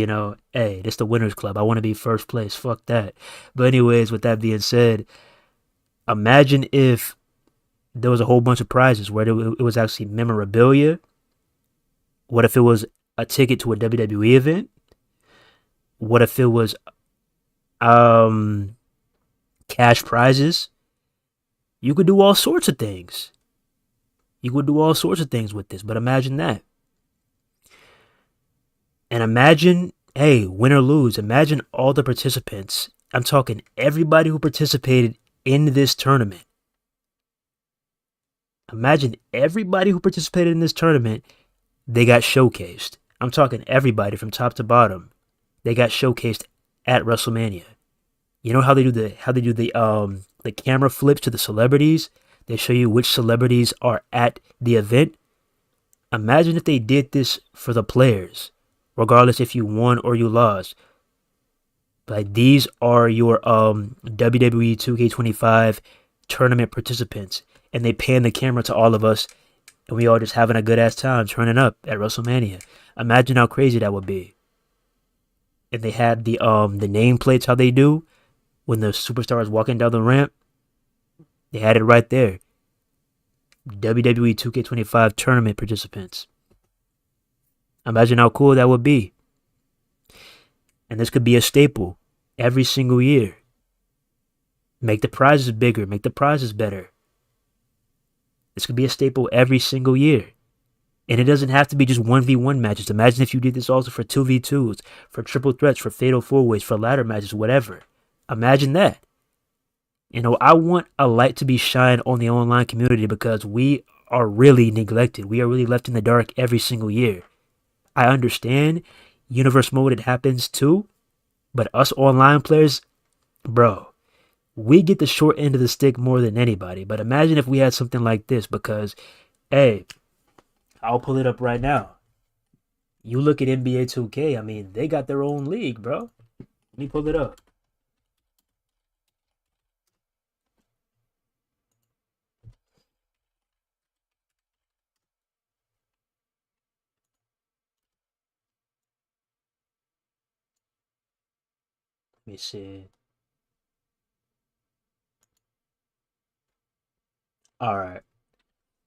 Speaker 2: hey, this the winners club. I want to be first place. Fuck that. But anyways, with that being said, imagine if there was a whole bunch of prizes where it was actually memorabilia. What if it was a ticket to a WWE event? What if it was cash prizes? You could do all sorts of things. You could do all sorts of things with this, but imagine that. And imagine, hey, win or lose, imagine all the participants. I'm talking everybody who participated in this tournament. Imagine everybody who participated in this tournament, they got showcased. I'm talking everybody from top to bottom. They got showcased at WrestleMania. You know how they do the camera flips to the celebrities? They show you which celebrities are at the event. Imagine if they did this for the players, regardless if you won or you lost. Like, these are your WWE 2K25 tournament participants, and they pan the camera to all of us, and we all just having a good ass time turning up at WrestleMania. Imagine how crazy that would be. If they had the nameplates how they do when the superstar is walking down the ramp, they had it right there. WWE 2K25 tournament participants. Imagine how cool that would be. And this could be a staple every single year. Make the prizes bigger. Make the prizes better. This could be a staple every single year. And it doesn't have to be just 1v1 matches. Imagine if you did this also for 2v2s, for triple threats, for fatal 4-ways, for ladder matches, whatever. Imagine that. I want a light to be shined on the online community because we are really neglected. We are really left in the dark every single year. I understand universe mode, it happens too. But us online players, bro, we get the short end of the stick more than anybody. But imagine if we had something like this because, hey, I'll pull it up right now. You look at NBA 2K, I mean, they got their own league, bro. Let me pull it up. Let me see. All right.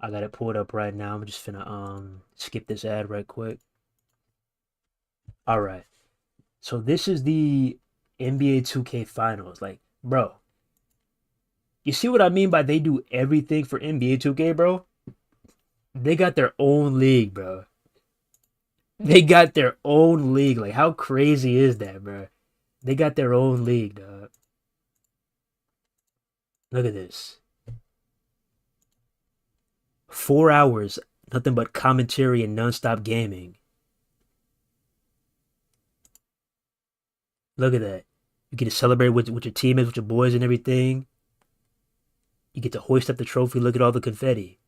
Speaker 2: I got it pulled up right now. I'm just finna skip this ad right quick. All right. So this is the NBA 2K finals. Like, bro, you see what I mean by they do everything for NBA 2K, bro? They got their own league, bro. They got their own league. Like, how crazy is that, bro? They got their own league, dog. Look at this. 4 hours, nothing but commentary and non-stop gaming. Look at that. You get to celebrate with your teammates, with your boys and everything. You get to hoist up the trophy, look at all the confetti.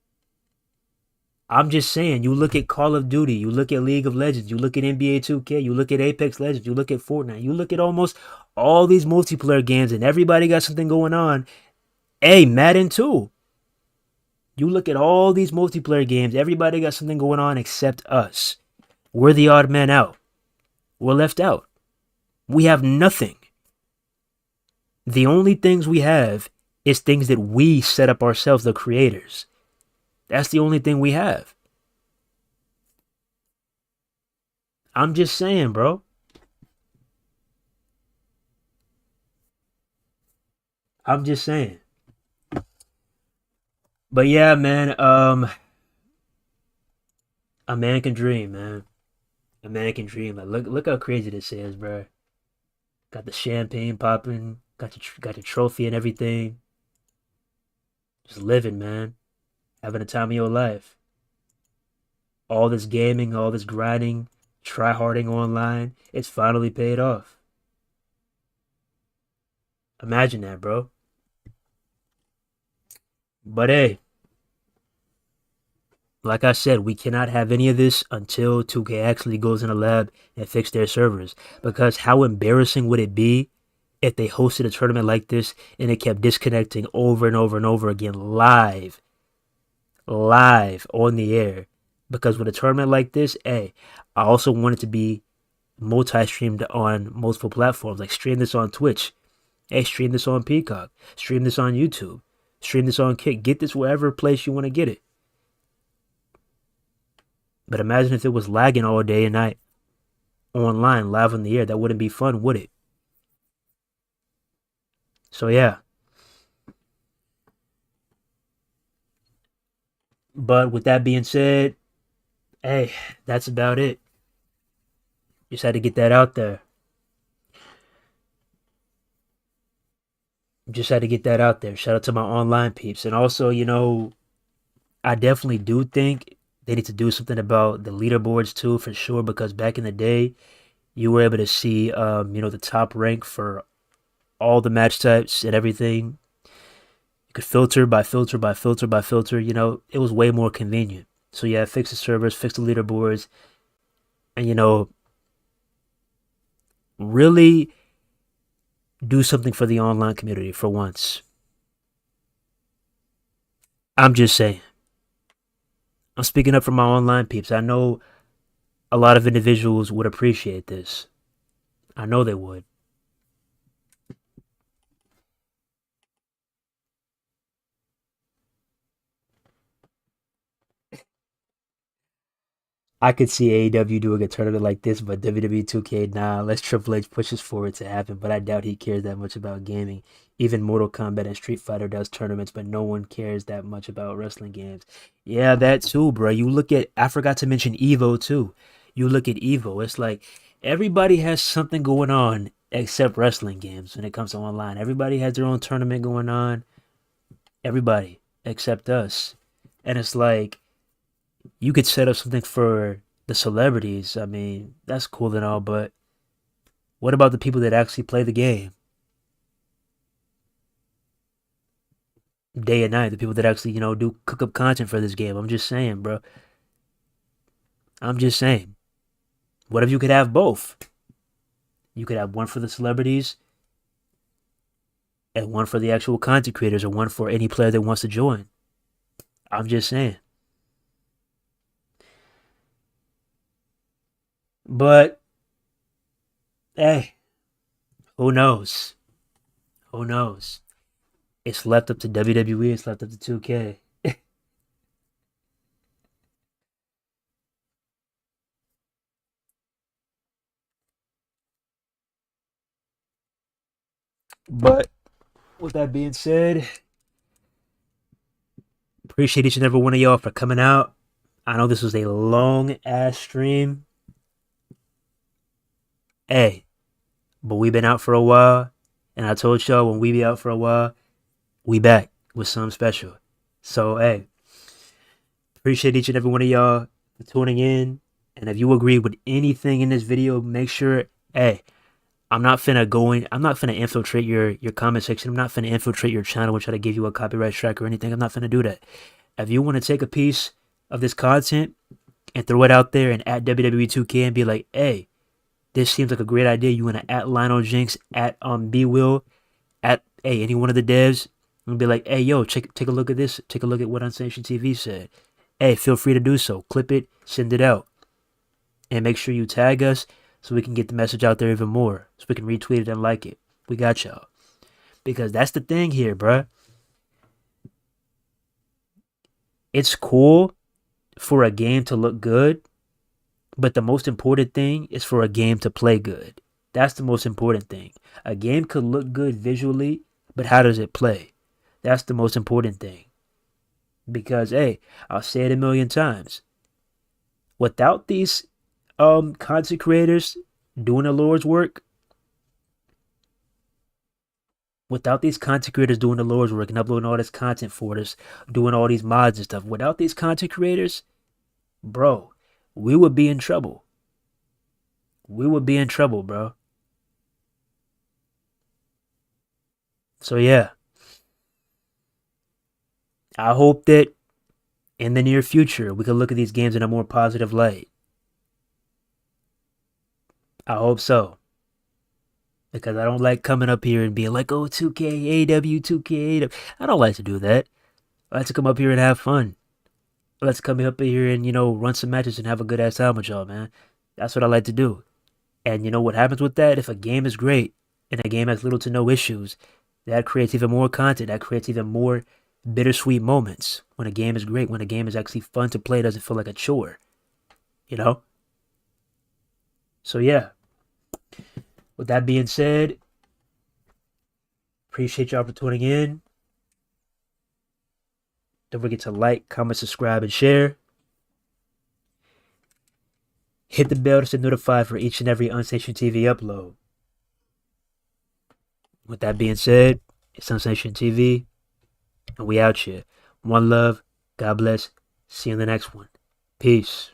Speaker 2: I'm just saying, you look at Call of Duty, you look at League of Legends, you look at NBA 2K, you look at Apex Legends, you look at Fortnite, you look at almost all these multiplayer games and everybody got something going on. Hey, Madden too. You look at all these multiplayer games, everybody got something going on except us. We're the odd man out. We're left out. We have nothing. The only things we have is things that we set up ourselves, the creators. That's the only thing we have. I'm just saying, bro. I'm just saying. But yeah, man, a man can dream, man. A man can dream. Like, look how crazy this is, bro. Got the champagne popping, got the trophy and everything. Just living, man. Having the time of your life. All this gaming, all this grinding, try harding online, it's finally paid off. Imagine that, bro. But hey, like I said, we cannot have any of this until 2K actually goes in a lab and fix their servers. Because how embarrassing would it be if they hosted a tournament like this and it kept disconnecting over and over and over again live on the air? Because with a tournament like this, hey, I also want it to be multi-streamed on multiple platforms. Like stream this on Twitch. Hey, stream this on Peacock. Stream this on YouTube. Stream this on Kick. Get this wherever place you want to get it. But imagine if it was lagging all day and night online, live on the air. That wouldn't be fun, would it? So yeah. But with that being said, hey, that's about it. Just had to get that out there. Just had to get that out there. Shout out to my online peeps. And also, I definitely do think they need to do something about the leaderboards too, for sure, because back in the day, you were able to see, the top rank for all the match types and everything. You could filter by filter by filter by filter. It was way more convenient. So yeah, fix the servers, fix the leaderboards, and really do something for the online community for once. I'm just saying. I'm speaking up for my online peeps. I know a lot of individuals would appreciate this. I know they would. I could see AEW doing a tournament like this, but WWE 2K, nah, unless Triple H pushes for it to happen. But I doubt he cares that much about gaming. Even Mortal Kombat and Street Fighter does tournaments, but no one cares that much about wrestling games. Yeah, that too, bro. I forgot to mention Evo too. You look at Evo, it's like everybody has something going on except wrestling games when it comes to online. Everybody has their own tournament going on. Everybody except us. And it's like, you could set up something for the celebrities. I mean, that's cool and all, but what about the people that actually play the game day and night? The people that actually, do cook up content for this game. I'm just saying, bro. I'm just saying. What if you could have both? You could have one for the celebrities and one for the actual content creators, or one for any player that wants to join. I'm just saying. But hey, who knows? Who knows? It's left up to WWE. It's left up to 2K. But with that being said, appreciate each and every one of y'all for coming out. I know this was a long ass stream. Hey, but we've been out for a while, and I told y'all when we be out for a while, we back with something special. So hey, appreciate each and every one of y'all for tuning in. And if you agree with anything in this video, make sure, hey, I'm not finna infiltrate your comment section. I'm not finna infiltrate your channel and try to give you a copyright strike or anything. I'm not finna do that. If you want to take a piece of this content and throw it out there and at WWE 2K and be like, hey, this seems like a great idea. You want to at Lionel Jinx, at B Will, at hey, any one of the devs, And be like, hey, yo, take a look at this. Take a look at what Unsanctioned TV said. Hey, feel free to do so. Clip it, send it out. And make sure you tag us so we can get the message out there even more. So we can retweet it and like it. We got y'all. Because that's the thing here, bruh. It's cool for a game to look good, but the most important thing is for a game to play good. That's the most important thing. A game could look good visually, but how does it play? That's the most important thing. Because, hey, I'll say it a million times. Without these content creators doing the Lord's work, without these content creators doing the Lord's work and uploading all this content for us, doing all these mods and stuff, without these content creators, bro, we would be in trouble. We would be in trouble, bro. So yeah, I hope that in the near future we can look at these games in a more positive light. I hope so. Because I don't like coming up here and being like, oh, 2K, AW, 2K, AW. I don't like to do that. I like to come up here and have fun. Let's come up here and, run some matches and have a good ass time with y'all, man. That's what I like to do. And you know what happens with that? If a game is great and a game has little to no issues, that creates even more content. That creates even more bittersweet moments. When a game is great, when a game is actually fun to play, it doesn't feel like a chore. So yeah. With that being said, appreciate y'all for tuning in. Don't forget to like, comment, subscribe, and share. Hit the bell to stay notified for each and every Unsanctioned TV upload. With that being said, it's Unsanctioned TV, and we out here. One love, God bless, see you in the next one. Peace.